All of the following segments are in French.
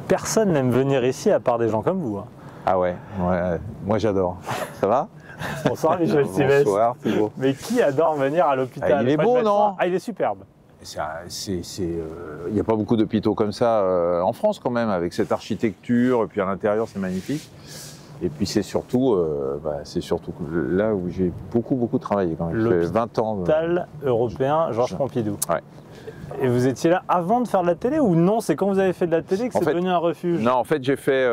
Personne n'aime venir ici à part des gens comme vous. Hein. Ah ouais, moi j'adore. Ça va? Bonsoir Michel Sivès. Bonsoir, c'est beau. Mais qui adore venir à l'hôpital? Ah, il est beau, non? Ah, il est superbe. Il n'y a pas beaucoup d'hôpitaux comme ça en France quand même, avec cette architecture, et puis à l'intérieur c'est magnifique. Et puis c'est surtout là où j'ai beaucoup travaillé quand même. J'ai fait 20 ans. L'hôpital européen Georges Pompidou. Ouais. Et vous étiez là avant de faire de la télé ou non? C'est quand vous avez fait de la télé que c'est devenu un refuge? Non, en fait j'ai fait,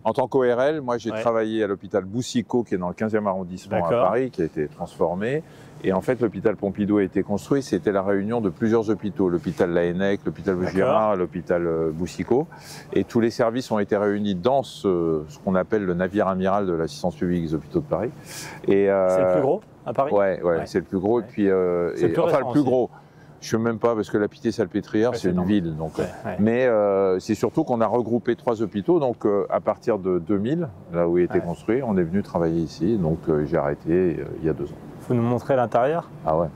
en tant qu'ORL, moi j'ai travaillé à l'hôpital Boucicaut qui est dans le 15e arrondissement à Paris, qui a été transformé. Et en fait l'hôpital Pompidou a été construit, c'était la réunion de plusieurs hôpitaux, l'hôpital Laennec, l'hôpital Vaugirard, l'hôpital Boucicaut. Et tous les services ont été réunis dans ce qu'on appelle le navire amiral de l'assistance publique des hôpitaux de Paris. C'est le plus gros à Paris? Ouais, c'est le plus gros. Et puis, enfin le plus gros. Je ne sais même pas, parce que la Pitié-Salpêtrière, c'est une ville. Donc, mais c'est surtout qu'on a regroupé 3 hôpitaux. Donc, à partir de 2000, là où il a été construit, on est venu travailler ici. Donc, j'ai arrêté il y a 2 ans. Vous nous montrez l'intérieur? Ah ouais,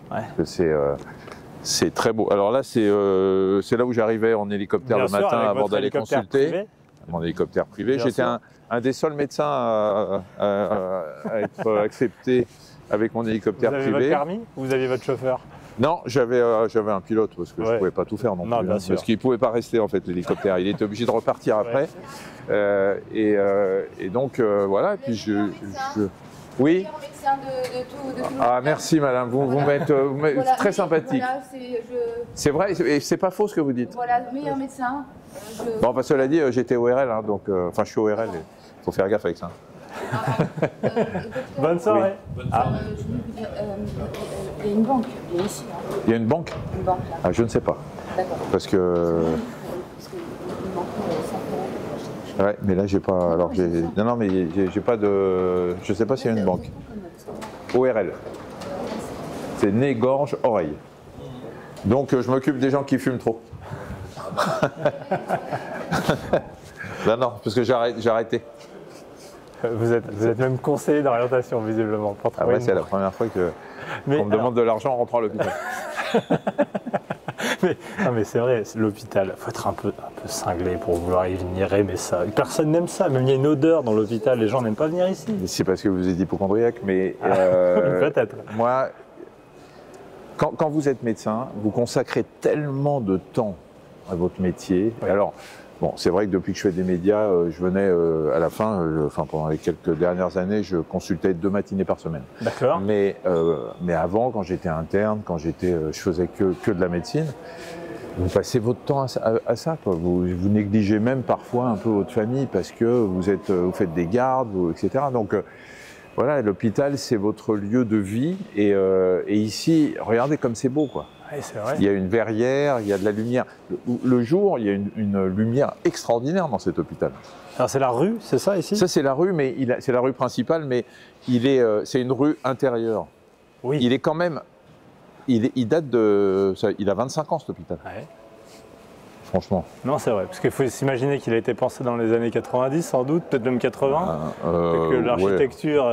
c'est très beau. Alors là, c'est là où j'arrivais en hélicoptère le matin avant d'aller consulter. Mon hélicoptère privé. J'étais un des seuls médecins à être accepté avec mon hélicoptère privé. Vous avez votre permis ou vous aviez votre chauffeur? Non, j'avais un pilote parce que je ne pouvais pas tout faire non plus. Bien sûr. Parce qu'il ne pouvait pas rester en fait l'hélicoptère. Il était obligé de repartir après. Et donc voilà. Et puis oui. Ah merci madame, vous m'êtes très sympathique. Voilà, c'est vrai, et c'est pas faux ce que vous dites. Voilà, le meilleur médecin. Bon, enfin, cela dit, j'étais ORL, hein, donc, enfin je suis ORL, il faut faire gaffe avec ça. Bonne soirée. Il y a une banque, il y a ici. Hein. Il y a une banque? Une banque là. Ah, je ne sais pas. D'accord. Parce que... Ouais, mais là j'ai pas. Alors non, mais j'ai pas de. Je sais pas s'il y a une banque. ORL. C'est nez, gorge, oreille. Donc je m'occupe des gens qui fument trop. Non, parce que j'ai arrêté. Vous êtes même conseiller d'orientation visiblement. Ah ouais, c'est la première fois qu'on me demande de l'argent en rentrant à l'hôpital. mais c'est vrai, l'hôpital, il faut être un peu cinglé pour vouloir y venir aimer ça. Personne n'aime ça, même il y a une odeur dans l'hôpital, les gens n'aiment pas venir ici. C'est parce que vous êtes hypochondriaque, mais peut-être. Moi, quand vous êtes médecin, vous consacrez tellement de temps à votre métier. Oui. Alors, bon, c'est vrai que depuis que je fais des médias, je venais à la fin, pendant les quelques dernières années, je consultais 2 matinées par semaine. D'accord. Mais avant, quand j'étais interne, je faisais que de la médecine, vous passez votre temps à ça, quoi. Vous négligez même parfois un peu votre famille parce que vous faites des gardes, etc. Donc voilà, l'hôpital, c'est votre lieu de vie. Et ici, regardez comme c'est beau, quoi. Oui, c'est vrai. Il y a une verrière, il y a de la lumière. Le jour, il y a une lumière extraordinaire dans cet hôpital. Alors c'est la rue, c'est ça ici? Ça c'est la rue, mais c'est la rue principale, mais c'est une rue intérieure. Oui. Il est quand même, il date de, il a 25 ans cet hôpital. Ouais. Franchement. Non, c'est vrai, parce qu'il faut s'imaginer qu'il a été pensé dans les années 90 sans doute, peut-être même 80. Que l'architecture,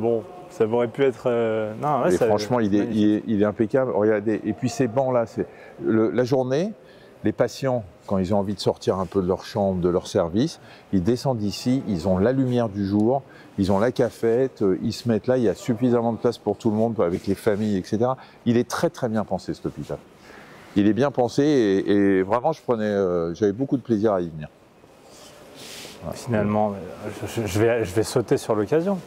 bon. Ça aurait pu être... Non, ouais, franchement, il est impeccable. Regardez, et puis ces bancs-là, la journée, les patients, quand ils ont envie de sortir un peu de leur chambre, de leur service, ils descendent ici, ils ont la lumière du jour, ils ont la cafette, ils se mettent là, il y a suffisamment de place pour tout le monde, avec les familles, etc. Il est très très bien pensé cet hôpital. Il est bien pensé et vraiment, j'avais beaucoup de plaisir à y venir. Voilà. Finalement, je vais sauter sur l'occasion.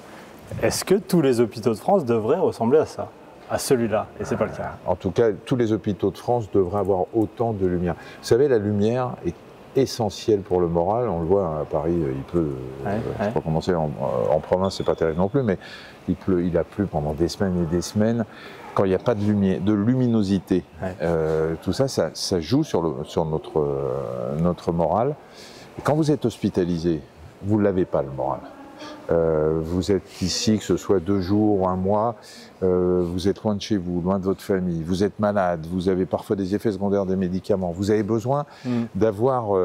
Est-ce que tous les hôpitaux de France devraient ressembler à ça, à celui-là? Et c'est pas le cas. En tout cas, tous les hôpitaux de France devraient avoir autant de lumière. Vous savez, la lumière est essentielle pour le moral. On le voit à Paris, il pleut. Je sais pas comment c'est en province, c'est pas terrible non plus, mais il a plu pendant des semaines et des semaines. Quand il n'y a pas de luminosité, tout ça, ça joue sur notre moral. Et quand vous êtes hospitalisé, vous l'avez pas le moral. Vous êtes ici, que ce soit 2 jours ou 1 mois, vous êtes loin de chez vous, loin de votre famille, vous êtes malade, vous avez parfois des effets secondaires des médicaments, vous avez besoin d'avoir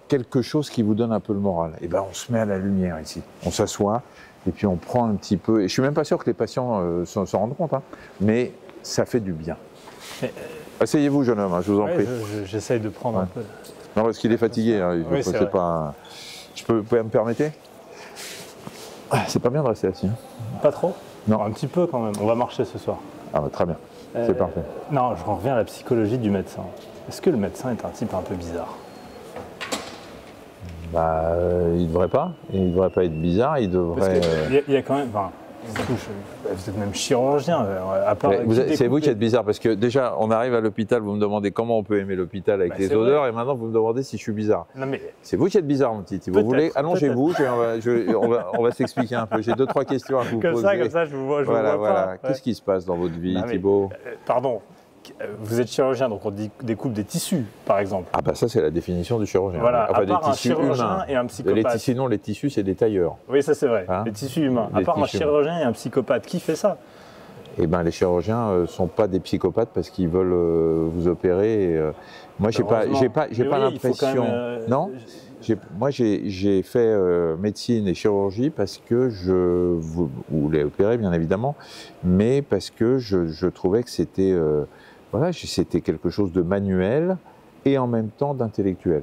quelque chose qui vous donne un peu le moral. Et ben on se met à la lumière ici, on s'assoit et puis on prend un petit peu, et je suis même pas sûr que les patients s'en rendent compte, hein, mais ça fait du bien. Asseyez-vous jeune homme, hein, je vous en prie. J'essaye de prendre un peu. Non, parce qu'il est fatigué. Hein, oui, c'est pas. Vous pouvez me permettre? C'est pas bien de rester assis. Hein. Pas trop? Non. Un petit peu quand même. On va marcher ce soir. Ah bah, très bien. C'est parfait. Non, je reviens à la psychologie du médecin. Est-ce que le médecin est un type un peu bizarre? Bah, il devrait pas. Il devrait pas être bizarre. Il devrait. Il y a quand même. Enfin, vous êtes même chirurgien. À part. C'est vous qui êtes bizarre parce que déjà, on arrive à l'hôpital, vous me demandez comment on peut aimer l'hôpital avec les odeurs, et maintenant vous me demandez si je suis bizarre. C'est vous qui êtes bizarre, mon petit. Si vous voulez, allongez-vous. On va s'expliquer un peu. J'ai 2-3 questions à vous poser. Comme ça, je vous vois. Voilà. Pas. Qu'est-ce qui se passe dans votre vie, Thibaut? Pardon. Vous êtes chirurgien, donc on découpe des tissus, par exemple. Ah bah ça, c'est la définition du chirurgien. Voilà, enfin, à part des tissus humains. Et un psychopathe. Les tissus, non, les tissus, c'est des tailleurs. Oui, ça c'est vrai. Hein, les tissus humains. À part un chirurgien et un psychopathe, qui fait ça? Eh ben, les chirurgiens ne sont pas des psychopathes parce qu'ils veulent vous opérer. Moi, j'ai pas l'impression. Non. Moi, j'ai fait médecine et chirurgie parce que je voulais opérer, bien évidemment, mais parce que je trouvais que c'était c'était quelque chose de manuel et en même temps d'intellectuel.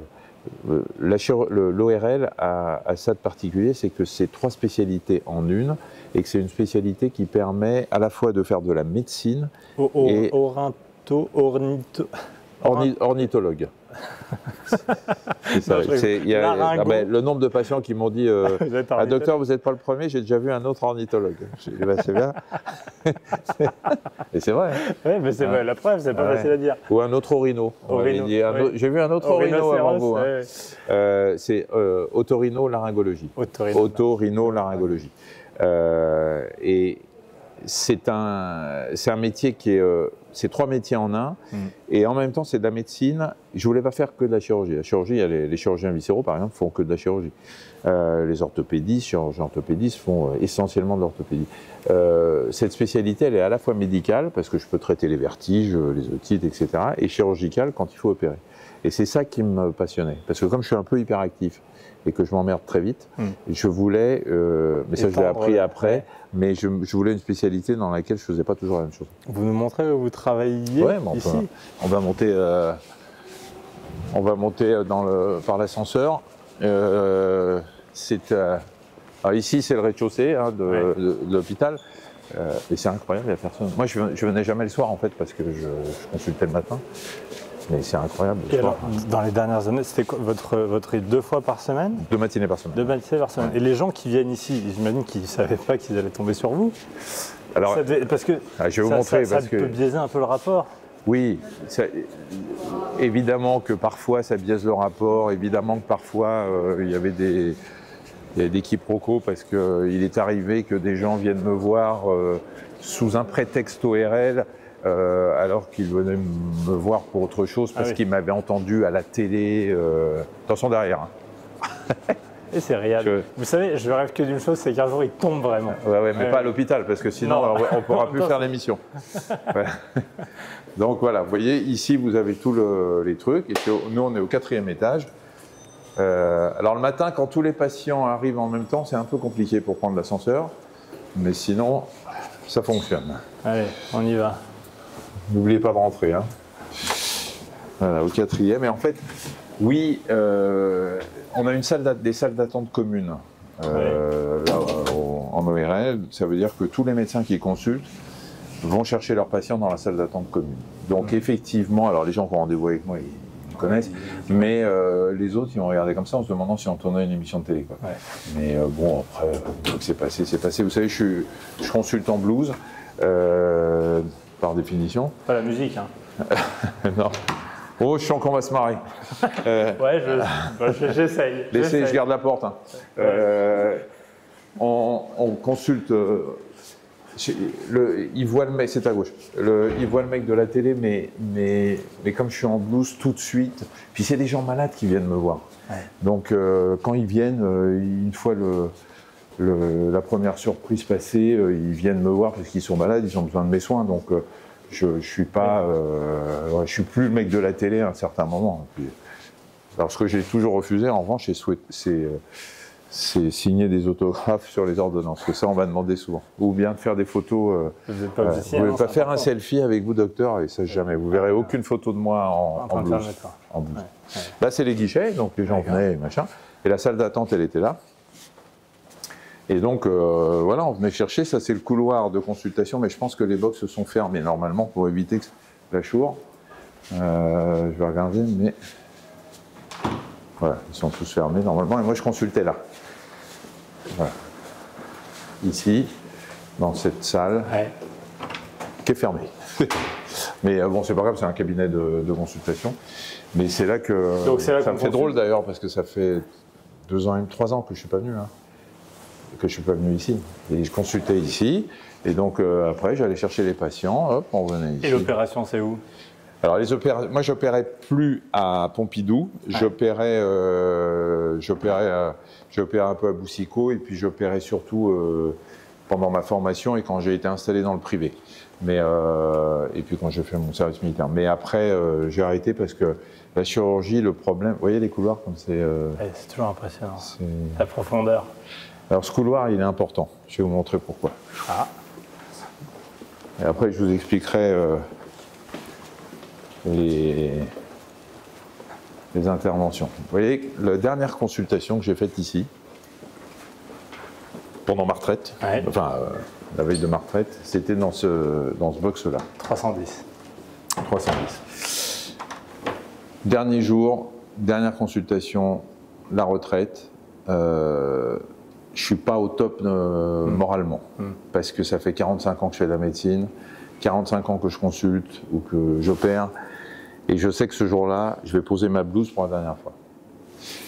L'ORL a ça de particulier, c'est que c'est 3 spécialités en une et que c'est une spécialité qui permet à la fois de faire de la médecine et ornithologue. C'est ça. Le nombre de patients qui m'ont dit docteur, vous n'êtes pas le premier, j'ai déjà vu un autre ornithologue. C'est bien. Et c'est vrai. Hein. Oui, mais c'est la preuve, c'est pas facile à dire. Ou un autre orino. J'ai vu un autre orino avant vous. Hein. C'est otorhinolaryngologie. Otorhinolaryngologie. Et c'est un métier qui est... c'est 3 métiers en un, et en même temps c'est de la médecine. Je voulais pas faire que de la chirurgie. La chirurgie, les chirurgiens viscéraux par exemple font que de la chirurgie. Les orthopédistes, chirurgiens orthopédistes font essentiellement de l'orthopédie. Cette spécialité, elle est à la fois médicale, parce que je peux traiter les vertiges, les otites, etc., et chirurgicale quand il faut opérer. Et c'est ça qui me passionnait, parce que comme je suis un peu hyperactif, et que je m'emmerde très vite, je voulais, mais ça je l'ai appris après, mais je voulais une spécialité dans laquelle je ne faisais pas toujours la même chose. Vous nous montrez où vous travaillez ici? On va monter par l'ascenseur. Ici c'est le rez-de-chaussée de l'hôpital, et c'est incroyable, il n'y a personne. Moi je venais jamais le soir en fait, parce que je consultais le matin. Mais c'est incroyable. Et alors, dans les dernières années, c'était quoi, votre rythme 2 fois par semaine? 2 matinées par semaine. 2 matinées par semaine. Ouais. Et les gens qui viennent ici, j'imagine qu'ils ne savaient pas qu'ils allaient tomber sur vous. Alors, parce que je vais vous montrer, ça peut biaiser un peu le rapport. Oui, évidemment que parfois ça biaise le rapport, évidemment que parfois il y avait des quiproquos, parce qu'il est arrivé que des gens viennent me voir sous un prétexte ORL, alors qu'ils venaient me voir pour autre chose, parce qu'ils m'avaient entendu à la télé. Attention derrière. Hein. Et c'est réel. Vous savez, je rêve que d'une chose, c'est qu'un jour il tombe vraiment. Ouais, mais pas à l'hôpital, parce que sinon on ne pourra plus faire l'émission. Ouais. Donc voilà, vous voyez, ici vous avez tous les trucs, et nous on est au 4e étage. Alors le matin, quand tous les patients arrivent en même temps, c'est un peu compliqué pour prendre l'ascenseur, mais sinon ça fonctionne. Allez, on y va. N'oubliez pas de rentrer. Hein. Voilà, au 4e. Et en fait, oui, on a des salles d'attente communes là, en ORL. Ça veut dire que tous les médecins qui consultent vont chercher leurs patients dans la salle d'attente commune. Donc effectivement, alors les gens qui ont rendez-vous avec moi, ils me connaissent, mais les autres, ils m'ont regardé comme ça en se demandant si on tournait une émission de télé. Quoi. Ouais. Mais bon, après, c'est passé, c'est passé. Vous savez, je consulte en blues. Par définition. Pas la musique, hein. Non. Oh, je sens qu'on va se marrer. Ouais, j'essaye. Laissez, je garde la porte. Hein. On consulte. Il voit le mec, c'est à gauche. Il voit le mec de la télé, mais comme je suis en blouse tout de suite. Puis c'est des gens malades qui viennent me voir. Ouais. Donc quand ils viennent, une fois la première surprise passée, ils viennent me voir parce qu'ils sont malades, ils ont besoin de mes soins, donc je suis pas, je suis plus le mec de la télé à un certain moment. Puis, alors ce que j'ai toujours refusé, en revanche, c'est signer des autographes sur les ordonnances, que ça on va demander souvent. Ou bien de faire des photos. Vous n'êtes pas obligé. Vous ne pouvez pas faire un selfie avec vous, docteur, et ça jamais. Vous verrez aucune photo de moi en blouse. En blouse. Ouais. Là, c'est les guichets, donc les gens venaient et machin. Et la salle d'attente, elle était là. Et donc, voilà, on venait chercher. Ça, c'est le couloir de consultation, mais je pense que les box se sont fermés normalement pour éviter la chour. Je vais regarder, mais voilà, ils sont tous fermés normalement. Et moi, je consultais là. Voilà. Ici, dans cette salle, qui est fermée. Mais bon, c'est pas grave, c'est un cabinet de consultation. Mais c'est là que ça me fait drôle d'ailleurs, parce que ça fait 2 ans et 3 ans que je suis pas venu, hein, que je suis pas venu ici. Et je consultais ici, et donc après j'allais chercher les patients, hop, on venait ici. Et l'opération, c'est où? Alors moi j'opérais plus à Pompidou, j'opérais un peu à Boucicaut, et puis j'opérais surtout pendant ma formation et quand j'ai été installé dans le privé. Mais, et puis quand j'ai fait mon service militaire. Mais après, j'ai arrêté parce que la chirurgie, le problème... Vous voyez les couloirs comme c'est... c'est toujours impressionnant, la profondeur. Alors ce couloir, il est important. Je vais vous montrer pourquoi. Ah. Et après, je vous expliquerai les interventions. Vous voyez, la dernière consultation que j'ai faite ici, pendant ma retraite, enfin la veille de ma retraite, c'était dans ce box-là. 310. 310. Dernier jour, dernière consultation, la retraite. Je suis pas au top moralement, parce que ça fait 45 ans que je fais de la médecine, 45 ans que je consulte ou que j'opère, et je sais que ce jour-là, je vais poser ma blouse pour la dernière fois.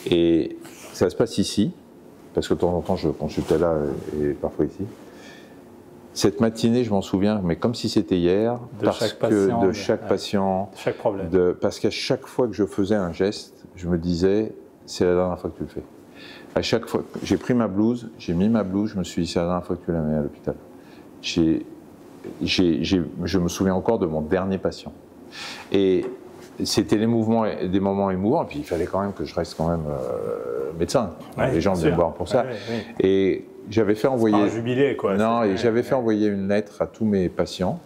Et ça se passe ici, parce que de temps en temps je consultais là et parfois ici. Cette matinée, je m'en souviens, mais comme si c'était hier, de chaque patient, de chaque problème. Parce qu'à chaque fois que je faisais un geste, je me disais, c'est la dernière fois que tu le fais. À chaque fois, j'ai pris ma blouse, j'ai mis ma blouse, je me suis dit, c'est la dernière fois que tu la mets à l'hôpital. Je me souviens encore de mon dernier patient. Et c'était des moments émouvants, et puis il fallait quand même que je reste quand même médecin. Les gens venaient me voir pour ça. Et j'avais fait envoyer... un jubilé, quoi. Non, et j'avais fait envoyer une lettre à tous mes patients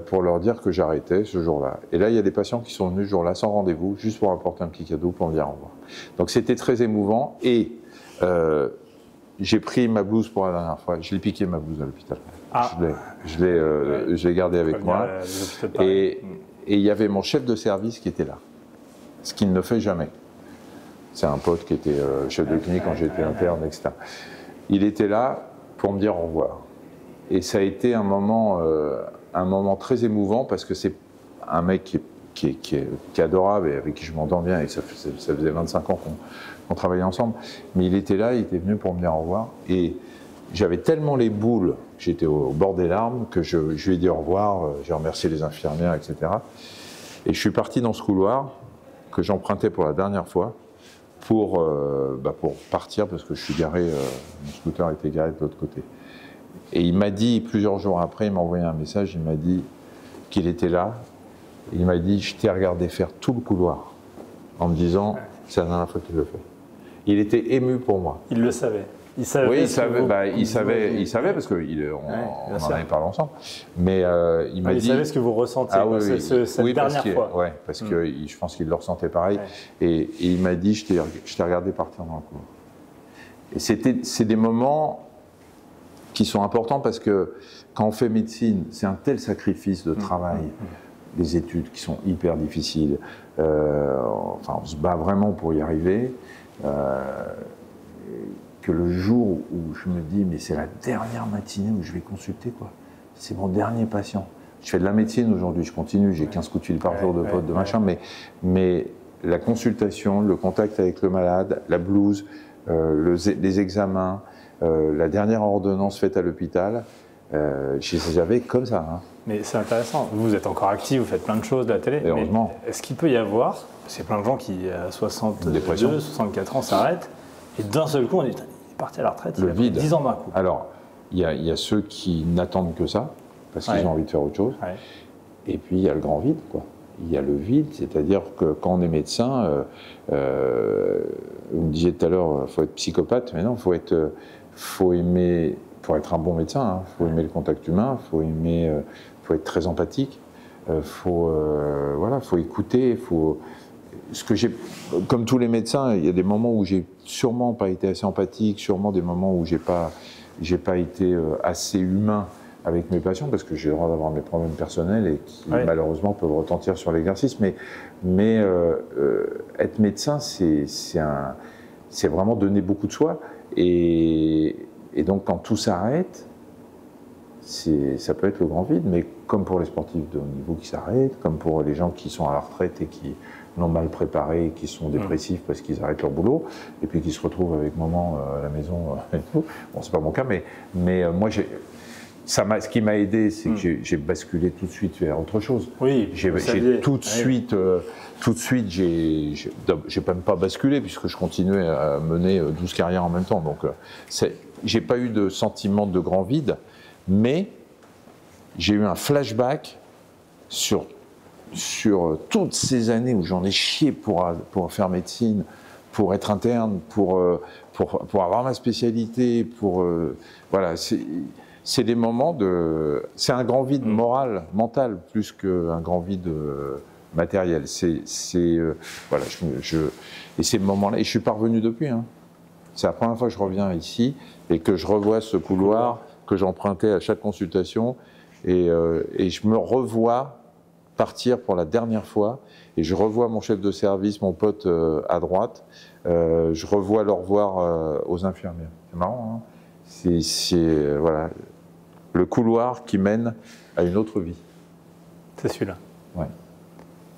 pour leur dire que j'arrêtais ce jour-là. Et là, il y a des patients qui sont venus ce jour-là sans rendez-vous, juste pour apporter un petit cadeau pour me dire au revoir. Donc c'était très émouvant, et j'ai pris ma blouse pour la dernière fois. Je l'ai piqué, ma blouse, à l'hôpital. Je l'ai gardée avec moi. Et il y avait mon chef de service qui était là, ce qu'il ne fait jamais. C'est un pote qui était chef de clinique quand j'étais interne, etc. Il était là pour me dire au revoir. Et ça a été un moment très émouvant, parce que c'est un mec qui est adorable et avec qui je m'entends bien, et ça faisait 25 ans qu'on travaillait ensemble. Mais il était là, il était venu pour me dire au revoir. Et j'avais tellement les boules, j'étais au bord des larmes, que je lui ai dit au revoir, j'ai remercié les infirmières, etc. Et je suis parti dans ce couloir que j'empruntais pour la dernière fois pour partir, parce que je suis garé, mon scooter était garé de l'autre côté. Et il m'a dit, plusieurs jours après, il m'a envoyé un message, il m'a dit qu'il était là. Il m'a dit, je t'ai regardé faire tout le couloir, en me disant, c'est la dernière fois que tu le fais. Il était ému pour moi. Il le savait. Il savait. Oui, il savait parce qu'on en avait parlé ensemble. Mais il m'a dit. Il savait ce que vous ressentiez cette dernière fois. Oui, parce que je pense qu'il le ressentait pareil. Et il m'a dit, je t'ai regardé partir dans le couloir. Et c'est des moments qui sont importants, parce que quand on fait médecine, c'est un tel sacrifice de travail, des études qui sont hyper difficiles. On se bat vraiment pour y arriver. Que le jour où je me dis, mais c'est la dernière matinée où je vais consulter, quoi. C'est mon dernier patient. Je fais de la médecine aujourd'hui, je continue, j'ai 15 coups de fil par jour de potes, de machin, mais la consultation, le contact avec le malade, la blouse, les examens, la dernière ordonnance faite à l'hôpital, j'avais comme ça. Hein. Mais c'est intéressant, vous êtes encore actif, vous faites plein de choses de la télé. Et heureusement. Est-ce qu'il peut y avoir, parce qu'il y a plein de gens qui, à 62, 64 ans, s'arrêtent, et d'un seul coup, on dit, il est parti à la retraite, il a pris 10 ans d'un coup. Alors, il y a ceux qui n'attendent que ça, parce qu'ils ont envie de faire autre chose. Et puis, il y a le grand vide, quoi. il y a le vide, c'est-à-dire que quand on est médecin, vous me disiez tout à l'heure, il faut être psychopathe, mais non, faut aimer, pour être un bon médecin, hein, faut aimer le contact humain, faut être très empathique, faut écouter, comme tous les médecins, il y a des moments où j'ai sûrement pas été assez empathique, sûrement des moments où j'ai pas été assez humain avec mes patients, parce que j'ai le droit d'avoir mes problèmes personnels et qui malheureusement peuvent retentir sur l'exercice. Mais être médecin, c'est vraiment donner beaucoup de soi. Et donc quand tout s'arrête, ça peut être le grand vide, mais comme pour les sportifs de haut niveau qui s'arrêtent, comme pour les gens qui sont à la retraite et qui l'ont mal préparé, qui sont dépressifs parce qu'ils arrêtent leur boulot, et puis qui se retrouvent avec maman à la maison et tout. Bon, c'est pas mon cas, mais moi, ce qui m'a aidé, c'est que j'ai basculé tout de suite vers autre chose. Oui, j'ai tout de suite, j'ai même pas basculé puisque je continuais à mener 12 carrières en même temps. Donc, j'ai pas eu de sentiment de grand vide, mais j'ai eu un flashback sur toutes ces années où j'en ai chié pour faire médecine, pour être interne, pour avoir ma spécialité, voilà, c'est des moments c'est un grand vide moral, mental, plus qu'un grand vide matériel. Voilà, et ces moments-là, et je suis pas revenu depuis. Hein. C'est la première fois que je reviens ici et que je revois ce couloir que j'empruntais à chaque consultation, et je me revois partir pour la dernière fois, et je revois mon chef de service, mon pote à droite, je revois le revoir aux infirmières. C'est marrant, hein, voilà, le couloir qui mène à une autre vie. C'est celui-là. Ouais.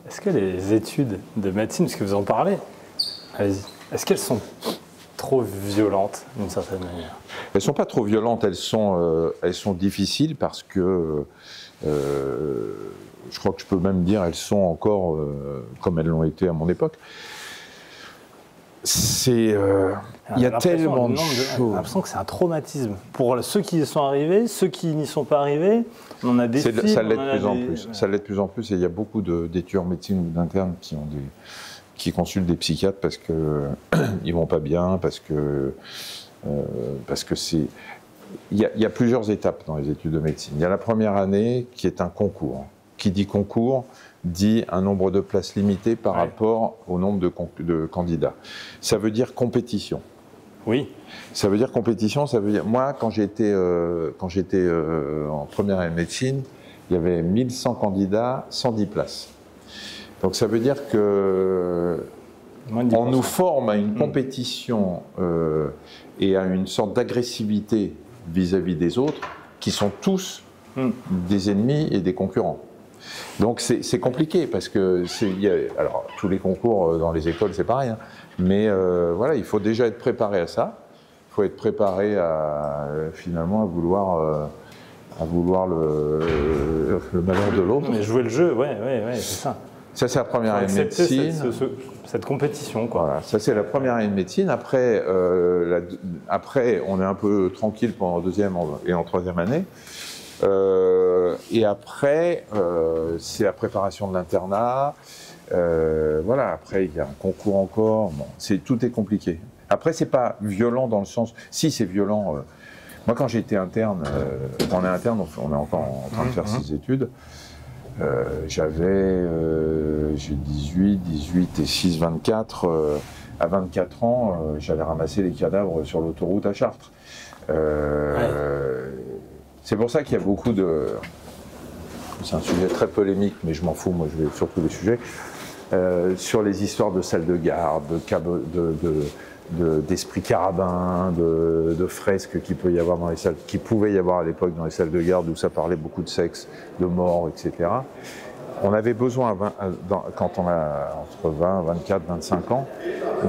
Est-ce que les études de médecine, parce que vous en parlez, allez-y, est-ce qu'elles sont trop violentes d'une certaine manière? Elles ne sont pas trop violentes, elles sont difficiles parce que je crois que je peux même dire elles sont encore comme elles l'ont été à mon époque. Il y a tellement de choses. J'ai l'impression que c'est un traumatisme. Pour ceux qui y sont arrivés, ceux qui n'y sont pas arrivés, on a des films, ça l'est de plus en plus. Ça l'est de plus en plus, et il y a beaucoup d'étudiants en médecine ou d'internes qui consultent des psychiatres parce qu'ils vont pas bien, parce que c'est... Il y a plusieurs étapes dans les études de médecine. Il y a la première année qui est un concours. Qui dit concours dit un nombre de places limité par rapport au nombre de candidats. Ça veut dire compétition. Oui. Ça veut dire compétition, ça veut dire... Moi, quand j'étais en première année de médecine, il y avait 1100 candidats, 110 places. Donc ça veut dire que on nous forme à une compétition et à une sorte d'agressivité vis-à-vis des autres qui sont tous des ennemis et des concurrents. Donc c'est compliqué parce que alors tous les concours dans les écoles c'est pareil, hein, mais voilà, il faut déjà être préparé à ça. Il faut être préparé finalement à vouloir le malheur de l'autre. Mais jouer le jeu, ouais, c'est ça. Ça, c'est la première année de médecine. Cette compétition, quoi. Voilà, ça, c'est la première année de médecine. Après, on est un peu tranquille pendant la deuxième et en troisième année. Et après, c'est la préparation de l'internat. Voilà, après, il y a un concours encore. Bon, tout est compliqué. Après, c'est pas violent dans le sens... Si, c'est violent. Moi, quand j'étais interne, quand on est interne, on est encore en train de faire ses études. J'ai 18 et 6, 24. À 24 ans, j'allais ramasser les cadavres sur l'autoroute à Chartres. C'est pour ça qu'il y a beaucoup de... C'est un sujet très polémique, mais je m'en fous, moi je vais sur tous les sujets. Sur les histoires de salles de garde, d'esprit carabin, de fresques qu'il peut y avoir dans les salles, qui pouvaient y avoir à l'époque dans les salles de garde où ça parlait beaucoup de sexe, de mort, etc. On avait besoin, quand on a entre 20, 24, 25 ans,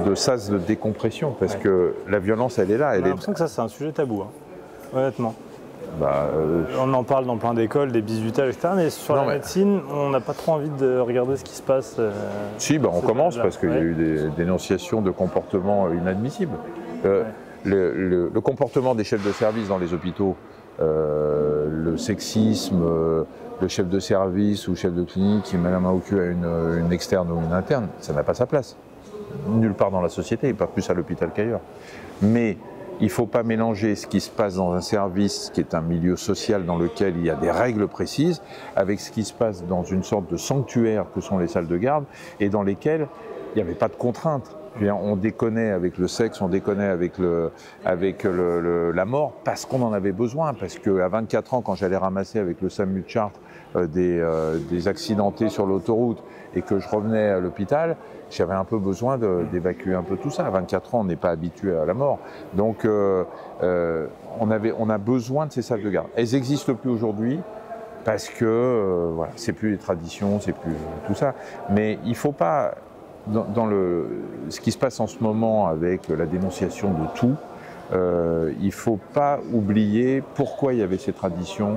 de sas de décompression, parce que la violence, elle est là. J'ai l'impression que ça, c'est un sujet tabou, hein, honnêtement. On en parle dans plein d'écoles, des bizutages, etc. Mais sur la médecine, on n'a pas trop envie de regarder ce qui se passe. Si, on commence parce qu'il y a eu des dénonciations de comportements inadmissibles. Le comportement des chefs de service dans les hôpitaux le sexisme, le chef de service ou chef de clinique qui met la main au cul à une externe ou une interne, ça n'a pas sa place. Nulle part dans la société, et pas plus à l'hôpital qu'ailleurs. Mais il ne faut pas mélanger ce qui se passe dans un service qui est un milieu social dans lequel il y a des règles précises avec ce qui se passe dans une sorte de sanctuaire que sont les salles de garde et dans lesquelles il n'y avait pas de contraintes. On déconnait avec le sexe, on déconnait avec la mort parce qu'on en avait besoin. Parce qu'à 24 ans, quand j'allais ramasser avec le SAMU de Chartres des accidentés sur l'autoroute et que je revenais à l'hôpital, j'avais un peu besoin d'évacuer un peu tout ça. À 24 ans, on n'est pas habitué à la mort. Donc, on a besoin de ces salles de garde. Elles n'existent plus aujourd'hui parce que voilà, c'est plus les traditions, c'est plus tout ça. Mais il ne faut pas, dans ce qui se passe en ce moment avec la dénonciation de tout, il ne faut pas oublier pourquoi il y avait ces traditions,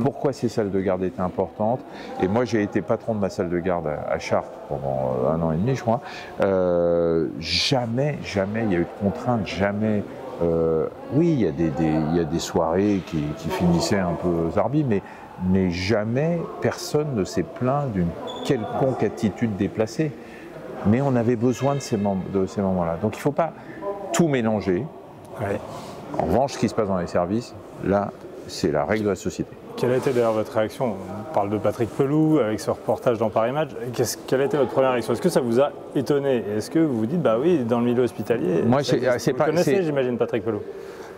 pourquoi ces salles de garde étaient importantes. Et moi, j'ai été patron de ma salle de garde à Chartres pendant 1 an et demi, je crois. Jamais il y a eu de contraintes, jamais. Oui, il y a des soirées qui finissaient un peu zarbi, mais jamais personne ne s'est plaint d'une quelconque attitude déplacée. Mais on avait besoin de ces moments-là. Donc il ne faut pas tout mélanger. Ouais. En revanche, ce qui se passe dans les services, là, c'est la règle de la société. Quelle a été d'ailleurs votre réaction? On parle de Patrick Pelloux avec ce reportage dans Paris Match. Quelle a été votre première réaction? Est-ce que ça vous a étonné? Est-ce que vous vous dites, bah oui, dans le milieu hospitalier, moi, vous connaissez, j'imagine, Patrick Pelloux?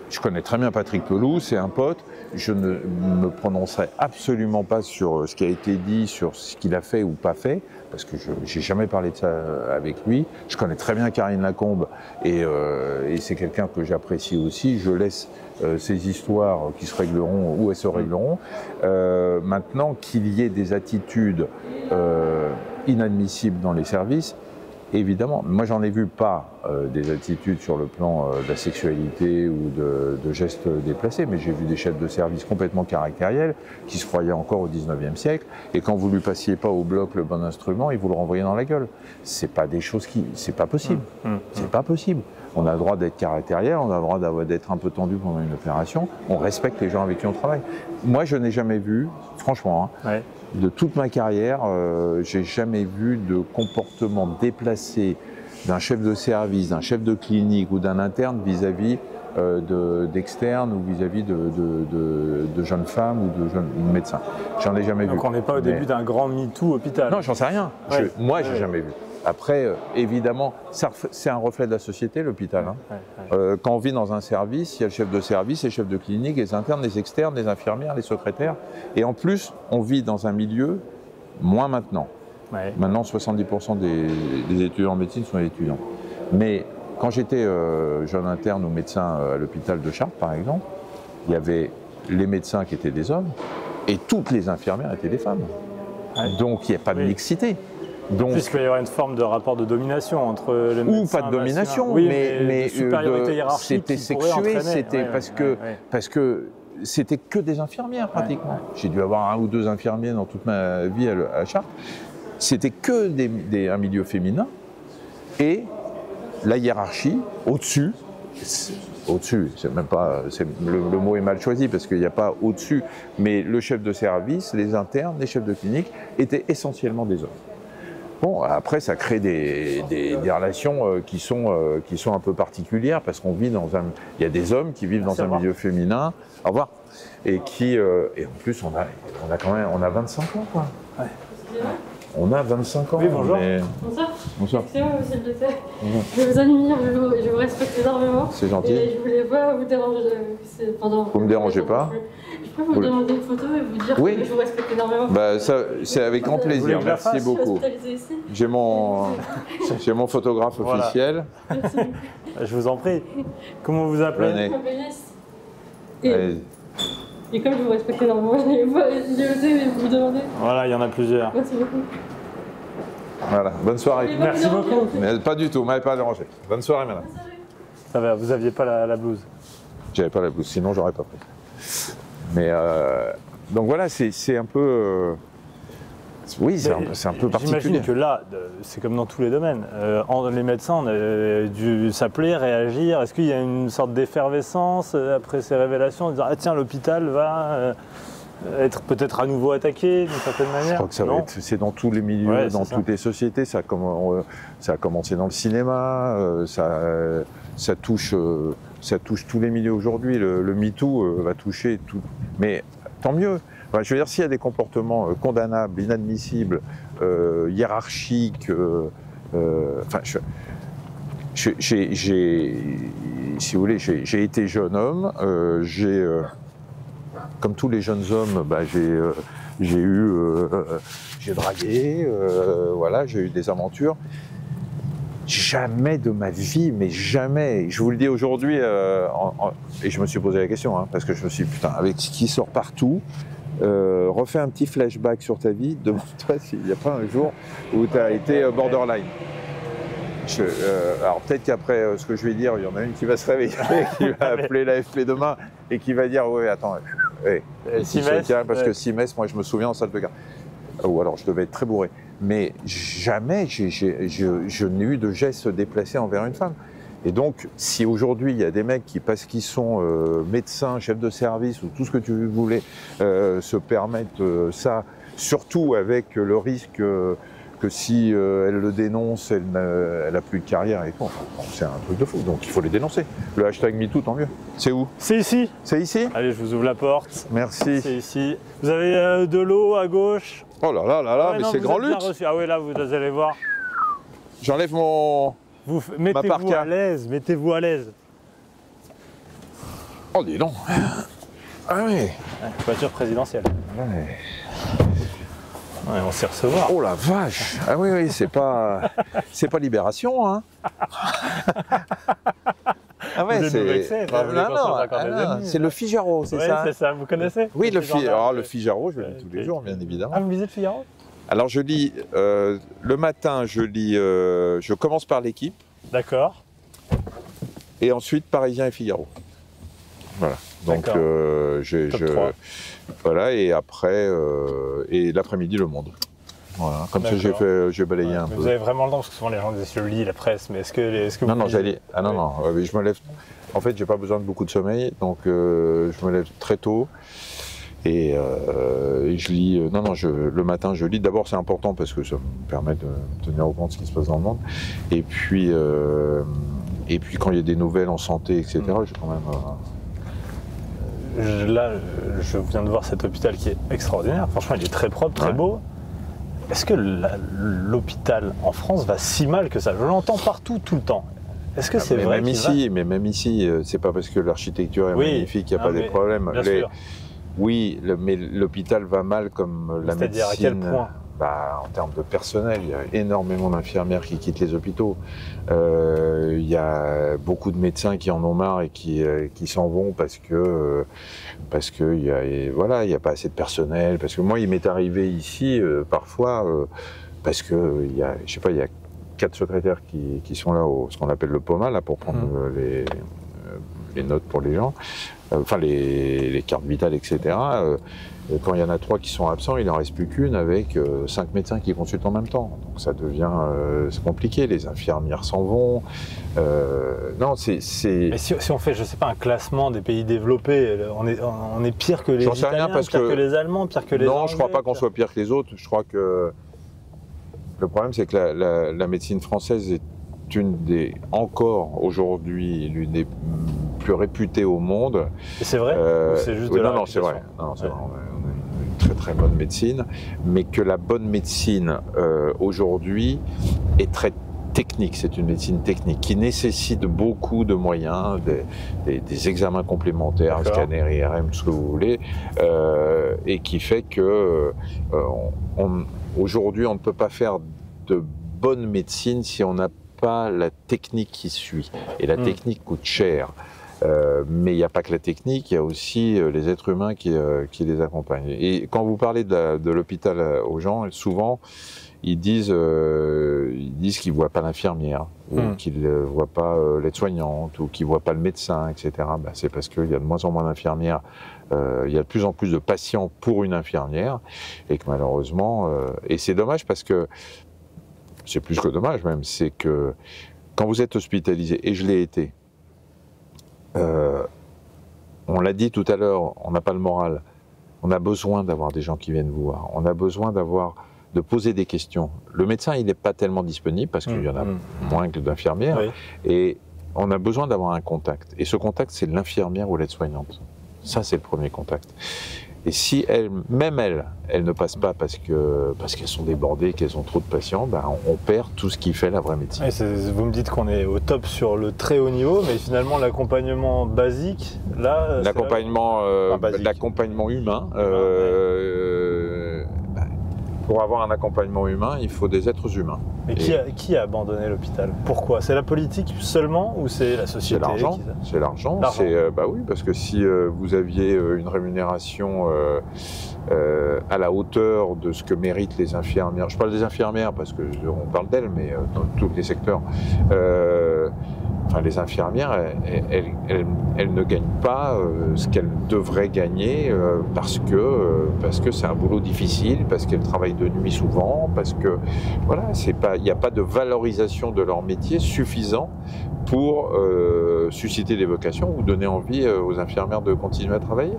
Je connais très bien Patrick Pelloux, c'est un pote. Je ne me prononcerai absolument pas sur ce qui a été dit, sur ce qu'il a fait ou pas fait, parce que je n'ai jamais parlé de ça avec lui. Je connais très bien Karine Lacombe et c'est quelqu'un que j'apprécie aussi. Je laisse ces histoires qui se régleront où elles se régleront. Maintenant, qu'il y ait des attitudes inadmissibles dans les services, évidemment. Moi, j'en ai vu pas des attitudes sur le plan de la sexualité ou de gestes déplacés, mais j'ai vu des chefs de service complètement caractériels qui se croyaient encore au 19e siècle, et quand vous lui passiez pas au bloc le bon instrument, ils vous le renvoyaient dans la gueule. C'est pas des choses c'est pas possible. C'est pas possible. On a le droit d'être caractériel, on a le droit d'être un peu tendu pendant une opération, on respecte les gens avec qui on travaille. Moi, je n'ai jamais vu, franchement, de toute ma carrière, j'ai jamais vu de comportement déplacé d'un chef de service, d'un chef de clinique ou d'un interne vis-à-vis d'externes ou vis-à-vis de jeunes femmes ou de jeunes médecins. J'en ai jamais vu. Donc on n'est pas au début d'un grand MeToo hôpital. Non, j'en sais rien. Moi, j'ai jamais vu. Après, évidemment, c'est un reflet de la société, l'hôpital. Quand on vit dans un service, il y a le chef de service, les chefs de clinique, les internes, les externes, les infirmières, les secrétaires. Et en plus, on vit dans un milieu, moins maintenant. Maintenant, 70% des étudiants en médecine sont étudiants. Mais quand j'étais jeune interne ou médecin à l'hôpital de Chartres, par exemple, il y avait les médecins qui étaient des hommes et toutes les infirmières étaient des femmes. Donc, il n'y a pas de mixité. Puisqu'il y aura une forme de rapport de domination entre les médecins. Ou pas de domination, mais c'était sexué, c'était parce que c'était que des infirmières pratiquement. J'ai dû avoir 1 ou 2 infirmiers dans toute ma vie à Chartres. C'était que un milieu féminin et la hiérarchie au-dessus. Au-dessus, c'est même pas, le mot est mal choisi parce qu'il n'y a pas au-dessus, mais le chef de service, les internes, les chefs de clinique étaient essentiellement des hommes. Bon, après, ça crée des relations qui sont un peu particulières parce qu'on vit il y a des hommes qui vivent dans un milieu féminin. Au revoir. Et et en plus, on a 25 ans, quoi. On a 25 ans. Oui, bonjour. Bonsoir. Bonsoir. C'est moi, monsieur le docteur. Je vous admire, je vous respecte énormément. C'est gentil. Et je voulais pas vous déranger pendant. Vous me dérangez pas. Je peux vous demander une photo et vous dire que je vous respecte énormément. Bah, ça, c'est avec grand plaisir. Merci beaucoup. J'ai mon photographe officiel. Merci. Je vous en prie. Comment vous appelez? Je m'appelle Inès. Et comme je vous respecte énormément, j'ai osé vous demander. Voilà, il y en a plusieurs. Merci beaucoup. Voilà, bonne soirée. Merci beaucoup. Mais pas du tout, vous m'avez pas dérangé. Bonne soirée, madame. Ça va, vous n'aviez pas la blouse? J'avais pas la blouse, sinon j'aurais pas pris. Mais donc voilà, c'est un peu. Oui, c'est un peu particulier. J'imagine que là, c'est comme dans tous les domaines. Les médecins, on a dû s'appeler, réagir. Est-ce qu'il y a une sorte d'effervescence après ces révélations, de dire ah tiens, l'hôpital va être peut-être à nouveau attaqué d'une certaine manière? Je crois que c'est dans tous les milieux, dans toutes les sociétés. Ça a commencé dans le cinéma, ça touche tous les milieux aujourd'hui. Le MeToo va toucher tout. Mais tant mieux. Enfin, je veux dire, s'il y a des comportements condamnables, inadmissibles, hiérarchiques, enfin, si vous voulez, j'ai été jeune homme, comme tous les jeunes hommes, bah, j'ai dragué, voilà, j'ai eu des aventures. Jamais de ma vie, mais jamais. Je vous le dis aujourd'hui, et je me suis posé la question, hein, parce que je me suis dit, putain, avec ce qui sort partout, refais un petit flashback sur ta vie, demande-toi s'il n'y a pas un jour où tu as été borderline. Alors peut-être qu'après ce que je vais dire, il y en a une qui va se réveiller, qui va appeler l'AFP demain et qui va dire ouais attends, parce que Simès, moi je me souviens en salle de garde, ou alors je devais être très bourré, mais jamais je n'ai eu de geste déplacé envers une femme. Et donc, si aujourd'hui il y a des mecs qui, parce qu'ils sont médecins, chefs de service ou tout ce que tu voulais, se permettent ça, surtout avec le risque que si elle le dénonce, elle n'a plus de carrière et tout, enfin, c'est un truc de fou. Donc il faut les dénoncer. Le hashtag MeToo, tant mieux. C'est où? C'est ici. C'est ici? Allez, je vous ouvre la porte. Merci. C'est ici. Vous avez de l'eau à gauche. Oh là là là là, mais c'est grand luxe. Ah oui, là, vous allez voir. J'enlève mon... Mettez-vous à l'aise, mettez-vous à l'aise. Oh, dis donc. Ah oui. Voiture présidentielle. Ouais. Ouais, on sait recevoir. Oh la vache. Ah oui, oui, c'est pas Libération, hein. Ah ouais, c'est le Figaro, c'est ça? C'est ça, vous connaissez? Oui, le Figaro, je le lis tous les jours, bien évidemment. Ah, vous lisez le Figaro? Alors je lis, le matin, je commence par l'Équipe. D'accord. Et ensuite Parisien et Figaro. Voilà. Donc voilà, et après, et l'après-midi Le Monde. Voilà. Comme ça j'ai balayé un peu. Vous avez vraiment le temps, parce que souvent les gens disent je lis la presse, mais est-ce que vous lisez? Ah non, non, je me lève. En fait, j'ai pas besoin de beaucoup de sommeil, donc je me lève très tôt. Et je lis, le matin je lis, d'abord c'est important parce que ça me permet de me tenir au courant de ce qui se passe dans le monde, et puis quand il y a des nouvelles en santé, etc., j'ai quand même... Là, je viens de voir cet hôpital qui est extraordinaire, franchement il est très propre, très beau. Est-ce que l'hôpital en France va si mal que ça? Je l'entends partout, tout le temps. Est-ce que c'est vrai? Mais même ici, c'est pas parce que l'architecture est magnifique qu'il n'y a pas des problèmes. Bien sûr. Oui, mais l'hôpital va mal comme la médecine. C'est-à-dire à quel point? En termes de personnel, il y a énormément d'infirmières qui quittent les hôpitaux. Il y a beaucoup de médecins qui en ont marre et qui s'en vont parce que il y a pas assez de personnel. Parce que moi, il m'est arrivé ici parfois parce que il y a 4 secrétaires qui sont là ce qu'on appelle le POMA là pour prendre les notes pour les gens. Enfin les cartes vitales, etc. Quand il y en a 3 qui sont absents, il n'en reste plus qu'une avec 5 médecins qui consultent en même temps. Donc ça devient compliqué, les infirmières s'en vont. Non, c'est... Mais si on fait, je sais pas, un classement des pays développés, on est pire que les Italiens, pire que les Allemands, pire que les Anglais. Non, je ne crois pas qu'on soit pire que les autres. Je crois que le problème, c'est que la médecine française est encore aujourd'hui l'une des plus réputée au monde. Et c'est vrai ou c'est juste de la non, c'est vrai. Non, c'est vrai. On a une très très bonne médecine, mais que la bonne médecine aujourd'hui est très technique. C'est une médecine technique qui nécessite beaucoup de moyens, des examens complémentaires, scanner, IRM, tout ce que vous voulez, et qui fait que aujourd'hui on ne peut pas faire de bonne médecine si on n'a pas la technique qui suit. Et la technique coûte cher. Mais il n'y a pas que la technique, il y a aussi les êtres humains qui les accompagnent. Et quand vous parlez de l'hôpital aux gens, souvent ils disent qu'ils ne voient pas l'infirmière. ou qu'ils ne voient pas l'aide-soignante, ou qu'ils ne voient pas le médecin, etc., c'est parce qu'il y a de moins en moins d'infirmières, il y a de plus en plus de patients pour une infirmière, et que malheureusement, et c'est dommage parce que, c'est plus que dommage même, c'est que quand vous êtes hospitalisé, et je l'ai été, on l'a dit tout à l'heure, on n'a pas le moral, on a besoin d'avoir des gens qui viennent vous voir, on a besoin de poser des questions. Le médecin, il n'est pas tellement disponible parce qu'il y en a moins que d'infirmières, et on a besoin d'avoir un contact. Et ce contact, c'est l'infirmière ou l'aide-soignante. Ça, c'est le premier contact. Et si même elles ne passent pas parce qu'elles sont débordées, qu'elles ont trop de patients, on perd tout ce qui fait la vraie médecine. Vous me dites qu'on est au top sur le très haut niveau, mais finalement l'accompagnement basique, là... L'accompagnement humain, pour avoir un accompagnement humain, il faut des êtres humains. Mais qui a abandonné l'hôpital? Pourquoi? C'est la politique seulement ou c'est la société? C'est l'argent. Oui, parce que si vous aviez une rémunération à la hauteur de ce que méritent les infirmières, je parle des infirmières parce qu'on parle d'elles, mais dans tous les secteurs, les infirmières, elles ne gagnent pas ce qu'elles devraient gagner parce que c'est un boulot difficile, parce qu'elles travaillent de nuit souvent, parce que voilà, il n'y a pas de valorisation de leur métier suffisant pour susciter des vocations ou donner envie aux infirmières de continuer à travailler.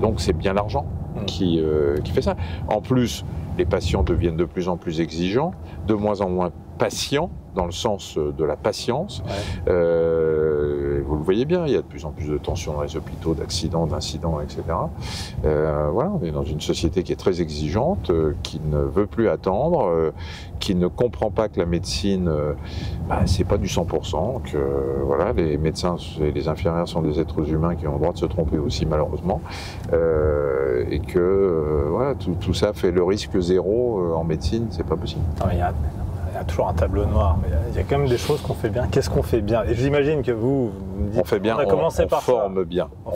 Donc c'est bien l'argent qui fait ça. En plus, les patients deviennent de plus en plus exigeants, de moins en moins patients, dans le sens de la patience. Vous le voyez bien, il y a de plus en plus de tensions dans les hôpitaux, d'accidents, d'incidents, etc. Voilà, on est dans une société qui est très exigeante, qui ne veut plus attendre, qui ne comprend pas que la médecine, c'est pas du 100%, que voilà, les médecins et les infirmières sont des êtres humains qui ont le droit de se tromper aussi, malheureusement, et que voilà, tout ça fait le risque zéro en médecine, c'est pas possible. Il y a toujours un tableau noir, mais il y a quand même des choses qu'on fait bien. Qu'est-ce qu'on fait bien? Et j'imagine que vous me dites, on fait bien, on forme bien. On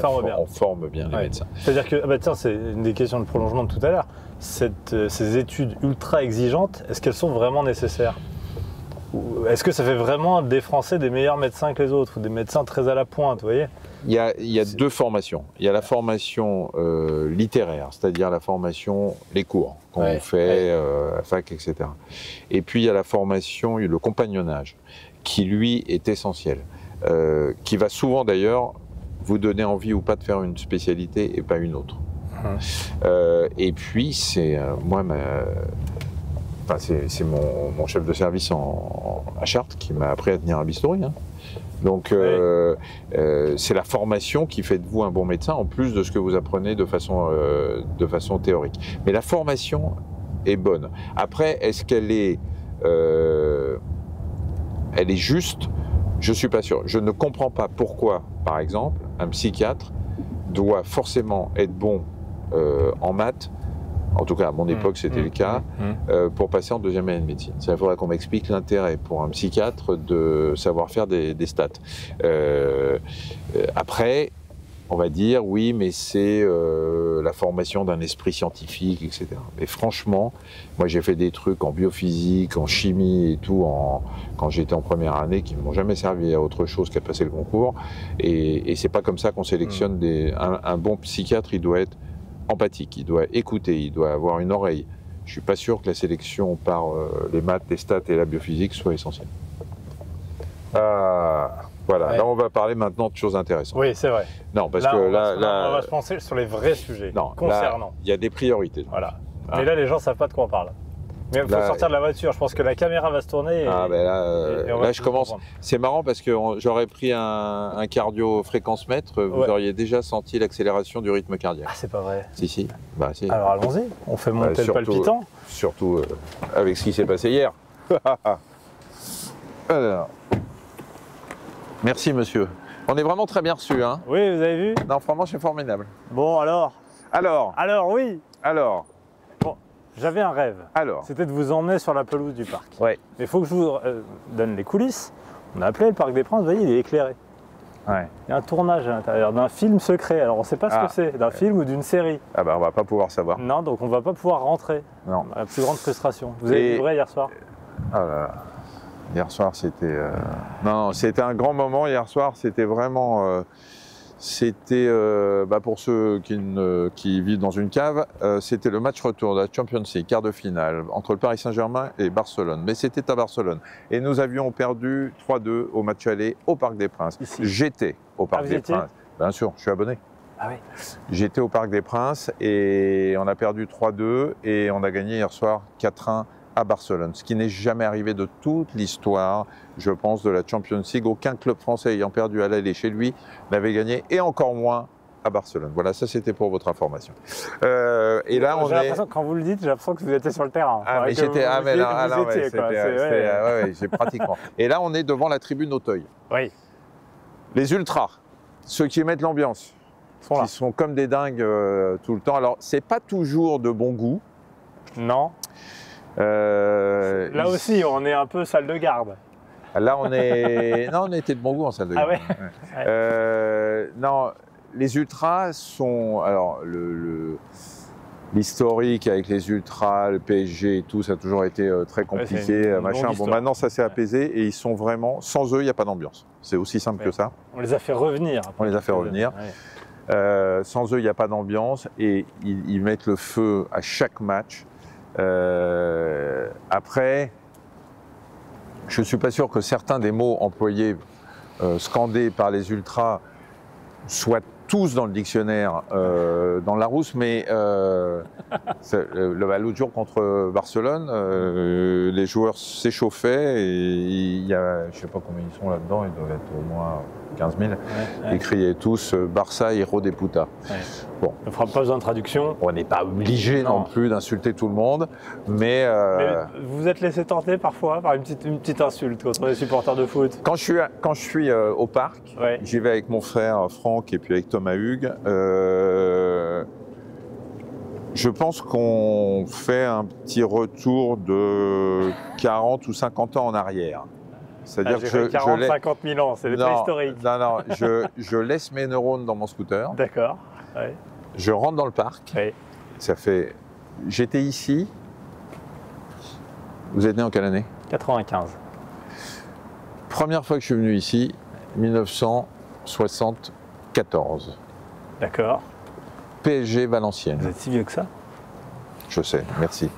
forme bien les médecins. C'est-à-dire que, c'est une des questions de prolongement de tout à l'heure, ces études ultra exigeantes, est-ce qu'elles sont vraiment nécessaires? Est-ce que ça fait vraiment des Français des meilleurs médecins que les autres, ou des médecins très à la pointe, vous voyez? Il y a deux formations. Il y a la formation littéraire, c'est-à-dire la formation, les cours qu'on fait à la fac, etc. Et puis il y a la formation, le compagnonnage, qui lui est essentiel, qui va souvent d'ailleurs vous donner envie ou pas de faire une spécialité et pas une autre. Et puis c'est c'est mon chef de service à Chartres qui m'a appris à tenir un bistouri. Donc c'est la formation qui fait de vous un bon médecin, en plus de ce que vous apprenez de façon théorique. Mais la formation est bonne. Après, est-ce qu'elle est juste? Je ne suis pas sûr. Je ne comprends pas pourquoi, par exemple, un psychiatre doit forcément être bon en maths. En tout cas, à mon époque, c'était le cas, pour passer en deuxième année de médecine. Il faudrait qu'on m'explique l'intérêt pour un psychiatre de savoir faire des stats. Après, on va dire, oui, mais c'est la formation d'un esprit scientifique, etc. Mais franchement, moi, j'ai fait des trucs en biophysique, en chimie et tout, quand j'étais en première année, qui ne m'ont jamais servi à autre chose qu'à passer le concours. Et c'est pas comme ça qu'on sélectionne un bon psychiatre. Il doit être empathique, il doit écouter, il doit avoir une oreille. Je ne suis pas sûr que la sélection par les maths, les stats et la biophysique soit essentielle. Voilà, là on va parler maintenant de choses intéressantes. Oui, c'est vrai. Non, parce que là, on va se penser sur les vrais sujets concernant. Il y a des priorités. Voilà. Mais là, les gens ne savent pas de quoi on parle. Mais il faut sortir de la voiture. Je pense que la caméra va se tourner. Là, je commence. C'est marrant parce que j'aurais pris un cardio fréquence-mètre. Vous auriez déjà senti l'accélération du rythme cardiaque. Ah, c'est pas vrai. Si. Si. Alors allons-y. On fait monter le palpitant. Surtout avec ce qui s'est passé hier. Alors. Merci, monsieur. On est vraiment très bien reçus, hein? Oui, vous avez vu? Non, franchement, c'est formidable. Bon, alors? Oui. Alors. Bon, j'avais un rêve. C'était de vous emmener sur la pelouse du parc. Ouais. Mais il faut que je vous donne les coulisses. On a appelé le Parc des Princes, vous voyez, il est éclairé. Ouais. Il y a un tournage à l'intérieur d'un film secret. Alors, on ne sait pas ce que c'est, d'un film ou d'une série. On va pas pouvoir savoir. Non, donc on ne va pas pouvoir rentrer. Non. La plus grande frustration. Vous avez livré hier soir? Oh là là. Hier soir, c'était... Non, c'était un grand moment. Hier soir, c'était vraiment... pour ceux qui vivent dans une cave, c'était le match retour de la Champions League, quart de finale, entre le Paris Saint-Germain et Barcelone. Mais c'était à Barcelone. Et nous avions perdu 3-2 au match aller au Parc des Princes. J'étais au Parc des Princes. Bien sûr, je suis abonné. Ah oui. J'étais au Parc des Princes et on a perdu 3-2 et on a gagné hier soir 4-1 à Barcelone, ce qui n'est jamais arrivé de toute l'histoire, je pense, de la Champions League. Aucun club français ayant perdu à l'aller chez lui n'avait gagné, et encore moins à Barcelone. Voilà, ça c'était pour votre information. Et là, on est... Quand vous le dites, j'ai l'impression que vous étiez sur le terrain. Ah, mais j'étais... Ah, mais là, ouais, j'ai pratiquement. Et là, on est devant la tribune Auteuil. Oui. Les ultras, ceux qui mettent l'ambiance, qui sont comme des dingues tout le temps. Alors, c'est pas toujours de bon goût. Non. Là aussi, on est un peu salle de garde. Là, on est... Non, on était de bon goût en salle de garde. Ah ouais. Non, les ultras sont... Alors, l'historique avec les ultras, le PSG et tout, ça a toujours été très compliqué, machin. Bon, maintenant, ça s'est apaisé et ils sont vraiment... Sans eux, il n'y a pas d'ambiance. C'est aussi simple que ça. On les a fait revenir. On les a fait revenir. Ouais. Sans eux, il n'y a pas d'ambiance et ils mettent le feu à chaque match. Après, je ne suis pas sûr que certains des mots employés, scandés par les ultras, soient tous dans le dictionnaire dans le Larousse, mais l'autre jour contre Barcelone, les joueurs s'échauffaient et il y a, je ne sais pas combien ils sont là-dedans, ils doivent être au moins 15 000, ils criaient tous Barça, héros des putas. Ouais. Bon. On ne fera pas besoin de traduction. On n'est pas obligé non plus d'insulter tout le monde, mais vous êtes laissé tenter parfois par une petite insulte quand on est supporter de foot. Quand je suis au parc, j'y vais avec mon frère Franck et puis avec Thomas Hugues. Je pense qu'on fait un petit retour de 40 ou 50 ans en arrière. C'est-à-dire que 40-50 000 ans, c'est des préhistoriques. Non, je laisse mes neurones dans mon scooter. D'accord. Ouais. Je rentre dans le parc. Oui. Ça fait... J'étais ici. Vous êtes né en quelle année? 95. Première fois que je suis venu ici, 1974. D'accord. PSG Valenciennes. Vous êtes si vieux que ça? Je sais, merci.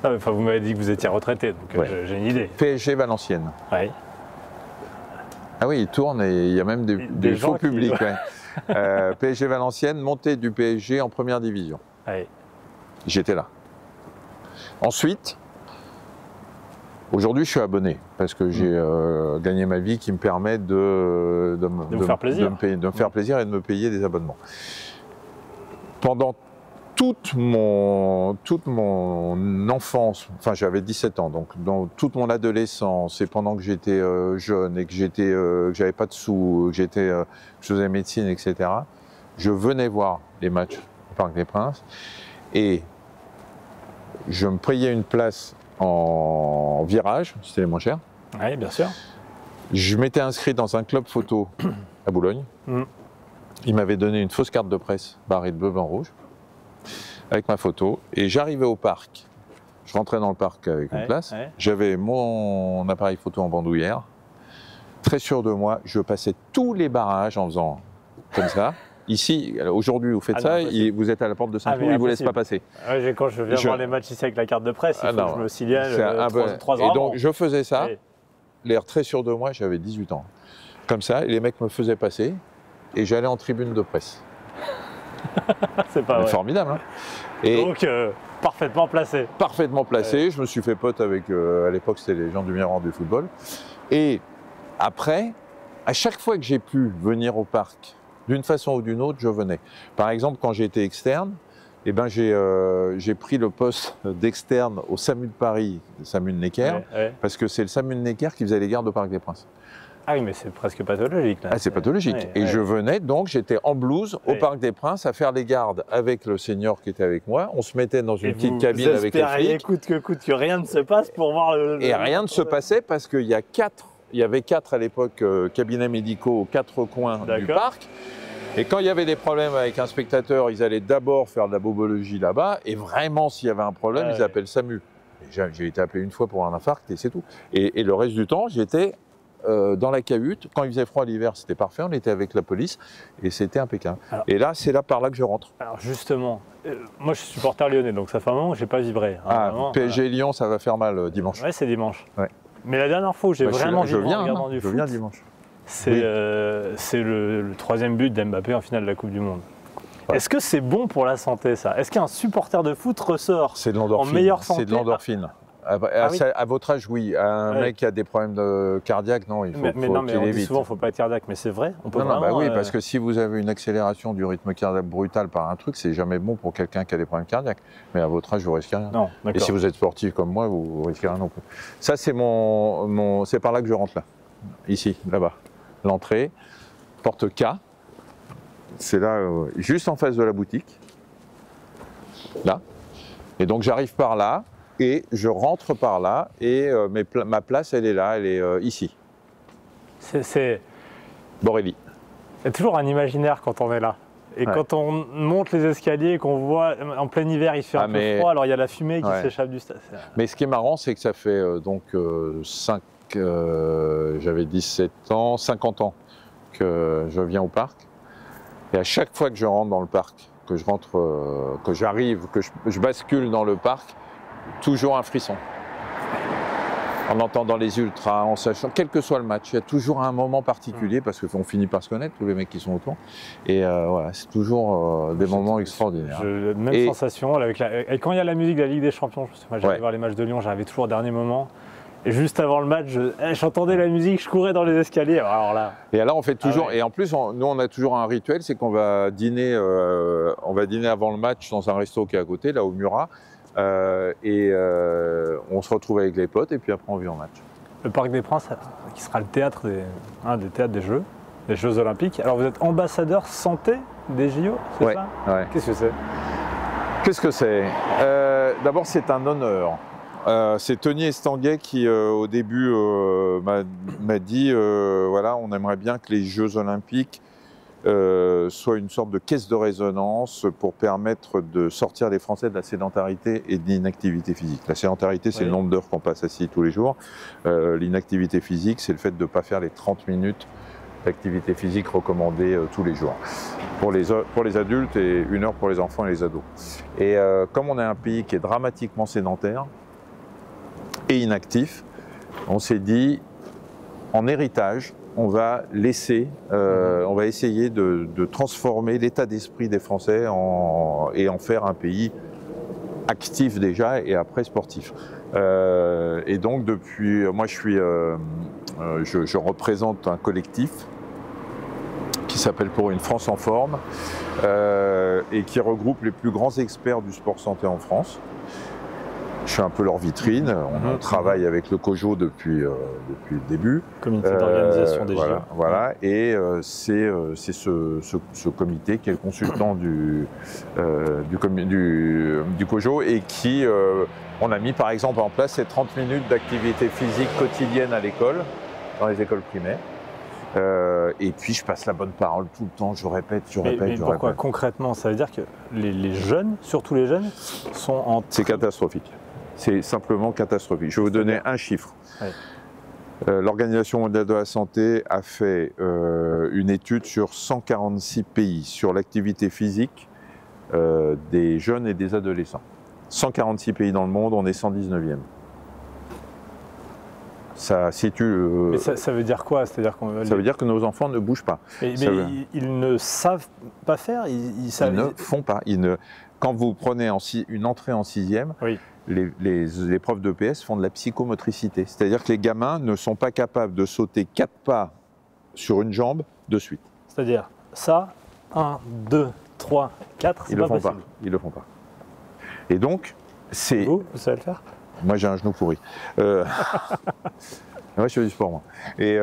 Non, mais, vous m'avez dit que vous étiez retraité, donc j'ai une idée. PSG Valenciennes. Oui. Ah oui, il tourne et il y a même des faux publics. PSG Valenciennes, montée du PSG en première division. Oui. J'étais là. Ensuite, aujourd'hui je suis abonné parce que j'ai gagné ma vie qui me permet de me faire plaisir et de me payer des abonnements. Pendant toute mon enfance, enfin j'avais 17 ans, donc dans toute mon adolescence et pendant que j'étais jeune et que j'avais pas de sous, que je faisais médecine, etc., je venais voir les matchs au Parc des Princes et je me payais une place en virage, c'était les moins chers. Oui, bien sûr. Je m'étais inscrit dans un club photo à Boulogne. Il m'avait donné une fausse carte de presse barrée de bleu, blanc, rouge, avec ma photo. Et j'arrivais au parc. Je rentrais dans le parc avec une place. J'avais mon appareil photo en bandoulière. Très sûr de moi, je passais tous les barrages en faisant comme ça. Ici, aujourd'hui, vous faites ça, vous êtes à la porte de Saint-Cloud, ils ne vous laissent pas passer. Quand je viens voir les matchs ici avec la carte de presse, il faut que je me signale 3 ans Et avant. donc, je faisais ça, l'air très sûr de moi, j'avais 18 ans. Comme ça, et les mecs me faisaient passer, et j'allais en tribune de presse. C'est pas vrai. Formidable, hein. Et donc, parfaitement placé. Parfaitement placé, je me suis fait pote avec, à l'époque, c'était les gens du Miroir du football. Et après, à chaque fois que j'ai pu venir au parc, d'une façon ou d'une autre, je venais. Par exemple, quand j'ai été externe, eh ben, j'ai pris le poste d'externe au SAMU de Paris, SAMU de Necker, parce que c'est le SAMU de Necker qui faisait les gardes au Parc des Princes. Ah oui, mais c'est presque pathologique. Là. Ah, c'est pathologique. Et je venais, donc, j'étais en blouse au Parc des Princes à faire les gardes avec le senior qui était avec moi. On se mettait dans une petite cabine avec les flics. Coûte que rien ne se passe pour voir Et rien ne se passait parce qu'il y avait 4 à l'époque cabinets médicaux aux 4 coins du parc. Et quand il y avait des problèmes avec un spectateur, ils allaient d'abord faire de la bobologie là-bas. Et vraiment, s'il y avait un problème, ils appellent SAMU. J'ai été appelé une fois pour un infarct et c'est tout. Et le reste du temps, j'étais dans la cahute. Quand il faisait froid l'hiver, c'était parfait. On était avec la police et c'était impeccable. Alors, et là, c'est par là que je rentre. Alors justement, moi je suis supporter lyonnais, donc ça fait un moment que je n'ai pas vibré. PSG Lyon, ça va faire mal dimanche. Ouais, c'est dimanche. Ouais. Mais la dernière fois où j'ai vraiment vibré en regardant du foot, je viens dimanche. C'est le 3e but d'Mbappé en finale de la Coupe du Monde. Ouais. Est-ce que c'est bon pour la santé, ça? Est-ce qu'un supporter de foot ressort en meilleure santé? C'est de l'endorphine. À votre âge, oui. Un mec qui a des problèmes cardiaques, non, il faut mais on dit souvent qu'il ne faut pas être cardiaque, mais c'est vrai. On peut oui, parce que si vous avez une accélération du rythme cardiaque brutale par un truc, c'est jamais bon pour quelqu'un qui a des problèmes cardiaques. Mais à votre âge, vous risquez rien. Non, et si vous êtes sportif comme moi, vous risquez rien non plus. Ça, c'est c'est par là que je rentre là. Ici, là-bas. L'entrée, porte K. C'est là, juste en face de la boutique. Là. Et donc j'arrive par là. Et je rentre par là et ma place, elle est là, elle est ici. C'est Borély. Il y a toujours un imaginaire quand on est là. Et quand on monte les escaliers et qu'on voit, en plein hiver, il fait un peu froid, alors il y a la fumée qui s'échappe du stade. Mais ce qui est marrant, c'est que ça fait j'avais 17 ans, 50 ans que je viens au parc. Et à chaque fois que je rentre dans le parc, que je rentre, que j'arrive, que je bascule dans le parc, toujours un frisson. En entendant les ultras, en sachant, quel que soit le match, il y a toujours un moment particulier parce qu'on finit par se connaître, tous les mecs qui sont autour. Et voilà, c'est toujours des moments extraordinaires. Même sensation, et quand il y a la musique de la Ligue des Champions, moi j'allais voir les matchs de Lyon, j'arrivais toujours au dernier moment. Et juste avant le match, j'entendais la musique, je courais dans les escaliers. Alors là. Et alors on fait toujours, et en plus nous on a toujours un rituel, c'est qu'on va dîner, avant le match dans un resto qui est à côté, là au Murat. On se retrouve avec les potes et puis après on vit en match. Le Parc des Princes, qui sera le théâtre des théâtres des Jeux Olympiques. Alors vous êtes ambassadeur santé des JO, c'est ça? Ouais. Qu'est-ce que c'est? Qu'est-ce que c'est? D'abord c'est un honneur. C'est Tony Estanguet qui au début m'a dit voilà, on aimerait bien que les Jeux Olympiques soit une sorte de caisse de résonance pour permettre de sortir les Français de la sédentarité et de l'inactivité physique. La sédentarité, c'est le nombre d'heures qu'on passe assis tous les jours. L'inactivité physique, c'est le fait de ne pas faire les 30 minutes d'activité physique recommandée tous les jours. Pour les adultes et 1 heure pour les enfants et les ados. Et comme on est un pays qui est dramatiquement sédentaire et inactif, on s'est dit, en héritage, on va on va essayer de transformer l'état d'esprit des Français et en faire un pays actif déjà et après sportif. Et donc moi je représente un collectif qui s'appelle Pour une France en forme et qui regroupe les plus grands experts du sport santé en France. Je suis un peu leur vitrine, on travaille avec le COJO depuis le début. Comité d'organisation des JO. Voilà, et c'est ce comité qui est le consultant du COJO et qui, on a mis par exemple en place ces 30 minutes d'activité physique quotidienne à l'école, dans les écoles primaires. Et puis je passe la bonne parole tout le temps, je répète. Mais pourquoi concrètement? Ça veut dire que les jeunes, surtout les jeunes, sont en... C'est catastrophique. C'est simplement catastrophique. Je vais vous donner un chiffre. Ouais. L'Organisation mondiale de la santé a fait une étude sur 146 pays sur l'activité physique des jeunes et des adolescents. 146 pays dans le monde, on est 119e. Ça situe... Mais ça veut dire quoi? Ça veut dire que nos enfants ne bougent pas. Mais ils ne savent pas faire? Ils ne font pas. Quand vous prenez une entrée en 6e, oui. Les profs d'EPS font de la psychomotricité. C'est-à-dire que les gamins ne sont pas capables de sauter 4 pas sur une jambe de suite. C'est-à-dire ça, 1, 2, 3, 4, c'est pas possible. Ils le font pas. Et donc, c'est... Vous savez le faire? Moi, j'ai un genou pourri. Moi, je fais du sport, moi. Et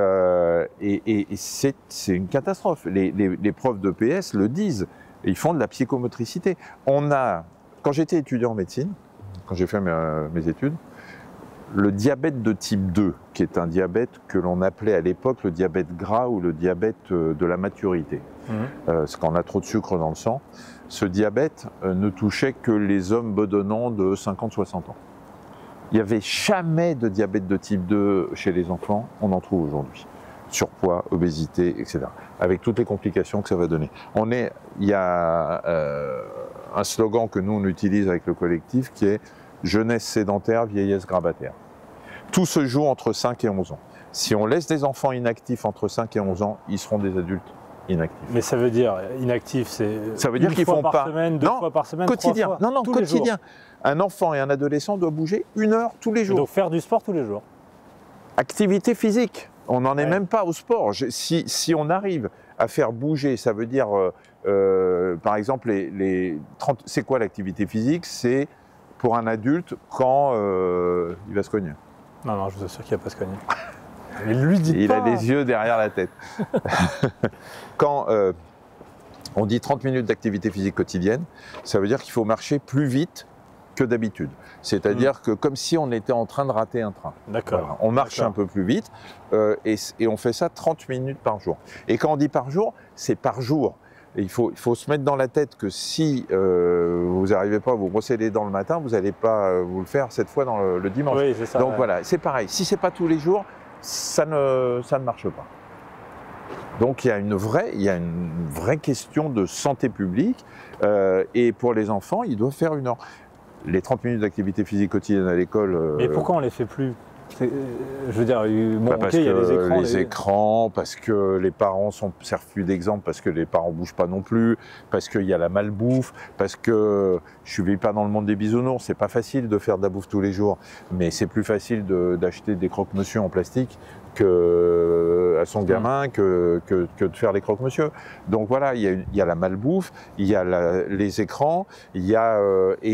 c'est une catastrophe. Les profs d'EPS le disent. Ils font de la psychomotricité. Quand j'étais étudiant en médecine, quand j'ai fait mes études, le diabète de type 2, qui est un diabète que l'on appelait à l'époque le diabète gras ou le diabète de la maturité, c'est quand on a trop de sucre dans le sang, ce diabète ne touchait que les hommes bedonnants de 50-60 ans. Il n'y avait jamais de diabète de type 2 chez les enfants, on en trouve aujourd'hui. Surpoids, obésité, etc. Avec toutes les complications que ça va donner. Il y a un slogan que nous on utilise avec le collectif qui est « Jeunesse sédentaire, vieillesse grabataire ». Tout se joue entre 5 et 11 ans. Si on laisse des enfants inactifs entre 5 et 11 ans, ils seront des adultes inactifs. Mais ça veut dire inactif, c'est ça veut dire qu'ils font pas semaine, deux fois par semaine, quotidien. 3 fois. Non, quotidien. Un enfant et un adolescent doivent bouger 1 heure tous les jours. Donc faire du sport tous les jours. Activité physique. On n'en est même pas au sport. Si on arrive à faire bouger, ça veut dire, par exemple, c'est quoi l'activité physique? C'est pour un adulte quand il va se cogner. Non, je vous assure qu'il ne va pas se cogner. Mais lui dit il pas. a des yeux derrière la tête. Quand on dit 30 minutes d'activité physique quotidienne, ça veut dire qu'il faut marcher plus vite que d'habitude. C'est-à-dire que comme si on était en train de rater un train. D'accord. Voilà. On marche un peu plus vite et on fait ça 30 minutes par jour. Et quand on dit par jour, c'est par jour. Et il faut se mettre dans la tête que si vous n'arrivez pas à vous brosser les dents le matin, vous n'allez pas vous le faire cette fois dans le dimanche. Oui, c'est ça. Donc voilà, c'est pareil. Si ce n'est pas tous les jours, ça ne marche pas. Donc il y a une vraie question de santé publique et pour les enfants, ils doivent faire 1 heure. Les 30 minutes d'activité physique quotidienne à l'école... Mais pourquoi on ne les fait plus? Je veux dire, parce il y a les écrans. Les écrans, parce que les parents servent plus d'exemple, parce que les parents ne bougent pas non plus, parce qu'il y a la malbouffe, parce que je ne vis pas dans le monde des bisounours, c'est pas facile de faire de la bouffe tous les jours, mais c'est plus facile d'acheter des croque-monsieur en plastique à son gamin que de faire les croque-monsieur. Donc voilà, il y a la malbouffe, il y a les écrans, et il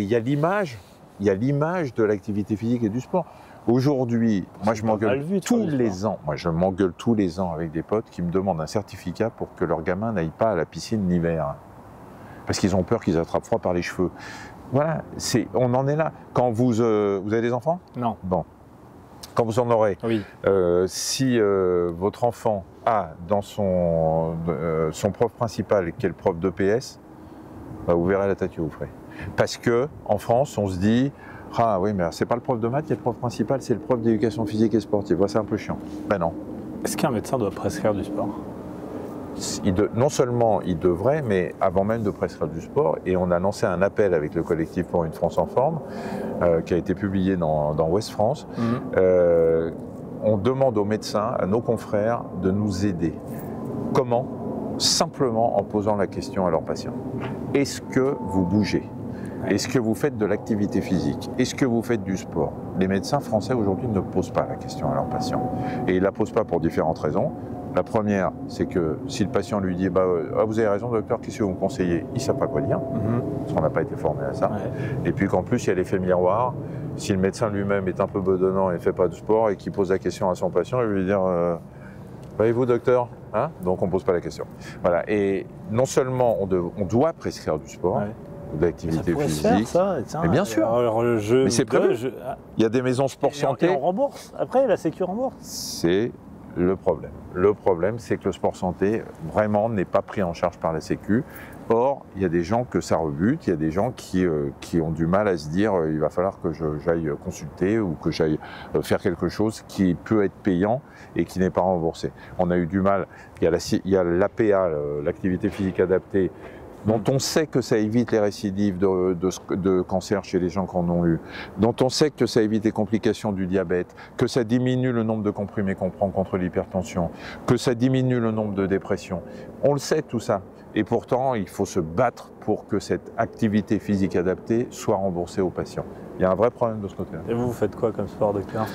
y a l'image de l'activité physique et du sport. Aujourd'hui, moi je m'engueule tous les ans. Moi je m'engueule tous les ans avec des potes qui me demandent un certificat pour que leur gamin n'aille pas à la piscine l'hiver. Parce qu'ils ont peur qu'ils attrapent froid par les cheveux. Voilà, on en est là. Quand vous avez des enfants? Non. Bon. Quand vous en aurez, oui. Si votre enfant a dans son prof principal, qui est le prof d'EPS, bah, vous verrez la tête que vous ferez. Parce qu'en France, on se dit, ah oui, mais c'est pas le prof de maths qui est le prof principal, c'est le prof d'éducation physique et sportive. Ouais, c'est un peu chiant. Ben non. Est-ce qu'un médecin doit prescrire du sport? Non seulement il devrait, mais avant même de prescrire du sport, et on a lancé un appel avec le collectif pour une France en forme, qui a été publié dans Ouest France. On demande aux médecins, à nos confrères, de nous aider. Comment? Simplement en posant la question à leurs patients. Est-ce que vous bougez? Est-ce que vous faites de l'activité physique? Est-ce que vous faites du sport? Les médecins français aujourd'hui ne posent pas la question à leurs patients. Et ils ne la posent pas pour différentes raisons. La première, c'est que si le patient lui dit vous avez raison docteur, qu'est-ce que vous me conseillez? Il ne sait pas quoi dire, parce qu'on n'a pas été formé à ça. Ouais. Et puis qu'en plus, il y a l'effet miroir. Si le médecin lui-même est un peu bedonnant et ne fait pas de sport et qu'il pose la question à son patient, il va lui dire et vous docteur, hein? Donc on ne pose pas la question. Voilà. Et non seulement on doit prescrire du sport, de l'activité physique. Ça, mais bien sûr. Mais c'est prévu. Il y a des maisons sport santé. Et on rembourse. Après, la Sécu rembourse. C'est le problème. Le problème, c'est que le sport santé, vraiment, n'est pas pris en charge par la Sécu. Or, il y a des gens que ça rebute, il y a des gens qui ont du mal à se dire il va falloir que j'aille consulter ou que j'aille faire quelque chose qui peut être payant et qui n'est pas remboursé. On a eu du mal. Il y a l'APA, l'activité physique adaptée, dont on sait que ça évite les récidives de cancer chez les gens qui en ont eu, dont on sait que ça évite les complications du diabète, que ça diminue le nombre de comprimés qu'on prend contre l'hypertension, que ça diminue le nombre de dépressions. On le sait tout ça. Et pourtant, il faut se battre pour que cette activité physique adaptée soit remboursée aux patients. Il y a un vrai problème de ce côté-là. Et vous faites quoi comme sport, docteur?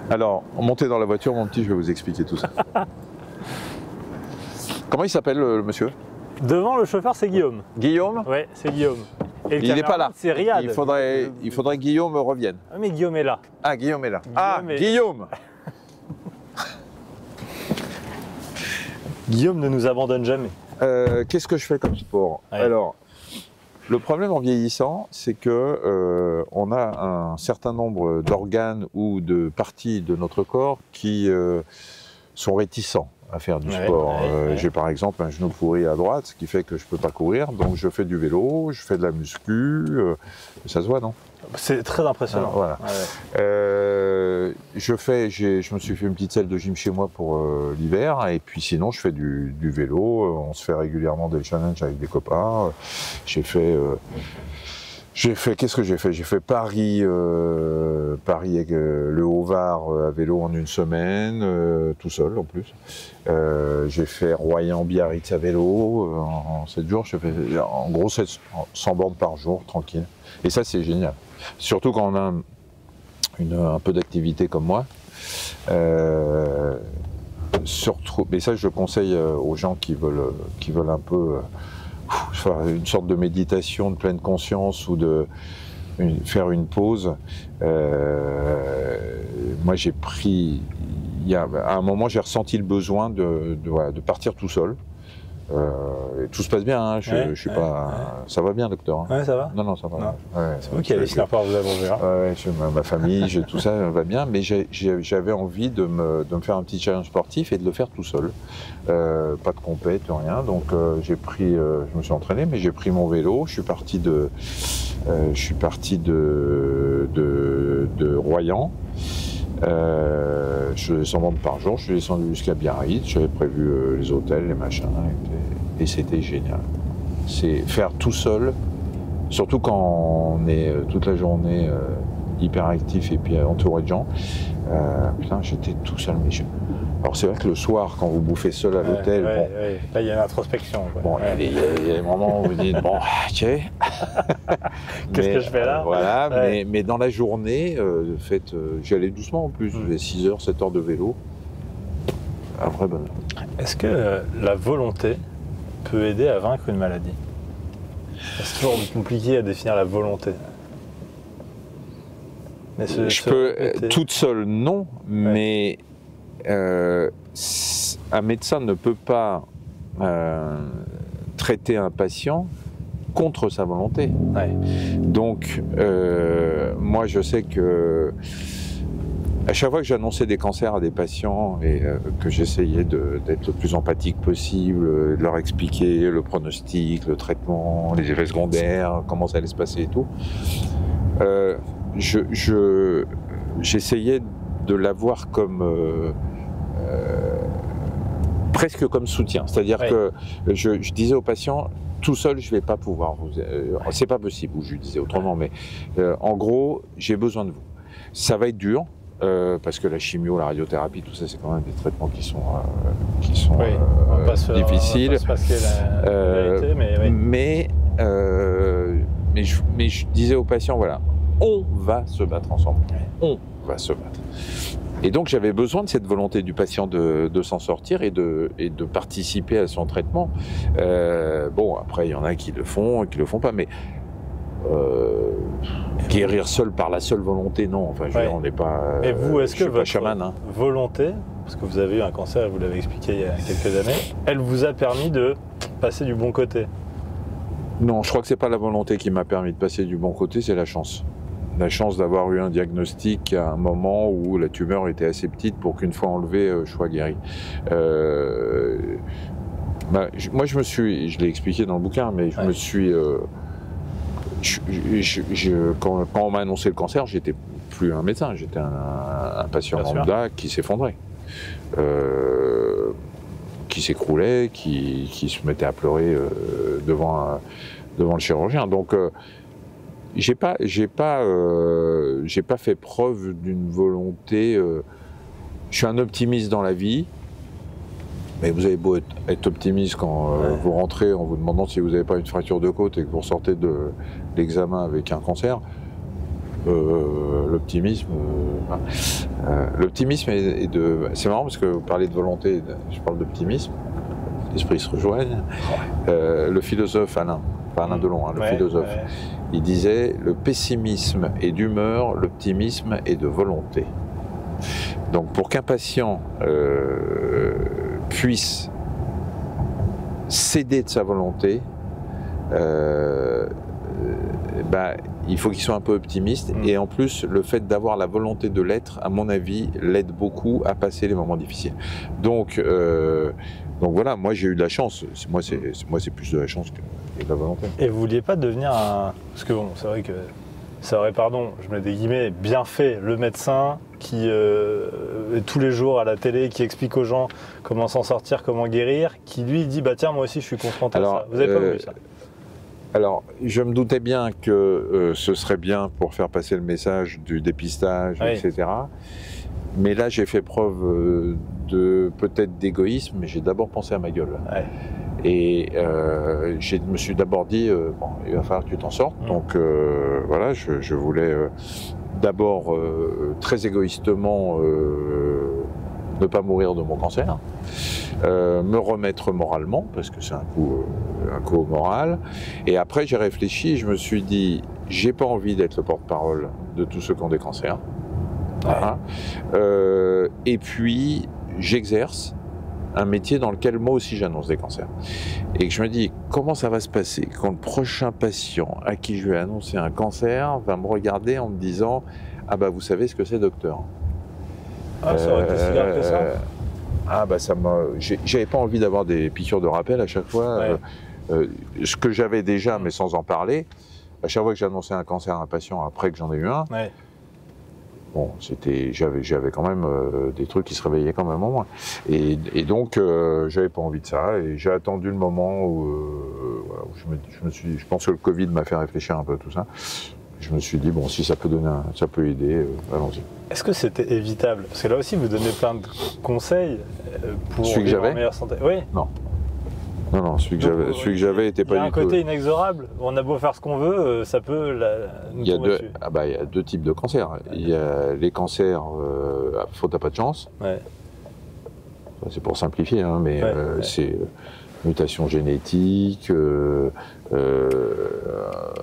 Alors, montez dans la voiture, mon petit, je vais vous expliquer tout ça. Comment il s'appelle, le monsieur? Devant le chauffeur, c'est Guillaume. Guillaume? Oui, c'est Guillaume. Et il n'est pas là. C'est Riyad. Il faudrait que Guillaume revienne. Ah, mais Guillaume est là. Ah, Guillaume est là. Guillaume Guillaume ne nous abandonne jamais. Qu'est-ce que je fais comme sport? Alors, le problème en vieillissant, c'est que on a un certain nombre d'organes ou de parties de notre corps qui sont réticents à faire du sport. J'ai par exemple un genou pourri à droite, ce qui fait que je ne peux pas courir, donc je fais du vélo, je fais de la muscu, ça se voit, non? C'est très impressionnant. Voilà. Je me suis fait une petite salle de gym chez moi pour l'hiver, et puis sinon je fais du vélo. On se fait régulièrement des challenges avec des copains. Qu'est-ce que j'ai fait? J'ai fait Paris avec le Haut-Var à vélo en une semaine, tout seul en plus. J'ai fait Royan-Biarritz à vélo en 7 jours. J'ai fait en gros 100 bornes par jour, tranquille. Et ça, c'est génial. Surtout quand on a un peu d'activité comme moi. Mais ça, je conseille aux gens qui veulent un peu faire une sorte de méditation de pleine conscience ou faire une pause. Moi, à un moment, j'ai ressenti le besoin de partir tout seul. Et tout se passe bien, hein. Je suis pas. Ça va bien, docteur. Hein. Ouais, ça va. Non, ça va. C'est vous qui allez finir par vous abreuver. Ma famille, tout ça va bien, mais j'avais envie de me faire un petit challenge sportif et de le faire tout seul. Pas de compète, rien. Donc je me suis entraîné, mais j'ai pris mon vélo. Je suis parti de Royan. Je faisais 100 bornes par jour, je suis descendu jusqu'à Biarritz, j'avais prévu les hôtels, les machins, et c'était génial. C'est faire tout seul, surtout quand on est toute la journée hyper actif et puis entouré de gens. Putain, j'étais tout seul, Alors c'est vrai que le soir, quand vous bouffez seul à l'hôtel, là il y a l'introspection. Bon, il y a des moments où vous dites bon, ok. Qu'est-ce que je fais là? Voilà, mais dans la journée, j'y allais doucement en plus. Je faisais 6 heures, 7 heures de vélo. Un vrai bonheur. Est-ce que la volonté peut aider à vaincre une maladie? C'est toujours compliqué à définir la volonté. Mais toute seule, non, mais un médecin ne peut pas traiter un patient contre sa volonté. Donc, moi, je sais que à chaque fois que j'annonçais des cancers à des patients et que j'essayais d'être le plus empathique possible, de leur expliquer le pronostic, le traitement, les effets secondaires, comment ça allait se passer et tout, j'essayais de l'avoir comme presque comme soutien. C'est-à-dire que je disais aux patients, tout seul, je ne vais pas pouvoir vous... c'est pas possible, ou je disais autrement, mais en gros, j'ai besoin de vous. Ça va être dur, parce que la chimio, la radiothérapie, tout ça, c'est quand même des traitements qui sont difficiles. On va pas se passer la vérité, mais je disais aux patients, voilà, on va se battre ensemble. On va se battre. Et donc j'avais besoin de cette volonté du patient de s'en sortir et de participer à son traitement. Bon, après il y en a qui le font et qui le font pas, mais guérir seul par la seule volonté, non. Enfin, on n'est pas. Et vous, est-ce que votre chaman, hein. volonté, parce que vous avez eu un cancer, vous l'avez expliqué il y a quelques années, elle vous a permis de passer du bon côté? Non, je crois que c'est pas la volonté qui m'a permis de passer du bon côté, c'est la chance. La chance d'avoir eu un diagnostic à un moment où la tumeur était assez petite pour qu'une fois enlevée, je sois guéri. Moi, je l'ai expliqué dans le bouquin, mais je me suis... quand on m'a annoncé le cancer, j'étais plus un médecin, j'étais un patient lambda qui s'effondrait, qui s'écroulait, qui se mettait à pleurer devant le chirurgien. Donc, j'ai pas fait preuve d'une volonté. Je suis un optimiste dans la vie, mais vous avez beau être optimiste quand vous rentrez en vous demandant si vous n'avez pas une fracture de côte et que vous ressortez de l'examen avec un cancer. L'optimisme est de. C'est marrant parce que vous parlez de volonté, je parle d'optimisme. Les esprits se rejoignent. Le philosophe Alain Delon, le philosophe. Il disait « Le pessimisme est d'humeur, l'optimisme est de volonté ». Donc pour qu'un patient puisse céder de sa volonté, il faut qu'il soit un peu optimiste. Et en plus, le fait d'avoir la volonté de l'être, à mon avis, l'aide beaucoup à passer les moments difficiles. Donc voilà, moi j'ai eu de la chance. Moi c'est plus de la chance que de la volonté. Et vous vouliez pas devenir un... Parce que bon, c'est vrai que ça aurait, pardon, je mets des guillemets, bien fait le médecin qui est tous les jours à la télé, qui explique aux gens comment s'en sortir, comment guérir, qui lui dit bah tiens moi aussi je suis confronté à ça. Vous n'avez pas voulu ça? Alors, je me doutais bien que ce serait bien pour faire passer le message du dépistage, oui. etc. Mais là, j'ai fait preuve de peut-être d'égoïsme, mais j'ai d'abord pensé à ma gueule. Ouais. Et je me suis d'abord dit, bon, il va falloir que tu t'en sortes. Donc voilà, je voulais d'abord très égoïstement ne pas mourir de mon cancer, me remettre moralement, parce que c'est un coup au moral. Et après, j'ai réfléchi et je me suis dit, j'ai pas envie d'être le porte-parole de tous ceux qui ont des cancers. Ouais. Voilà. Et puis, j'exerce un métier dans lequel moi aussi j'annonce des cancers. Et que je me dis, comment ça va se passer quand le prochain patient à qui je vais annoncer un cancer va me regarder en me disant, ah bah vous savez ce que c'est, docteur. Ah, ça aurait été si grave que ça. Ah bah ça m'a... J'avais pas envie d'avoir des piqûres de rappel à chaque fois. Ouais. Ce que j'avais déjà, mais sans en parler, à chaque fois que j'annonçais un cancer à un patient après que j'en ai eu un, ouais. Bon, j'avais quand même des trucs qui se réveillaient quand même en moi. Et donc, j'avais pas envie de ça. Et j'ai attendu le moment où, voilà, où je pense que le Covid m'a fait réfléchir un peu à tout ça. Je me suis dit, bon, si ça peut donner, ça peut aider, allons-y. Est-ce que c'était évitable? Parce que là aussi, vous donnez plein de conseils pour vivre en meilleure santé. Oui. Non. Non, celui que j'avais était pas du tout. Il y a un côté inexorable. On a beau faire ce qu'on veut, ça peut nous tomber dessus. Il y a deux types de cancers. Il y a les cancers faute à pas de chance. Ouais. C'est pour simplifier, hein, mais c'est mutation génétique,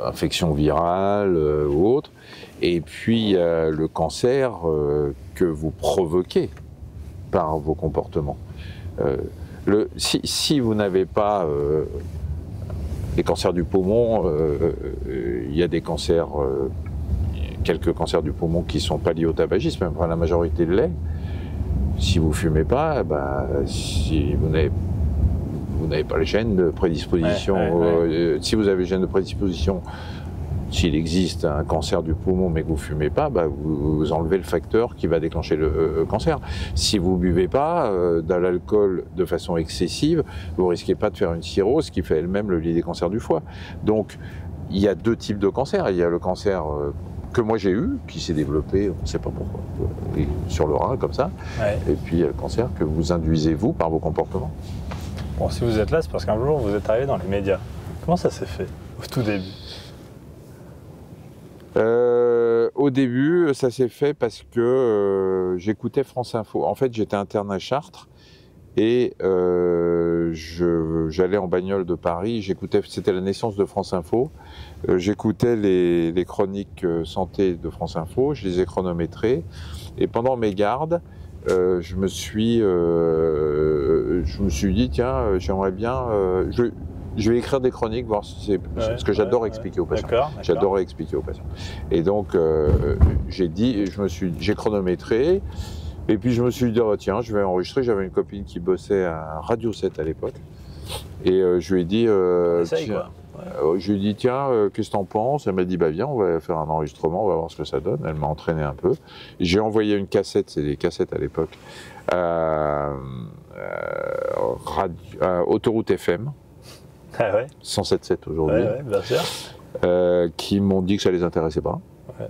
infection virale ou autre. Et puis il y a le cancer que vous provoquez par vos comportements. Si vous n'avez pas les cancers du poumon, il y a des cancers, quelques cancers du poumon qui sont pas liés au tabagisme, enfin, la majorité de l'est. Si vous fumez pas, si vous n'avez pas les gènes de prédisposition, si vous avez les gènes de prédisposition, s'il existe un cancer du poumon mais que vous ne fumez pas, vous enlevez le facteur qui va déclencher le cancer. Si vous ne buvez pas de l'alcool de façon excessive, vous ne risquez pas de faire une cirrhose qui fait elle-même le lit des cancers du foie. Donc il y a deux types de cancers. Il y a le cancer que moi j'ai eu, qui s'est développé, on ne sait pas pourquoi, sur le rein comme ça. Ouais. Et puis il y a le cancer que vous induisez vous par vos comportements. Bon, si vous êtes là, c'est parce qu'un jour vous êtes arrivé dans les médias. Comment ça s'est fait au tout début? Au début, ça s'est fait parce que j'écoutais France Info. En fait, j'étais interne à Chartres et j'allais en bagnole de Paris. J'écoutais, c'était la naissance de France Info. J'écoutais les chroniques santé de France Info. Je les ai chronométrées et pendant mes gardes, je me suis dit tiens, j'aimerais bien. Je vais écrire des chroniques, voir si c'est... parce que j'adore expliquer aux patients. J'adore expliquer aux patients. Et donc, j'ai chronométré, et puis je me suis dit, oh, tiens, je vais enregistrer. J'avais une copine qui bossait à Radio 7 à l'époque, et je lui ai dit... je lui ai dit, tiens, qu'est-ce que t'en penses? Elle m'a dit, bah viens, on va faire un enregistrement, on va voir ce que ça donne. Elle m'a entraîné un peu. J'ai envoyé une cassette, c'est des cassettes à l'époque, Autoroute FM. Ah ouais. 107.7 aujourd'hui, bien sûr. Qui m'ont dit que ça les intéressait pas. Ouais.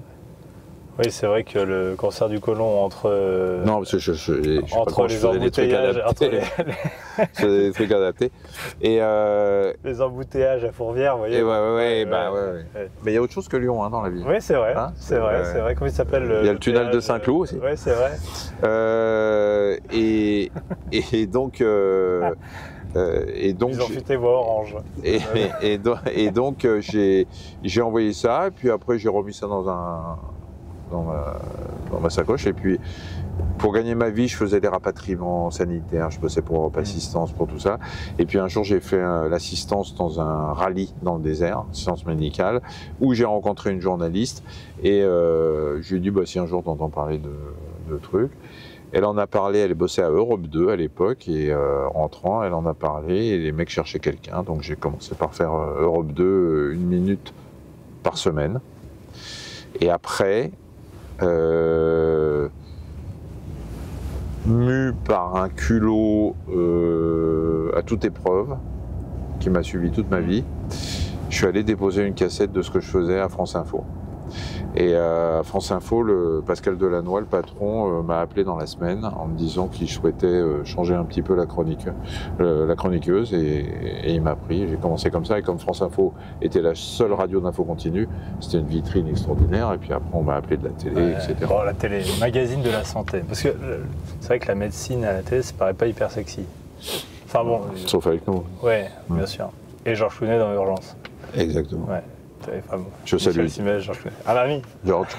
Oui, c'est vrai que le cancer du côlon entre non, parce que entre les embouteillages, c'est des trucs adaptés. Et les embouteillages à Fourvière, vous voyez. Ouais. Mais il y a autre chose que Lyon dans la ville. Oui, c'est vrai. Hein, c'est vrai. Comment il s'appelle? Il y a le tunnel de Saint-Cloud aussi. Oui, c'est vrai. Et donc. Et donc ils ont futé voix orange. Et donc j'ai envoyé ça, et puis après j'ai remis ça dans ma sacoche, et puis pour gagner ma vie, je faisais des rapatriements sanitaires, je bossais pour Europe Assistance, pour tout ça. Et puis un jour, j'ai fait l'assistance dans un rallye dans le désert, assistance médicale, où j'ai rencontré une journaliste, et je lui ai dit, si un jour t'entends parler de trucs. Elle en a parlé, elle bossait à Europe 2 à l'époque, et rentrant, elle en a parlé, et les mecs cherchaient quelqu'un, donc j'ai commencé par faire Europe 2 1 minute par semaine. Et après, mu par un culot à toute épreuve, qui m'a suivi toute ma vie, je suis allé déposer une cassette de ce que je faisais à France Info. Et à France Info, Pascal Delannoy, le patron, m'a appelé dans la semaine en me disant qu'il souhaitait changer un petit peu la chroniqueuse et il m'a pris. J'ai commencé comme ça et comme France Info était la seule radio d'info continue, c'était une vitrine extraordinaire et puis après on m'a appelé de la télé, etc. Bon, la télé, le magazine de la santé, parce que c'est vrai que la médecine à la télé, ça paraît pas hyper sexy. Enfin bon. Sauf avec nous. Ouais, bien sûr. Et Georges Clooney dans Urgence. Exactement. Ouais. Je salue. Ah mamie. George.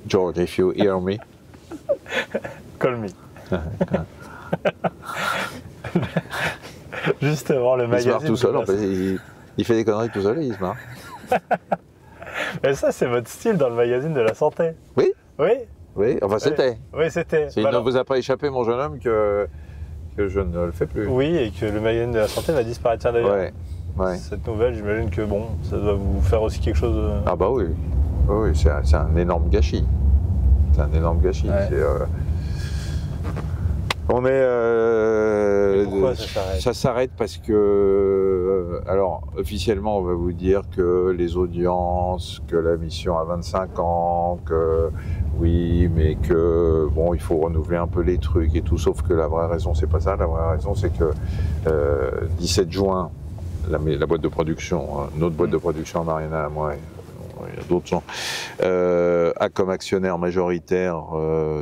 George, if you hear me. Call me. Justement, le magazine. Il se marre tout seul, il fait des conneries tout seul et il se marre. Mais ça, c'est votre style dans le magazine de la santé. Oui. Oui. Oui, enfin c'était. Oui, c'était. Il ne vous a pas échappé, mon jeune homme, que je ne le fais plus. Oui, et que le magazine de la santé va disparaître. Tiens, d'ailleurs. Ouais. Ouais. Cette nouvelle, j'imagine que bon, ça doit vous faire aussi quelque chose de... Ah bah oui, oui, c'est un énorme gâchis. C'est un énorme gâchis. Ouais. On est. Pourquoi ça s'arrête ? Ça s'arrête parce que, alors officiellement, on va vous dire que les audiences, que la mission a 25 ans, que oui, mais que bon, il faut renouveler un peu les trucs et tout. Sauf que la vraie raison, c'est pas ça. La vraie raison, c'est que 17 juin. La boîte de production, notre boîte de production, Marina à moi, il y a d'autres gens, a comme actionnaire majoritaire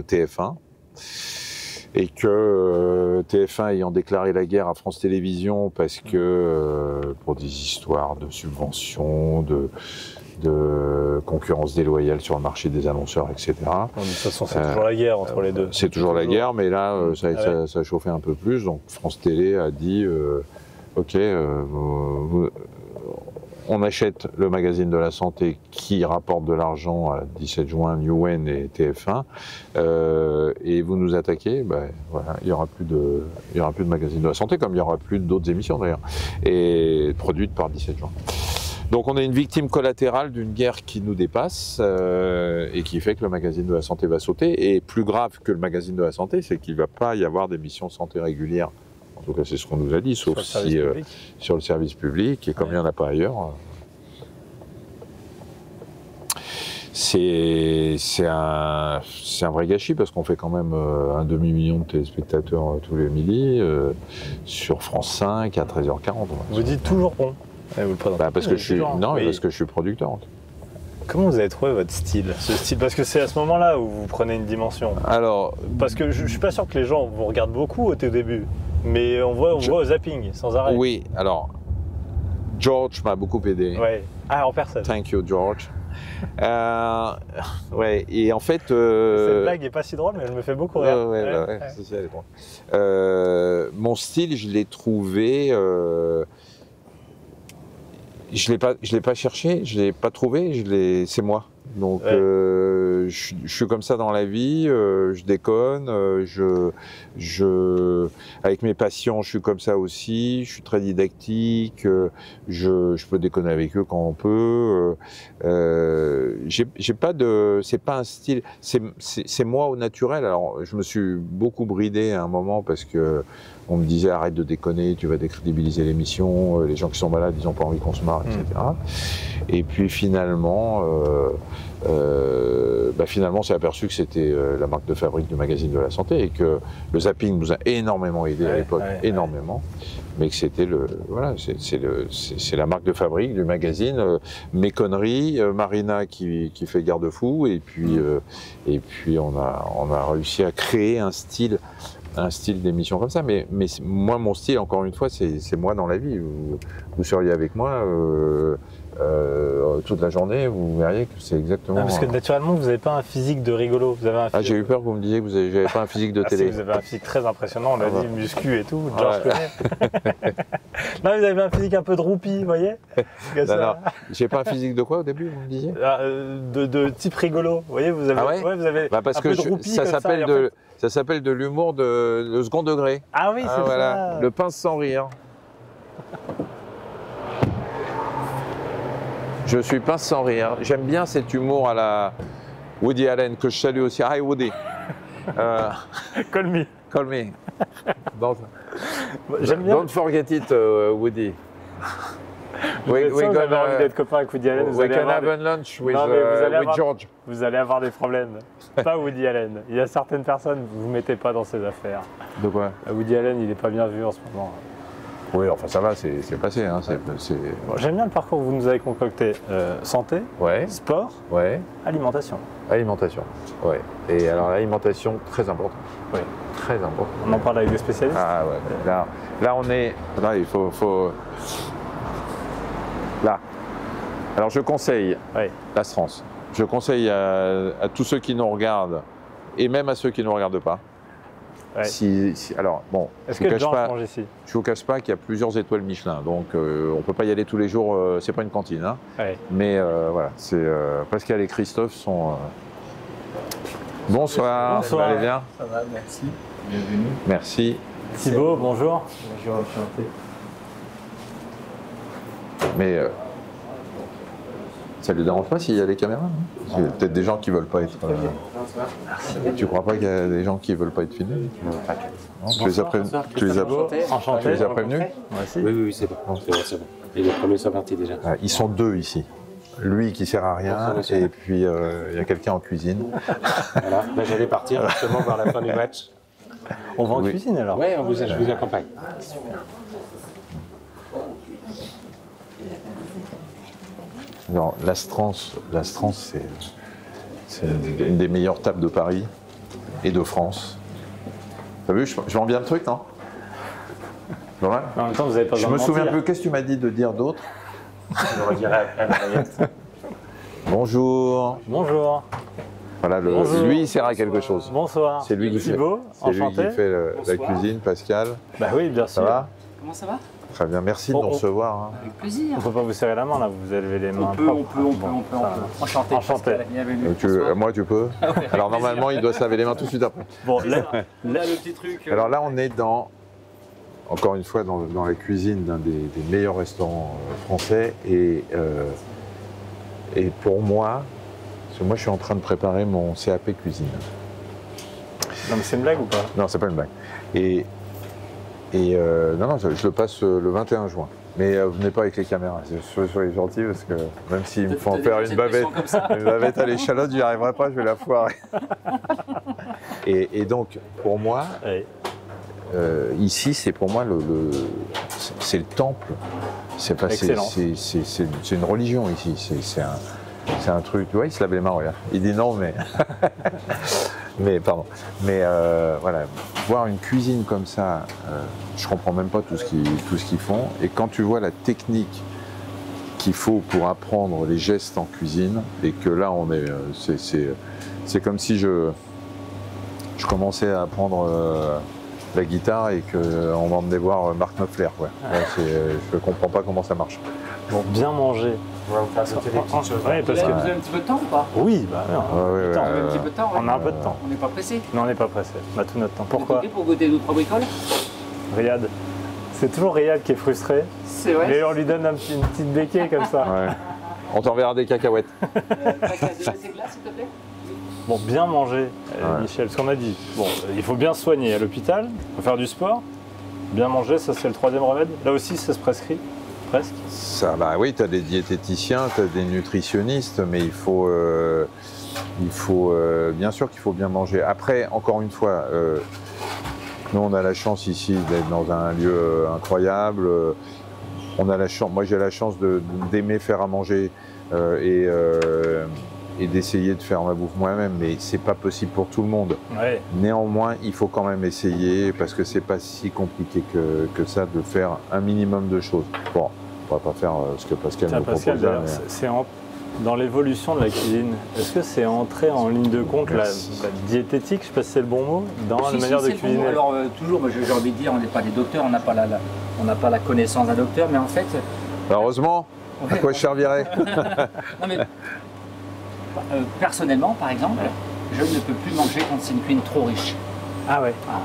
TF1, et que TF1 ayant déclaré la guerre à France Télévisions parce que pour des histoires de subventions, de concurrence déloyale sur le marché des annonceurs, etc. De toute façon, c'est toujours la guerre entre les deux. C'est toujours la guerre, mais là, ça a chauffé un peu plus, donc France Télé a dit... Ok, on achète le magazine de la santé qui rapporte de l'argent à 17 juin, Newen et TF1, et vous nous attaquez, ben, voilà, il y aura plus de magazine de la santé, comme il y aura plus d'autres émissions d'ailleurs, et produites par 17 juin. Donc on est une victime collatérale d'une guerre qui nous dépasse et qui fait que le magazine de la santé va sauter. Et plus grave que le magazine de la santé, c'est qu'il ne va pas y avoir d'émissions santé régulières. En tout cas, c'est ce qu'on nous a dit, sauf si sur le service public, et comme il n'y en a pas ailleurs, c'est un vrai gâchis, parce qu'on fait quand même un demi-million de téléspectateurs tous les midis, sur France 5 à 13h40. Vous dites toujours bon. Parce que je suis producteur. Comment vous avez trouvé votre style, ce style? Parce que c'est à ce moment-là où vous prenez une dimension. Alors, parce que je ne suis pas sûr que les gens vous regardent beaucoup au tout début, mais on voit au zapping sans arrêt. Oui, alors, George m'a beaucoup aidé. Ouais. Ah, en personne. Thank you, George. Ouais, et en fait... Cette blague n'est pas si drôle, mais elle me fait beaucoup rire. Ouais. C'est elle est drôle. Mon style, je l'ai trouvé... Je l'ai pas cherché, je l'ai pas trouvé, c'est moi. Donc je suis comme ça dans la vie, je déconne, avec mes patients je suis comme ça aussi, je suis très didactique, je peux déconner avec eux quand on peut. J'ai pas de, c'est pas un style, c'est moi au naturel. Alors je me suis beaucoup bridé à un moment parce que on me disait arrête de déconner, tu vas décrédibiliser l'émission, les gens qui sont malades ils n'ont pas envie qu'on se marre, etc. Et puis finalement, finalement, on s'est aperçu que c'était la marque de fabrique du magazine de la santé et que le zapping nous a énormément aidé à l'époque, énormément. Mais que c'était c'est la marque de fabrique du magazine. Mes conneries, Marina qui fait garde-fou, et puis on a réussi à créer un style d'émission comme ça, mais moi mon style, encore une fois, c'est moi dans la vie. Vous seriez avec moi toute la journée, vous verriez que c'est exactement... parce que naturellement, vous n'avez pas un physique de rigolo. Vous avez un physique... j'ai eu peur que vous me disiez que vous n'avez pas un physique de télé. Si, vous avez un physique très impressionnant, on l'a dit, muscu et tout, George Clooney. Non, vous avez un physique un peu droupi, vous voyez? Non, j'ai pas un physique de quoi au début, vous me disiez? De type rigolo, vous voyez, vous avez, vous avez parce un peu droupi ça s'appelle ça s'appelle de l'humour de second degré. Ah oui, c'est ça. Le pince sans rire. Je suis pas sans rire. J'aime bien cet humour à la Woody Allen, que je salue aussi. Hi Woody. Call me. Call me. J'aime bien. Don't forget it, Woody. Vous avez envie d'être copain avec Woody Allen. We can have a lunch with, George. Vous allez avoir des problèmes. Pas Woody Allen. Il y a certaines personnes, vous ne mettez pas dans ces affaires. De quoi? Woody Allen, il n'est pas bien vu en ce moment. Oui, enfin ça va, c'est passé. Hein, Bon, j'aime bien le parcours que vous nous avez concocté. Santé, sport, alimentation. Alimentation, ouais. Et alors l'alimentation, très important. Oui. Très important. On en parle avec des spécialistes. Ah ouais. Là on est. Là, il faut. Là. Alors je conseille l'Astrance. Je conseille à tous ceux qui nous regardent et même à ceux qui ne nous regardent pas. Ouais. Alors bon, est-ce que Jean mange ici? Je ne vous cache pas qu'il y a plusieurs étoiles Michelin, donc on ne peut pas y aller tous les jours, c'est pas une cantine. Hein. Ouais. Mais voilà, Pascal et Christophe sont... Bonsoir, bonsoir. Vous allez bien? Ça va, merci. Bienvenue. Merci. Thibaut, bonjour. Bonjour, enchanté. Mais ça ne lui dérange pas s'il y a les caméras? Il y a peut-être des gens qui ne veulent pas être... Tu ne crois pas qu'il y a des gens qui ne veulent pas être filmés? Non, t'inquiète. Tu les as prévenus? Tu les as prévenus? Oui, c'est bon. C'est bon. Et les premiers sont partis déjà. Ils sont deux ici. Lui qui sert à rien et puis il y a quelqu'un en cuisine. Voilà, j'allais partir justement vers la fin du match. On va en cuisine alors? Oui, je vous accompagne. Super. Alors, l'Astrance, c'est une des meilleures tables de Paris et de France. T'as vu, je vends bien le truc, non? En même temps, vous n'avez pas besoin de mentir. Je me souviens plus, qu'est-ce que tu m'as dit de dire d'autre? Je le redirai après Mariette. Bonjour. Bonjour. Voilà, lui, il sert à quelque chose. Bonsoir. C'est lui qui fait, la cuisine, Pascal. Bah oui, bien sûr. Ça va? Comment ça va? Très bien, merci de nous recevoir. Hein. Avec plaisir. On ne peut pas vous serrer la main là, vous avez levé les mains. On peut. Enchanté. Moi, tu peux. Alors normalement, il doit se laver les mains tout de suite après. Bon, là le petit truc. Alors là, on est encore une fois, dans la cuisine d'un des meilleurs restaurants français. Et pour moi, parce que moi, je suis en train de préparer mon CAP cuisine. Non, mais c'est une blague ou pas? Non, c'est pas une blague. Non, je le passe le 21 juin. Mais venez pas avec les caméras, soyez gentils parce que même s'il me faut en faire une bavette à l'échalote, j'y arriverai pas, je vais la foirer. et donc, pour moi, ici, c'est pour moi c'est le temple. C'est une religion ici. C'est un truc. Tu vois, il se lave les mains, regarde. Il dit non, mais. Pardon. Mais voilà, voir une cuisine comme ça, je comprends même pas tout ce qu'ils font. Et quand tu vois la technique qu'il faut pour apprendre les gestes en cuisine, et que là, c'est comme si je commençais à apprendre la guitare et qu'on m'emmenait voir Mark Knopfler. Quoi. Je comprends pas comment ça marche. Bon, bien manger. On va vous faire sauter les petites choses. Ouais, parce que... Vous avez un petit peu de temps ou pas? Oui, bah non. Un petit peu de temps, on a un peu de temps. On n'est pas pressé? Non, on n'est pas pressé. On a tout notre temps. Pourquoi? Pour goûter d'autres bricoles? Riyad. C'est toujours Riyad qui est frustré. C'est vrai. Et on lui donne une petite béquille comme ça. Ouais. On t'enverra des cacahuètes. Des glaces, s'il te plaît? Bon, bien manger, Michel, ce qu'on a dit. Bon, il faut bien se soigner à l'hôpital, il faut faire du sport. Bien manger, ça c'est le troisième remède. Là aussi, ça se prescrit. Presque. Ça, bah oui, tu as des diététiciens, tu as des nutritionnistes, mais il faut bien sûr qu'il faut bien manger. Après, encore une fois, nous on a la chance ici d'être dans un lieu incroyable. On a la chance, moi j'ai la chance d'aimer faire à manger et d'essayer de faire ma bouffe moi-même, mais c'est pas possible pour tout le monde. Ouais. Néanmoins, il faut quand même essayer parce que c'est pas si compliqué que ça de faire un minimum de choses. Bon, on va pas faire ce que Pascal nous propose. Pascal, c'est dans l'évolution de la cuisine, est-ce que c'est entré en ligne de compte la diététique, je sais pas si c'est le bon mot, dans la manière de cuisiner? Bon. Alors toujours, j'ai envie de dire, on n'est pas des docteurs, on n'a pas la connaissance d'un docteur, mais en fait... Heureusement, à quoi je servirais? Non mais... personnellement, par exemple, je ne peux plus manger quand c'est une cuisine trop riche. Ah ouais. Ah,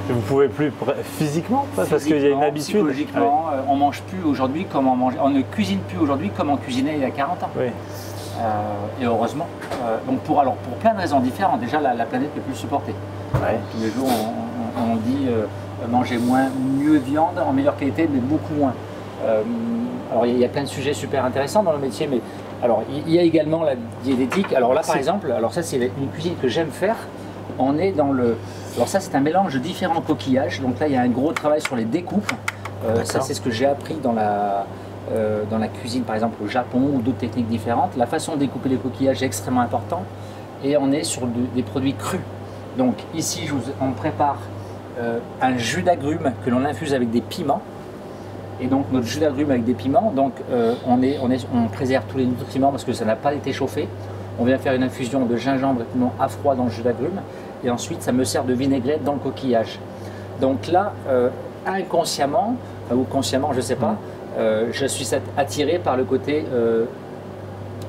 Vous pouvez plus physiquement, parce qu'il y a une habitude. Psychologiquement, on mange plus aujourd'hui comme on mangeait. On ne cuisine plus aujourd'hui comme on cuisinait il y a 40 ans. Oui. Et heureusement. Donc pour plein de raisons différentes. Déjà, la planète ne peut plus le supporter. Ouais. Tous les jours, on dit manger mieux viande en meilleure qualité, mais beaucoup moins. Alors il y a plein de sujets super intéressants dans le métier, mais alors il y a également la diététique. Alors là, par exemple, alors ça c'est une cuisine que j'aime faire. On est dans le. Alors ça c'est un mélange de différents coquillages. Donc là il y a un gros travail sur les découpes. Ça c'est ce que j'ai appris dans la cuisine, par exemple au Japon ou d'autres techniques différentes. La façon de découper les coquillages est extrêmement importante. Et on est sur des produits crus. Donc ici on prépare un jus d'agrumes que l'on infuse avec des piments. Et donc notre jus d'agrumes avec des piments, donc on préserve tous les nutriments parce que ça n'a pas été chauffé. On vient faire une infusion de gingembre et de piment à froid dans le jus d'agrumes. Et ensuite ça me sert de vinaigrette dans le coquillage. Donc là, inconsciemment, ou consciemment, je ne sais pas, je suis attiré par le côté,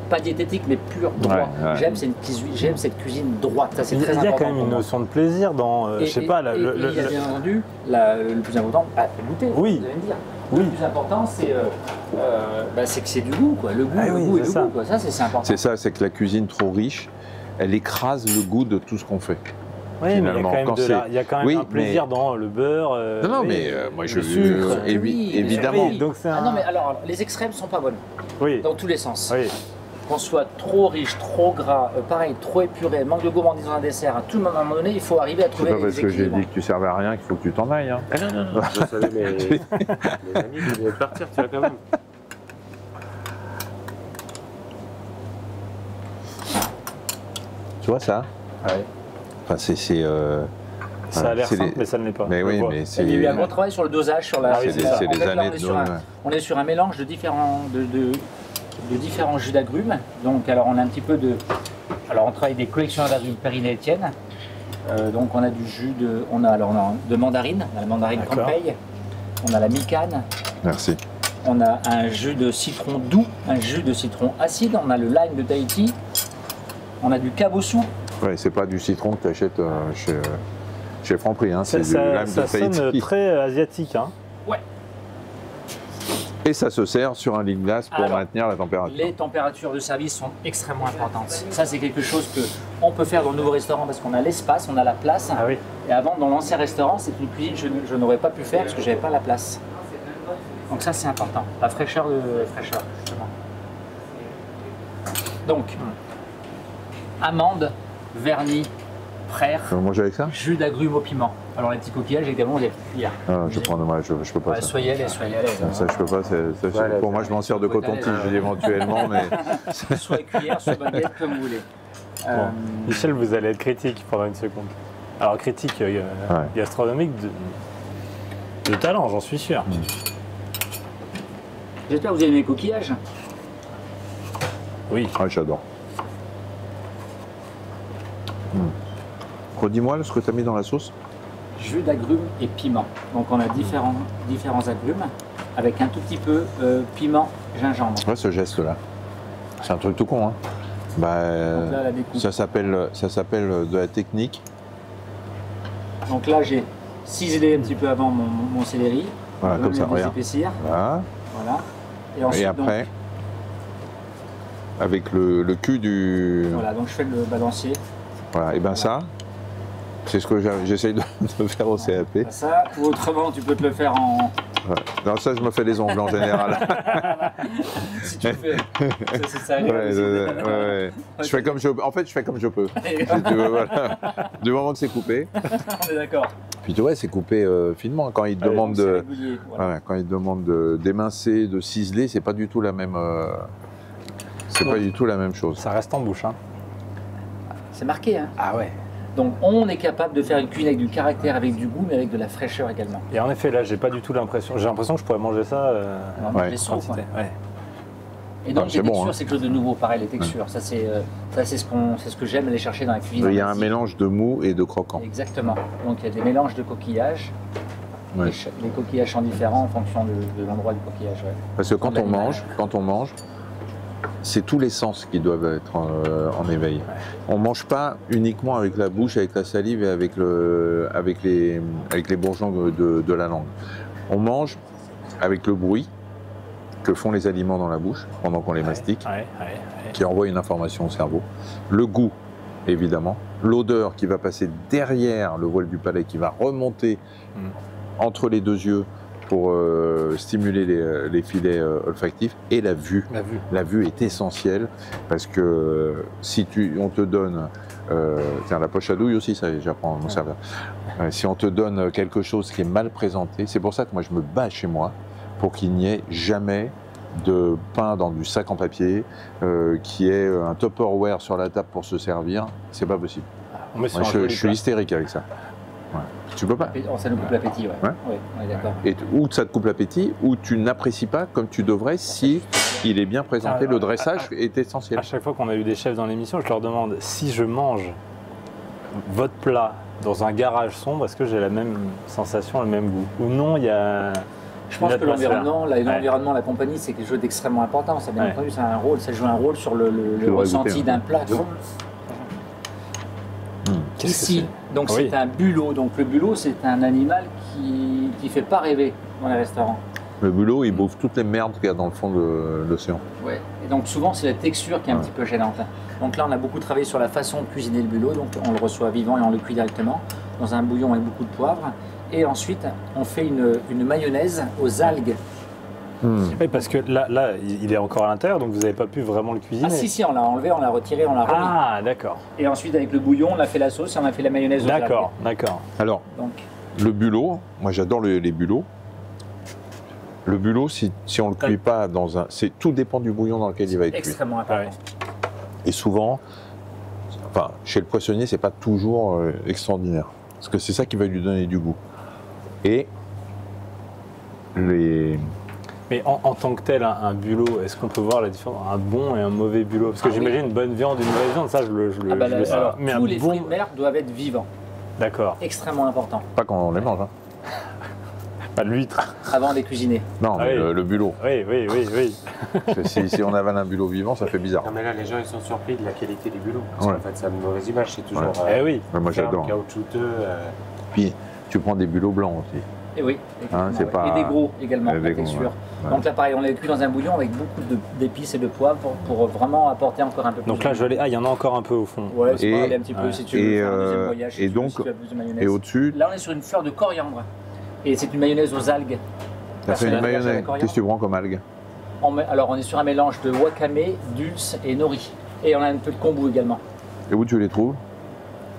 pas diététique, mais pur droit. Ouais. J'aime cette cuisine droite, ça c'est très important. Il y a quand même une notion de plaisir dans, je sais pas... il y a bien entendu, le plus important, goûter, oui. vous allez me dire. Oui. Le plus important, c'est que c'est du goût, quoi. Le goût, le goût et le goût, quoi. Ça, c'est important. C'est ça, c'est que la cuisine trop riche, elle écrase le goût de tout ce qu'on fait. Oui, mais il y a quand même un plaisir dans le beurre. Non, mais moi je sucre. Évidemment. Oui. Donc non, mais alors, les extrêmes sont pas bonnes. Oui. Dans tous les sens. Oui. Qu'on soit trop riche, trop gras, pareil, trop épuré, manque de gourmandise dans un dessert, à tout moment donné, il faut arriver à trouver les équilibres. C'est pas parce que j'ai dit que tu servais à rien qu'il faut que tu t'en ailles. Hein. Ah non, je savais, mais les amis, ils venaient de partir, tu vois, quand même. Tu vois ça? Ouais. Enfin, ça a l'air simple, mais ça ne l'est pas. Mais oui, mais c'est... Il y a eu un gros travail sur le dosage, sur la... c'est des années de... On est sur un mélange de différents jus d'agrumes. Donc, alors, on a un petit peu de... Alors, on travaille des collections d'agrumes Perrine et Étienne. Donc, on a du jus de... On a de mandarine, on a la mandarine Campagne. On a la micane. Merci. On a un jus de citron doux, un jus de citron acide. On a le lime de Tahiti. On a du cabossou. Ouais, c'est pas du citron que tu achètes chez Franprix, hein. C'est du lime de Tahiti. Ça sonne très asiatique, hein. Ouais. Et ça se sert sur un lit de glace pour maintenir la température. Les températures de service sont extrêmement importantes. Ça, c'est quelque chose qu'on peut faire dans le nouveau restaurant parce qu'on a l'espace, on a la place. Ah oui. Et avant, dans l'ancien restaurant, c'est une cuisine que je n'aurais pas pu faire parce que je n'avais pas la place. Donc ça, c'est important. La fraîcheur, justement. Donc, amandes, vernis, frères, manger avec ça? Jus d'agrumes au piment. Alors les petits coquillages également, vous avez cuillère. Ah, je prends dommage, je peux pas. Ouais, soyez à l'aise. Ça, je peux pas. Pour moi, je m'en sers de coton-tige éventuellement, mais. Soit cuillère, soit baguette, comme vous voulez. Michel, vous allez être critique pendant une seconde. Alors critique gastronomique de talent, j'en suis sûr. J'espère que vous aimez les coquillages. Oui. Ah, j'adore. Redis-moi ce que tu as mis dans la sauce. Jus d'agrumes et piment. Donc on a différents agrumes avec un tout petit peu piment, gingembre. Ouais, ce geste-là. C'est un truc tout con, hein. Bah, donc là, la découpe. Ça s'appelle de la technique. Donc là, j'ai ciselé un petit peu avant mon céleri. Voilà, comme ça, regarde. Épaissir. Voilà. Et ensuite, après, donc, avec le cul du... Voilà, donc je fais le balancier. Voilà, et bien ça, c'est ce que j'essaye de faire au CAP. Ça, ou autrement, tu peux te le faire en... Ouais. Non, ça, je me fais les ongles en général. Si tu fais, ça arrive ouais. Je fais comme je peux. Voilà. Du moment que c'est coupé. On est d'accord. Puis tu vois, c'est coupé finement. Quand ils te demandent quand ils te demandent d'émincer, de ciseler, c'est pas du tout la même. Pas du tout la même chose. Ça reste en bouche, hein. C'est marqué, hein. Ah ouais. Donc on est capable de faire une cuisine avec du caractère, avec du goût, mais avec de la fraîcheur également. Et en effet, là, j'ai pas du tout l'impression. J'ai l'impression que je pourrais manger ça. Les sauces, ouais. Et donc les textures, bon, hein. c'est quelque chose de nouveau, pareil, les textures. Ça c'est ce que j'aime aller chercher dans la cuisine. Il y a un mélange de mou et de croquant. Exactement. Donc il y a des mélanges de coquillages. Ouais. Les coquillages sont différents en fonction de l'endroit du coquillage. Ouais. Parce que quand on mange, c'est tous les sens qui doivent être en éveil. Ouais. On ne mange pas uniquement avec la bouche, avec la salive et avec les bourgeons de la langue. On mange avec le bruit que font les aliments dans la bouche pendant qu'on les mastique, qui envoie une information au cerveau. Le goût, évidemment. L'odeur qui va passer derrière le voile du palais, qui va remonter entre les deux yeux pour stimuler les filets olfactifs, et la vue. La vue est essentielle parce que si on te donne, tiens, la poche à douille aussi, ça j'apprends à mon serveur. Si on te donne quelque chose qui est mal présenté, c'est pour ça que moi je me bats chez moi pour qu'il n'y ait jamais de pain dans du sac en papier, qui ait un Tupperware sur la table pour se servir, c'est pas possible. Moi, je suis hystérique avec ça. Ouais. Tu peux pas. Ça nous coupe l'appétit, ouais. Oui, on est d'accord. Ou ça te coupe l'appétit, ou tu n'apprécies pas comme tu devrais si il est bien présenté. Le dressage est essentiel. À chaque fois qu'on a eu des chefs dans l'émission, je leur demande si je mange votre plat dans un garage sombre, est-ce que j'ai la même sensation, le même goût? Ou non, il y a... Je pense que l'environnement, la compagnie, c'est quelque chose d'extrêmement important. Ça, bien entendu, ça a un rôle, ça joue un rôle sur le ressenti d'un plat. Ici, donc c'est un bulot. Donc le bulot, c'est un animal qui ne fait pas rêver dans les restaurants. Le bulot, il bouffe toutes les merdes qu'il y a dans le fond de l'océan. Oui, et donc souvent, c'est la texture qui est un petit peu gênante. Donc là, on a beaucoup travaillé sur la façon de cuisiner le bulot. Donc on le reçoit vivant et on le cuit directement dans un bouillon avec beaucoup de poivre. Et ensuite, on fait une mayonnaise aux algues. Oui, parce que là, il est encore à l'intérieur, donc vous n'avez pas pu vraiment le cuisiner. Ah si, on l'a enlevé, on l'a retiré, on l'a remis. Ah, d'accord. Et ensuite, avec le bouillon, on a fait la sauce et on a fait la mayonnaise aux algues. D'accord. Alors, le bulot, moi j'adore les bulots. Le bulot, si on ne le cuit pas dans un... Tout dépend du bouillon dans lequel il va être cuit. Extrêmement important. Et souvent, chez le poissonnier, c'est pas toujours extraordinaire. Parce que c'est ça qui va lui donner du goût. Et Mais en tant que tel, un bulot, est-ce qu'on peut voir la différence entre un bon et un mauvais bulot? Parce que j'imagine une bonne viande et une mauvaise viande, ça je le sais. Alors, mais tous les fruits de mer doivent être vivants. D'accord. Extrêmement important. Pas quand on les mange. Pas l'huître. Avant de les cuisiner. Non, mais le bulot. Oui. Si on avale un bulot vivant, ça fait bizarre. Non mais là, les gens ils sont surpris de la qualité du bulot. Parce qu'en fait, ça a une mauvaise image, c'est toujours moi j'adore. caoutchouteux. Puis tu prends des bulots blancs aussi. Et oui, et des gros également, la texture. Donc là pareil, on l'a cuit dans un bouillon avec beaucoup d'épices et de poivre pour vraiment apporter encore un peu plus. Donc là, il y en a encore un peu au fond. Ouais, c'est pas aller un petit peu si tu veux faire un deuxième voyage, si donc, tu veux plus de mayonnaise. Et au-dessus... Là, on est sur une fleur de coriandre. Et c'est une mayonnaise aux algues. Ça fait une mayonnaise. Qu'est-ce que tu prends comme algues? Alors on est sur un mélange de wakame, dulce et nori. Et on a un peu de kombu également. Et où tu les trouves?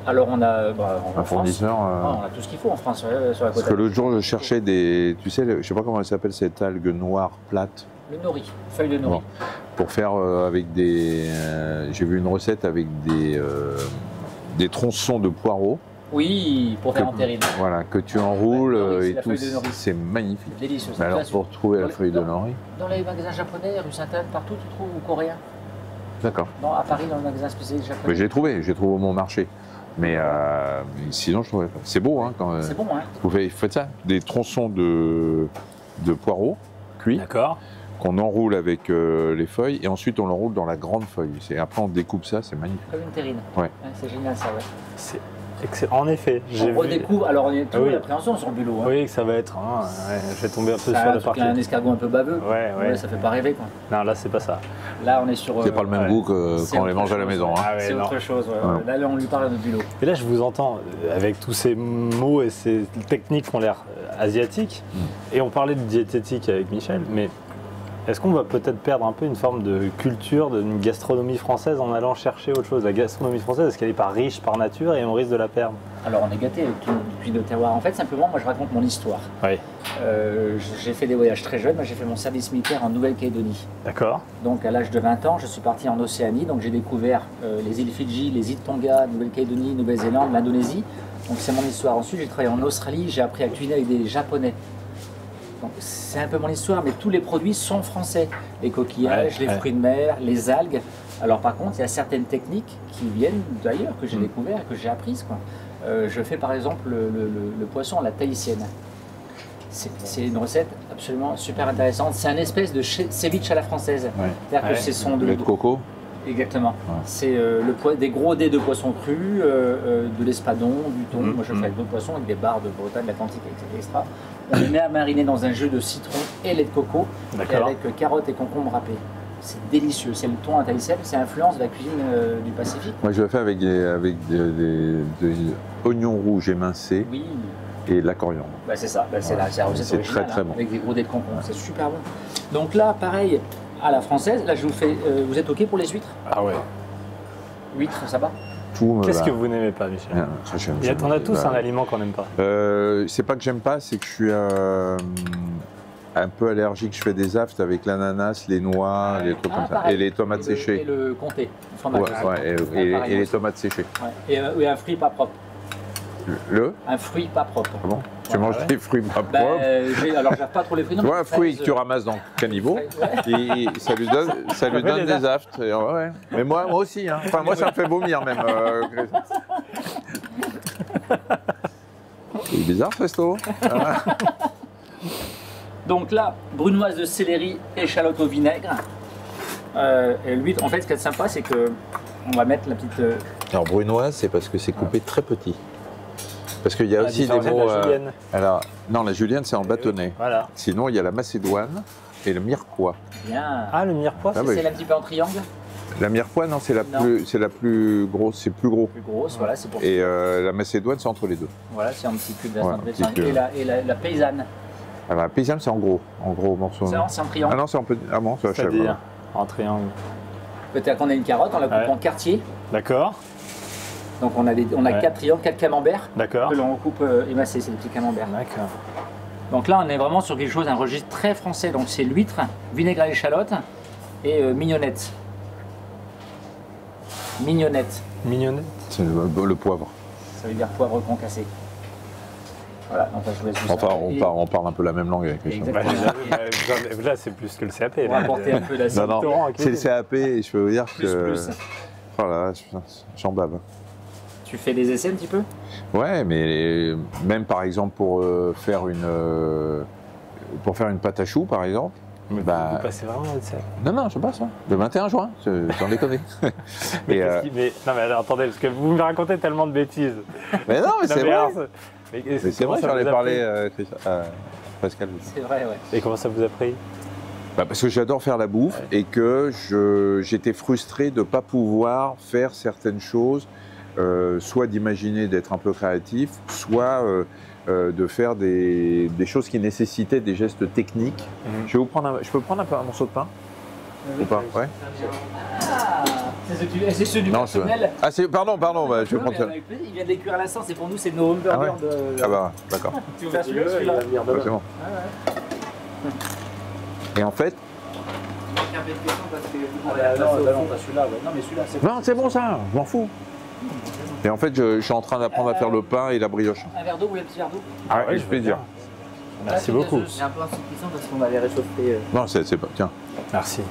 Alors on a un fournisseur. On a tout ce qu'il faut en France sur la côte. Parce que l'autre jour je cherchais des, tu sais, je sais pas comment elle s'appelle cette algue noire plate. Le nori, feuille de nori. Bon. Pour faire avec des, j'ai vu une recette avec des tronçons de poireaux. Oui, pour faire en terrine. Voilà, que tu enroules et tout, c'est magnifique. Délicieux. Mais alors pour trouver la feuille de nori. Dans les magasins japonais, rue Sainte-Anne, partout tu trouves, ou coréens. D'accord. Non, à Paris dans le magasin spécialisé japonais. Mais j'ai trouvé au Bon Marché. Mais sinon, je trouvais pas. C'est beau, hein, quand. C'est bon, hein. Vous faites ça, des tronçons de poireaux cuits. D'accord. Qu'on enroule avec les feuilles et ensuite on l'enroule dans la grande feuille. Après on découpe ça, c'est magnifique. Comme une terrine. Ouais. C'est génial ça, ouais. C'est excellent. En effet. On redécouvre, alors on est toujours l'appréhension sur le bulot. Hein. Oui, que ça va être. Je vais tomber un peu sur la partie. Un escargot un peu baveux. Ouais. Ça fait pas rêver quoi. Non, là c'est pas ça. Là on est sur. C'est pas le même goût que quand on les mange à la maison. Hein. C'est autre chose. Ouais. Là on lui parle de bulot. Et là je vous entends avec tous ces mots et ces techniques qui ont l'air asiatiques. Et on parlait de diététique avec Michel, mais est-ce qu'on va peut-être perdre un peu une forme de culture, d'une gastronomie française en allant chercher autre chose? La gastronomie française, est-ce qu'elle n'est pas riche par nature et on risque de la perdre? Alors on est gâté avec tout le terroir. En fait, simplement, moi je raconte mon histoire. Oui. J'ai fait des voyages très jeunes. Moi j'ai fait mon service militaire en Nouvelle-Calédonie. D'accord. Donc à l'âge de 20 ans, je suis parti en Océanie. Donc j'ai découvert les îles Fidji, les îles Tonga, Nouvelle-Calédonie, Nouvelle-Zélande, l'Indonésie. Donc c'est mon histoire. Ensuite, j'ai travaillé en Australie. J'ai appris à cuisiner avec des Japonais. Donc c'est un peu mon histoire, mais tous les produits sont français. Les coquillages, les fruits de mer, les algues. Alors par contre, il y a certaines techniques qui viennent d'ailleurs, que j'ai découvert, que j'ai apprises. Je fais par exemple le poisson à la tahitienne. C'est une recette absolument super intéressante. C'est un espèce de ceviche à la française. Ouais. C'est-à-dire que c'est son Lait de coco. Exactement. Ouais. C'est des gros dés de poisson cru, de l'espadon, du thon. Moi je fais avec d'autres poissons, avec des barres de Bretagne, l'Atlantique, etc. On les met à mariner dans un jus de citron et lait de coco, et avec carottes et concombres râpés. C'est délicieux. C'est le thon à taille sel, c'est influence de la cuisine du Pacifique. Moi je le fais avec des oignons rouges émincés. Oui. Et la coriandre. Bah c'est ça, c'est la recette originale, très bon. Avec des gros dés de concombre, c'est super bon. Donc là, pareil, à la française, là je vous fais, vous êtes ok pour les huîtres? Ah ouais. Huîtres, ça va? Qu'est-ce que vous n'aimez pas, Michel? On a tous un aliment qu'on n'aime pas. C'est pas que j'aime pas, c'est que je suis un peu allergique. Je fais des aftes avec l'ananas, les noix, les trucs comme ça. Et les tomates séchées. Et le comté, le fromage. Et les tomates séchées. Ouais. Et un fruit pas propre. Un fruit pas propre. Ah bon? Tu manges des fruits pas propres? Alors, j'aime pas trop les fruits. Tu vois un fruit que tu ramasses dans le caniveau, et ça lui donne des aftes. Ouais. Mais moi aussi. Hein. Enfin, moi, ça me fait vomir même. C'est bizarre, Festo. Donc là, brunoise de céleri, échalote au vinaigre. Et l'huître, en fait, ce qui est sympa, c'est que on va mettre la petite. Alors, brunoise, c'est parce que c'est coupé très petit. Parce qu'il y a aussi des mots. Alors, non, la julienne, c'est en bâtonnet. Voilà. Sinon, il y a la macédoine et le mirepoix. Bien. Ah, le mirepoix, c'est celle un petit peu en triangle? La mirepoix, non, c'est la plus grosse, c'est plus gros. Plus grosse, voilà, c'est pour. Et la macédoine, c'est entre les deux. Voilà, c'est un petit cube et la paysanne. Alors, la paysanne, c'est en gros morceaux. C'est en triangle. Ah non, c'est en petit. Ah bon, c'est la chèvre. C'est-à-dire en triangle. Peut-être qu'on a une carotte, on la coupe en quartier. D'accord. Donc on a 4 triangles, 4 camemberts. D'accord. Que l'on coupe émacé, c'est des petits camemberts. D'accord. Donc là, on est vraiment sur quelque chose, un registre très français. Donc c'est l'huître, vinaigre à l'échalote et mignonnette. Mignonnette. Mignonnette. C'est le poivre. Ça veut dire poivre concassé. Voilà, donc là, je vous laisse enfin, on parle un peu la même langue avec les gens. Là, c'est plus que le CAP. On va apporter un peu la c'est le CAP et je peux vous dire que... Plus. Voilà, j'en bave. Tu fais des essais un petit peu? Ouais, mais même par exemple pour faire une pâte à choux, par exemple. Mais vous passez vraiment le CAP? Non, je passe. Le 21 juin, j'en déconne. mais alors attendez, parce que vous me racontez tellement de bêtises. Mais non, mais c'est vrai. Mais c'est vrai, j'en ai parlé à Pascal. C'est vrai, ouais. Et comment ça vous a pris? Parce que j'adore faire la bouffe et que j'étais frustré de ne pas pouvoir faire certaines choses, soit d'imaginer d'être un peu créatif, soit de faire des choses qui nécessitaient des gestes techniques. Je peux prendre un morceau de pain ou pas? Ouais. C'est ceux du personnel. Ah, pardon, je vais prendre ça. Il vient de les cuire à l'instant, c'est pour nous, c'est nos hamburgers de. Ah bah, d'accord. Tu veux faire celui-là? C'est bon. Et en fait. Non, pas celui-là. Non, mais celui-là, c'est. Non, c'est bon ça, je m'en fous. Et en fait, je suis en train d'apprendre à faire le pain et la brioche. Un verre d'eau ou un petit verre d'eau? Ah oui, je peux dire. Merci beaucoup. C'est un peu insuffisant parce qu'on va les réchauffer. Non, c'est pas. Tiens. Merci.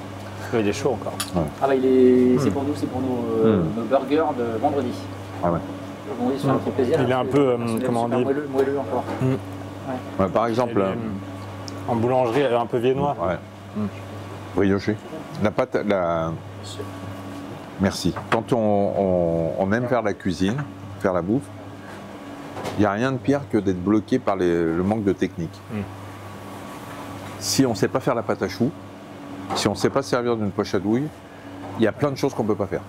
Il est chaud encore. Ouais. Ah bah c'est pour nous, c'est pour nos burgers de vendredi. Ah ouais. Vendredi, ça fait plaisir. Il est un peu, comment on dit, moelleux encore. Ouais, par exemple. En boulangerie, un peu viennois. Ouais. Brioché. La pâte, Merci. Quand on aime faire la cuisine, faire la bouffe, il n'y a rien de pire que d'être bloqué par le manque de technique. Si on ne sait pas faire la pâte à choux, si on ne sait pas servir d'une poche à douille, il y a plein de choses qu'on ne peut pas faire.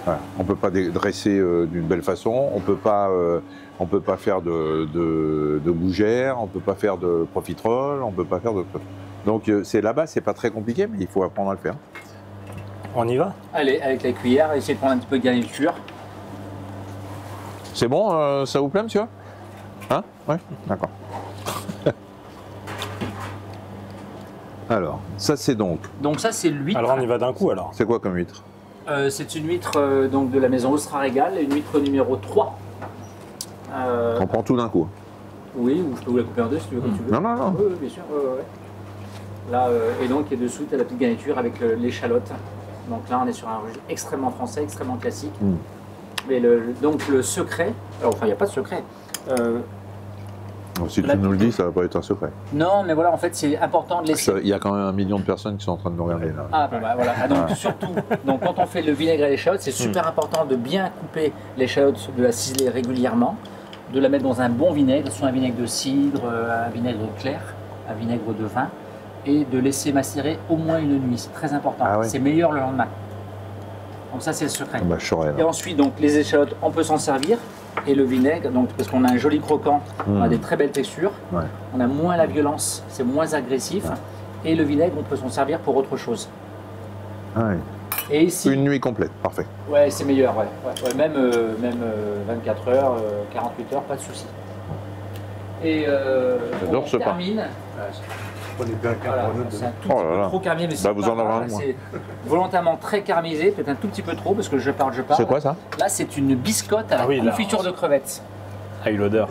Voilà. On ne peut pas dresser d'une belle façon, on ne peut pas faire de gougère, on ne peut pas faire de profiterole, on ne peut pas faire de... Donc c'est là-bas, c'est pas très compliqué, mais il faut apprendre à le faire. On y va? Allez, avec la cuillère, essayez de prendre un petit peu de garniture. C'est bon, ça vous plaît, monsieur? Hein? Oui? D'accord. Alors, ça c'est donc... Donc ça c'est l'huître. Alors on y va d'un coup alors. C'est quoi comme huître? C'est une huître donc, de la maison Austral Régal, une huître numéro 3. On prend tout d'un coup. Oui, ou je peux vous la couper en deux si tu veux, comme tu veux. Non. Oui, bien sûr. Là, et donc, et dessous, tu as la petite garniture avec l'échalote. Donc là, on est sur un registre extrêmement français, extrêmement classique. Mais donc le secret, alors enfin, il n'y a pas de secret. Donc, si tu nous le dis, ça va pas être un secret. Non, mais voilà, en fait, c'est important de laisser. Il y a quand même 1 million de personnes qui sont en train de nous regarder là. Ah, bah, voilà. Ah, donc, surtout, donc, quand on fait le vinaigre et l'échalote, c'est super important de bien couper l'échalote, de la ciseler régulièrement, de la mettre dans un bon vinaigre, soit un vinaigre de cidre, un vinaigre clair, un vinaigre de vin, et de laisser macérer au moins une nuit. C'est très important. Ah ouais. C'est meilleur le lendemain. Donc ça, c'est le secret. Bah, je saurais, Et ensuite, donc, les échalotes, on peut s'en servir. Et le vinaigre, donc, parce qu'on a un joli croquant, on a des très belles textures, Ouais. on a moins la violence, c'est moins agressif. Ouais. Et le vinaigre, on peut s'en servir pour autre chose. Ah oui. Et ici, Une nuit complète, parfait. ouais, c'est meilleur, ouais. Ouais, même 24 heures, 48 heures, pas de souci. Et J'adore on ce pain. termine. Prenez bien Voilà, c'est un tout Oh petit là peu là. trop carmé, mais c'est Bah, vous pas en aurez grave, un, moi. c'est volontairement très carmisé, peut-être un tout petit peu trop, parce que je parle. C'est quoi ça? Là, c'est une biscotte à la Ah oui, là. confiture de crevettes. Ah, eu l'odeur.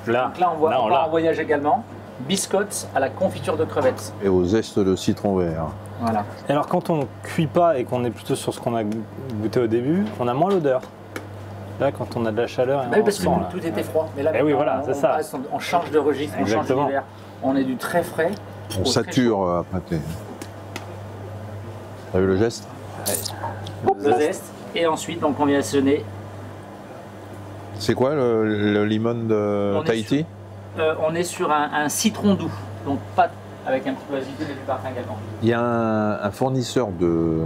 Là, Donc là, on là, on part l'a. en voyage également. Biscotte à la confiture de crevettes. Et au zeste de citron vert. Voilà. Et alors, quand on cuit pas et qu'on est plutôt sur ce qu'on a goûté au début, on a moins l'odeur. Là, quand on a de la chaleur, et Bah oui, on parce que sent, là. tout était froid. Mais là, Eh oui, maintenant, voilà, c'est ça. passe, on change de registre, on change Exactement. d'hiver. On est du très frais. On au très sature après. T'as vu le geste? chaud. Le zeste. Et ensuite, donc, on vient assaisonner. C'est quoi le limon de On est Tahiti? On est sur un citron doux. Donc, pas avec un petit peu d'acidité, mais du parfum également. Il y a un fournisseur de,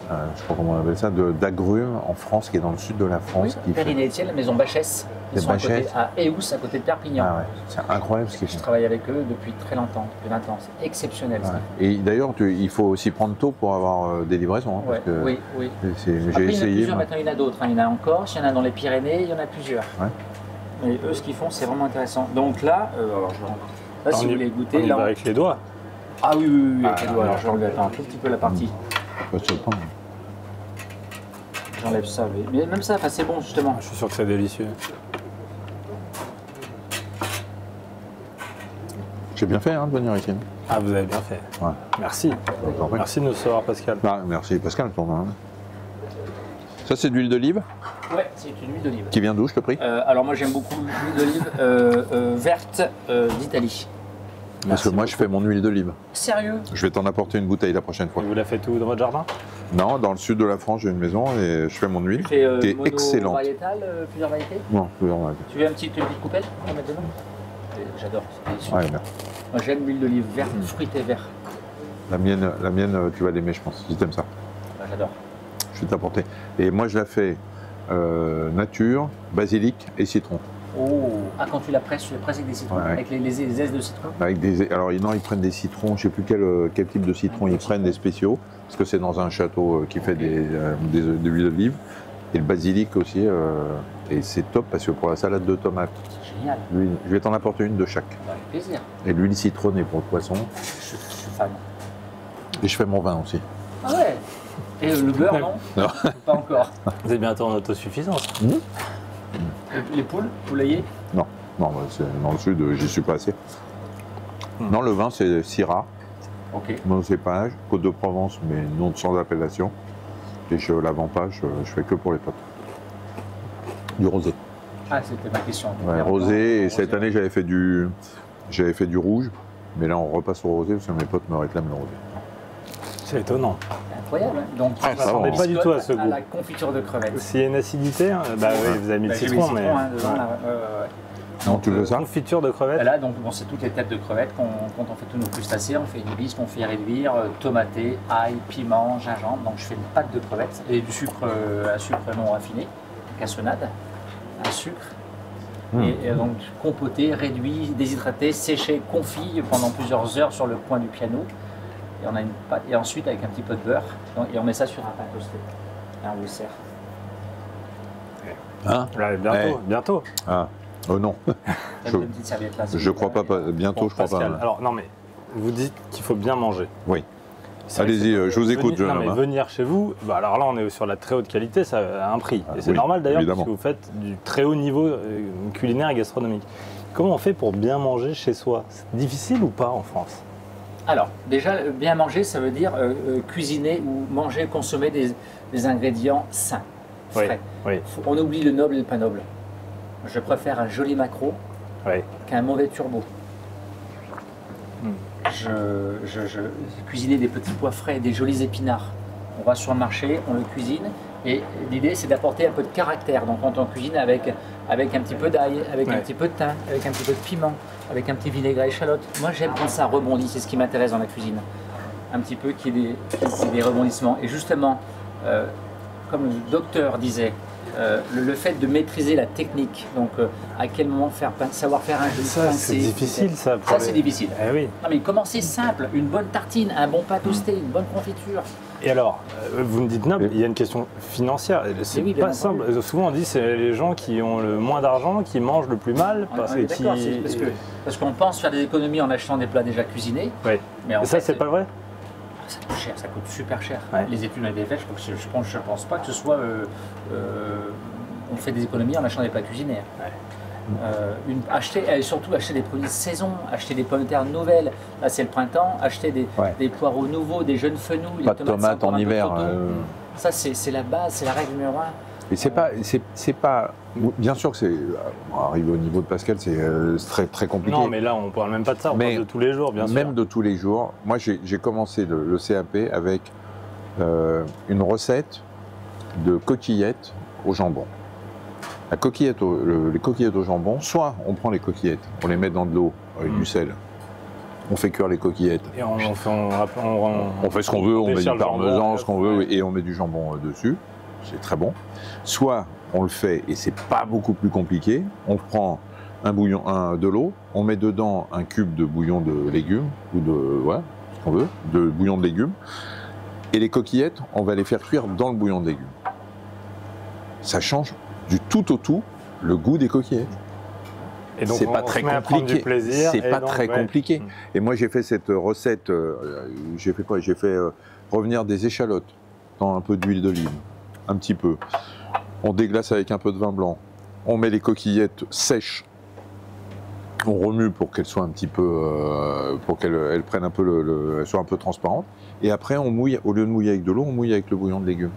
je sais pas comment on appelle ça, d'agrumes en France, qui est dans le sud de la France. Oui, Qui fait... Perrine et Étienne, la maison Bachès. Ils Les sont à côté, Bachès. à Eous, à côté de Perpignan. Ah ouais, c'est incroyable ce qu'ils Je font. travaille avec eux depuis très longtemps, depuis 20 ans. C'est exceptionnel. ce Ouais. qu'ils Et d'ailleurs, il faut aussi prendre tôt pour avoir des livraisons. Hein, font. Ouais, parce que oui, oui. J'ai Après, il y en a essayé. plusieurs, moi. maintenant il y en a d'autres. Il y en a en Corse, il y en a dans les Pyrénées, il y en a plusieurs. Ouais. Et eux, ce qu'ils font, c'est vraiment intéressant. Donc là, alors, là si On vous y- voulez on goûter, y là, va avec les doigts. ah oui, oui, oui, avec Ah, les doigts. Alors je enlève un tout petit peu la partie. Pas sur le pain. J'enlève ça. Mais même ça, enfin, c'est bon justement. Je suis sûr que c'est délicieux. J'ai bien fait hein, de venir ici. Ah, vous avez bien fait. Ouais. Merci. T'en prie. Merci de nous recevoir, Pascal. Ah, merci Pascal. Hein. Ça, c'est de l'huile d'olive Ouais, c'est une huile d'olive. qui vient d'où, je te prie? Alors moi j'aime beaucoup l'huile d'olive verte d'Italie. Parce que moi, je fais mon huile d'olive. Sérieux? Je vais t'en apporter une bouteille la prochaine fois. Et vous la faites où dans votre jardin? Non, dans le sud de la France, j'ai une maison et je fais mon huile Tu fais qui est mono excellente. variétal, plusieurs variétés? Non, plus en Tu veux une petite coupelle pour mettre dedans? J'adore, c'est délicieux. ouais, bien. Moi j'aime l'huile d'olive verte, fruitée vert. La mienne, tu vas l'aimer, je pense, si t'aimes ça. Moi, j'adore. Je vais t'apporter. Et moi, je la fais nature, basilic et citron. Oh, ah, quand tu la presses avec des citrons, Ouais. avec les aises de citron. Avec alors, non, ils prennent des citrons, je ne sais plus quel type de citron ils prennent, des spéciaux, parce que c'est dans un château qui fait des huiles d'olive. Et le basilic aussi, et c'est top parce que pour la salade de tomates, C'est génial, je vais t'en apporter une de chaque. avec plaisir. Et l'huile citronnée pour le poisson. Je suis fan. Et je fais mon vin aussi. Ah ouais. Et le beurre, non? Non. Pas encore. Vous êtes bientôt en autosuffisance. Les poules, poulailler? Non, bah, dans le sud, j'y suis pas assez. Non, le vin, c'est Syrah, Ok. monocépage, Côte de Provence, mais non sans appellation. Et je la vends pas, je fais que pour les potes. Du rosé. Ah, c'était ma question. Ouais, rosé, et cette année, j'avais fait du rouge. Mais là, on repasse au rosé parce que mes potes me réclament le rosé. C'est étonnant. C'est incroyable. Hein. Donc, Ah, ça va, pas du tout à ce À goût. la confiture de crevettes. S'il y a une acidité, hein, bah oui, vous avez mis le Bah, j'ai mis citron, le mais. hein, dedans, là, ouais. Non, tu veux ça? Confiture de Et crevettes. là, donc, bon, c'est toutes les têtes de crevettes quand on fait tous nos crustacés. On fait une bisque, on fait réduire, tomaté, ail, piment, gingembre. Donc je fais une pâte de crevettes et du sucre, un sucre non raffiné, cassonade, un sucre. Et donc compoté, réduit, déshydraté, séché, confit pendant plusieurs heures sur le coin du piano. Et on a une pâte, et ensuite avec un petit peu de beurre, et on met ça sur un pain toasté. Et on le sert. Hein? Ouais, bientôt, bientôt. Ah, oh non. Avec une petite serviette là. Je crois pas, bientôt, Bon, je crois Pascal, pas. alors non mais, vous dites qu'il faut bien manger. Oui. C'est vrai que Allez-y, je vous écoute, venir, jeune non, mais homme. venir chez vous, bah alors là on est sur la très haute qualité, ça a un prix. Ah, Et c'est oui, normal d'ailleurs évidemment. parce que vous faites du très haut niveau culinaire et gastronomique. Comment on fait pour bien manger chez soi? C'est difficile ou pas en France? Alors, déjà, bien manger, ça veut dire cuisiner ou manger, consommer des ingrédients sains, Oui, frais. oui. On oublie le noble et le pas noble. Je préfère un joli maquereau qui a un mauvais turbo. Je cuisinais des petits pois frais, des jolis épinards. On va sur le marché, on le cuisine et l'idée c'est d'apporter un peu de caractère. Donc quand on cuisine avec un petit peu d'ail, avec un petit peu de thym, avec un petit peu de piment, avec un petit vinaigre à échalote. Moi j'aime quand ça rebondit, c'est ce qui m'intéresse dans la cuisine. Un petit peu qu'il y ait des rebondissements. Et justement, comme le docteur disait, le fait de maîtriser la technique, donc à quel moment savoir faire un jeu ça c'est difficile ça. Ça c'est difficile. Eh oui. Non mais commencer simple, une bonne tartine, un bon pain toasté, une bonne confiture. Et alors, vous me dites noble, il y a une question financière. C'est pas simple. Souvent on dit c'est les gens qui ont le moins d'argent qui mangent le plus mal parce qu'on pense faire des économies en achetant des plats déjà cuisinés. Oui. Mais en ça fait, c'est pas vrai. Ça coûte cher, ça coûte super cher. Ouais. Les études ont été faites, je pense pas que ce soit on fait des économies en achetant des plats cuisinés. Et surtout acheter des produits de saison, acheter des pommes de terre nouvelles. Là c'est le printemps, acheter des poireaux nouveaux, des jeunes fenouils, pas de tomates en hiver. Ça c'est la base, c'est la règle numéro 1. Et c'est pas. Bien sûr que c'est. Arriver au niveau de Pascal, c'est très, très compliqué. Non, mais là, on ne parle même pas de ça, on parle de tous les jours, bien sûr. Même de tous les jours. Moi, j'ai commencé le CAP avec une recette de coquillettes au jambon. Les coquillettes au jambon, soit on prend les coquillettes, on les met dans de l'eau avec du sel. On fait cuire les coquillettes. Et on fait ce qu'on veut, on met du parmesan, ce qu'on veut, et on met du jambon dessus. C'est très bon. Soit on le fait et c'est pas beaucoup plus compliqué. On prend de l'eau, on met dedans un cube de bouillon de légumes ou ce qu'on veut, de bouillon de légumes. Et les coquillettes, on va les faire cuire dans le bouillon de légumes. Ça change du tout au tout le goût des coquillettes. Et donc c'est pas très compliqué. C'est pas très compliqué. Et moi j'ai fait cette recette. J'ai fait quoi? J'ai fait revenir des échalotes dans un peu d'huile d'olive. Un petit peu. On déglace avec un peu de vin blanc. On met les coquillettes sèches. On remue pour qu'elles soient un petit peu, pour qu'elles prennent un peu elles soient un peu transparentes. Et après, on mouille. Au lieu de mouiller avec de l'eau, on mouille avec le bouillon de légumes.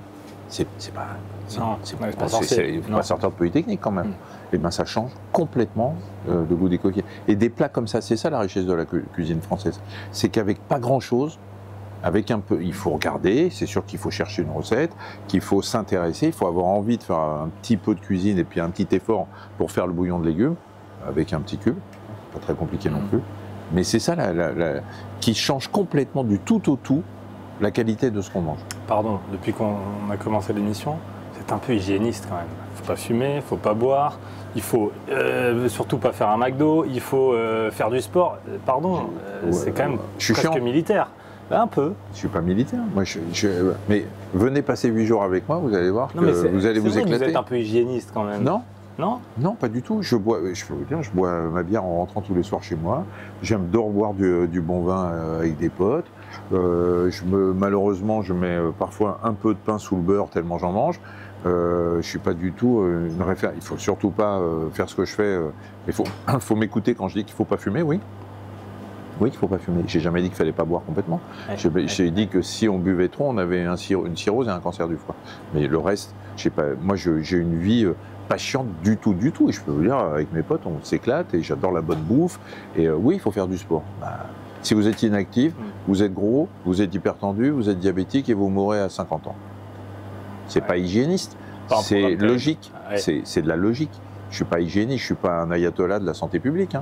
C'est pas sortir de polytechnique quand même. Et ben ça change complètement le goût des coquillettes. Et des plats comme ça, c'est ça la richesse de la cuisine française. C'est qu'avec pas grand chose. Avec un peu, il faut regarder, c'est sûr qu'il faut chercher une recette, qu'il faut s'intéresser, il faut avoir envie de faire un petit peu de cuisine et puis un petit effort pour faire le bouillon de légumes avec un petit cube, pas très compliqué non plus. Mais c'est ça qui change complètement du tout au tout la qualité de ce qu'on mange. Pardon, depuis qu'on a commencé l'émission, c'est un peu hygiéniste quand même. Il ne faut pas fumer, il ne faut pas boire, il faut surtout pas faire un McDo, il faut faire du sport. Pardon, c'est quand même presque militaire. Un peu. Je suis pas militaire. Moi, mais venez passer 8 jours avec moi, vous allez voir que vous allez vous éclater. Vous êtes un peu hygiéniste quand même. Non. Non, non, pas du tout. Je bois ma bière en rentrant tous les soirs chez moi. J'aime boire du bon vin avec des potes. Malheureusement, je mets parfois un peu de pain sous le beurre tellement j'en mange. Je suis pas du tout une référence. Il faut surtout pas faire ce que je fais. Il faut m'écouter quand je dis qu'il faut pas fumer, oui. Oui, qu'il ne faut pas fumer. J'ai jamais dit qu'il ne fallait pas boire complètement. J'ai dit que si on buvait trop, on avait une cirrhose et un cancer du foie. Mais le reste, je sais pas. Moi, j'ai une vie pas chiante du tout. Et je peux vous dire, avec mes potes, on s'éclate et j'adore la bonne bouffe. Et oui, il faut faire du sport. Si vous êtes inactif, vous êtes gros, vous êtes hypertendu, vous êtes diabétique et vous mourrez à 50 ans. C'est pas hygiéniste. C'est logique. C'est de la logique. Je suis pas hygiéniste. Je suis pas un ayatollah de la santé publique.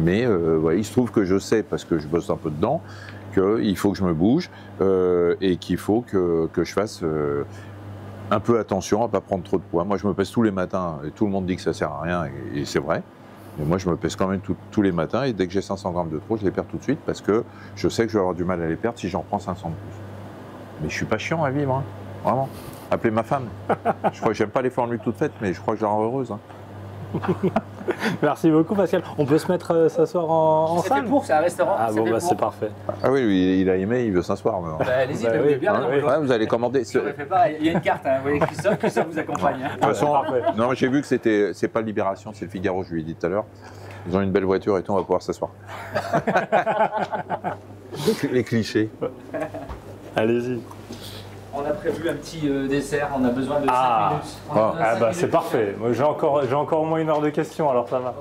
Mais il se trouve que je sais, parce que je bosse un peu dedans, qu'il faut que je me bouge et qu'il faut que je fasse un peu attention à ne pas prendre trop de poids. Moi, je me pèse tous les matins et tout le monde dit que ça ne sert à rien et c'est vrai. Mais moi, je me pèse quand même tous les matins et dès que j'ai 500 grammes de trop, je les perds tout de suite parce que je sais que je vais avoir du mal à les perdre si j'en prends 500 de plus. Mais je ne suis pas chiant à vivre, vraiment. Appelez ma femme. Je crois que j'aime pas les formules toutes faites, mais je crois que je la rends heureuse. Merci beaucoup Pascal. On peut se mettre s'asseoir en salle? C'est pour, c'est un restaurant. Ah bon, c'est parfait. Ah oui, lui, il a aimé, il veut s'asseoir maintenant. Allez-y, bien. Vous allez commander. Il y a une carte, vous voyez Christophe vous accompagne. De toute façon, non, j'ai vu que c'est pas Libération, c'est le Figaro, je lui ai dit tout à l'heure. Ils ont une belle voiture et tout, on va pouvoir s'asseoir. Les clichés. Allez-y. On a prévu un petit dessert, on a besoin de 5 minutes. Ah bah c'est parfait. Moi j'ai encore au moins 1 heure de questions, alors ça va.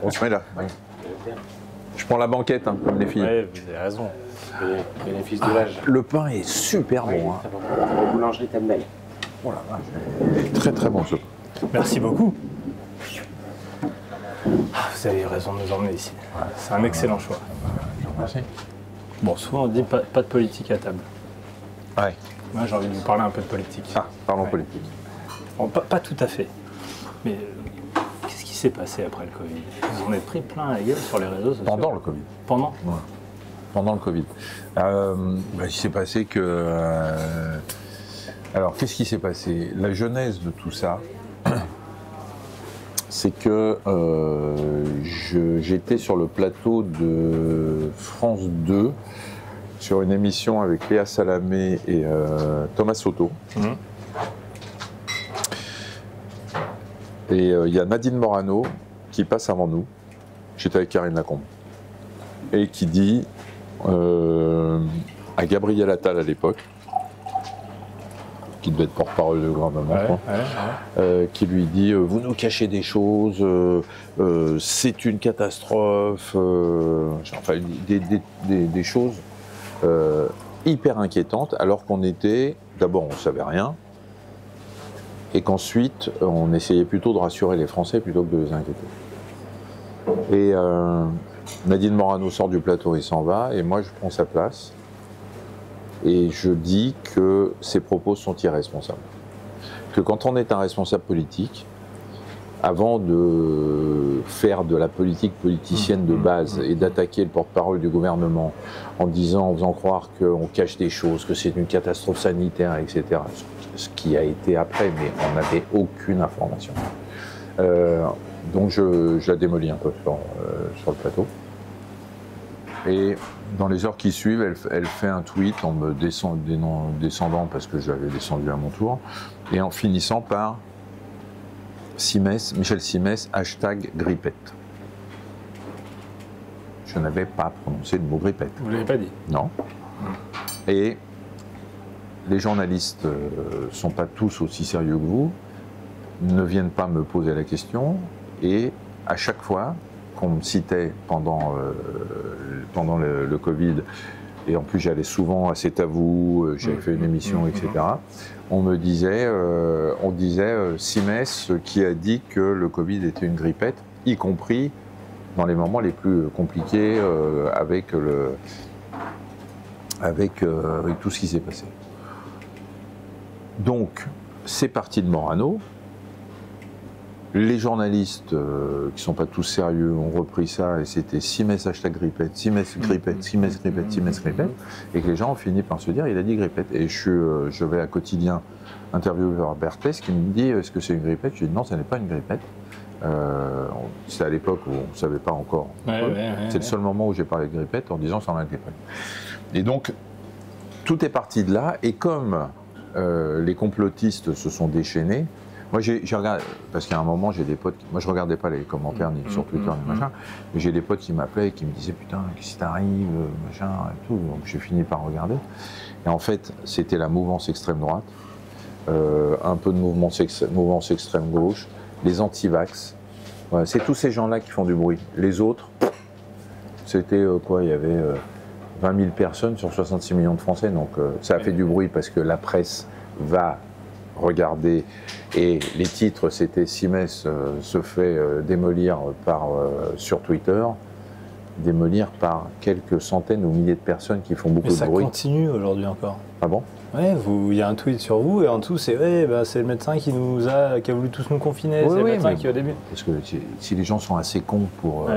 On se met là. Je prends la banquette, hein, comme les filles. Oui, vous avez raison. Bénéfice de l'âge. Le pain est super bon. Hein. Très bon. Boulangerie Temnel. Oh la vache. Très très bon ce pain. Merci beaucoup. Vous avez raison de nous emmener ici. C'est un excellent choix. Merci. Bon, souvent on dit pas de politique à table. Ouais. Moi j'ai envie de vous parler un peu de politique. Ah, parlons politique. Bon, pas tout à fait. Mais qu'est-ce qui s'est passé après le Covid? Vous en êtes pris plein la gueule sur les réseaux sociaux. Pendant le Covid. Pendant Ouais. Pendant le Covid. Il s'est passé que... alors, qu'est-ce qui s'est passé? La genèse de tout ça, c'est que j'étais sur le plateau de France 2 sur une émission avec Léa Salamé et Thomas Soto. Et il y a Nadine Morano qui passe avant nous, j'étais avec Karine Lacombe, et qui dit à Gabriel Attal à l'époque, qui devait être porte-parole du gouvernement, qui lui dit vous nous cachez des choses, c'est une catastrophe, enfin des choses hyper inquiétantes, alors qu'on était, d'abord on ne savait rien, et qu'ensuite on essayait plutôt de rassurer les Français plutôt que de les inquiéter. Et Nadine Morano sort du plateau et s'en va, et moi je prends sa place. Et je dis que ces propos sont irresponsables. Que quand on est un responsable politique, avant de faire de la politique politicienne de base et d'attaquer le porte-parole du gouvernement en disant, en faisant croire qu'on cache des choses, que c'est une catastrophe sanitaire, etc., ce qui a été après, mais on n'avait aucune information. Donc je la démolis un peu sur le plateau. Et dans les heures qui suivent, elle fait un tweet en me descendant parce que j'avais descendu à mon tour, et en finissant par Michel Simès, #grippette. Je n'avais pas prononcé le mot grippette. Vous ne l'avez pas dit? Non. Et les journalistes ne sont pas tous aussi sérieux que vous, ne viennent pas me poser la question, et à chaque fois qu'on me citait pendant le Covid, et en plus j'allais souvent à C'est à vous, j'avais fait une émission, etc. On me disait, Simès qui a dit que le Covid était une grippette, y compris dans les moments les plus compliqués avec tout ce qui s'est passé. Donc, c'est parti de Morano. Les journalistes qui ne sont pas tous sérieux ont repris ça, et c'était Simès #grippette, Simès grippette, Simès grippette, Simès grippette, et que les gens ont fini par se dire il a dit grippette. Et je vais à Quotidien interviewer Berthès qui me dit est-ce que c'est une grippette? Je dis non, ce n'est pas une grippette. C'est à l'époque où on ne savait pas encore. C'est le seul moment où j'ai parlé de grippette en disant ça en a grippette. Et donc, tout est parti de là, et comme les complotistes se sont déchaînés, moi, j'ai regardé, parce qu'à un moment, j'ai des potes, moi je regardais pas les commentaires ni sur Twitter ni machin, mais j'ai des potes qui m'appelaient et qui me disaient putain, qu'est-ce qui t'arrive, machin, et tout. Donc j'ai fini par regarder. Et en fait, c'était la mouvance extrême droite, un peu de mouvance extrême gauche, les anti-vax. Voilà, c'est tous ces gens-là qui font du bruit. Les autres, c'était quoi, il y avait 20 000 personnes sur 66 millions de Français, donc ça a fait du bruit parce que la presse va regarder, et les titres c'était Simès se fait démolir sur Twitter, démolir par quelques centaines ou milliers de personnes qui font beaucoup de bruit. Mais ça continue aujourd'hui encore. Ah bon? Ouais, il y a un tweet sur vous et en dessous c'est c'est le médecin qui a voulu tous nous confiner, c'est le médecin qui au début. Parce que si les gens sont assez cons pour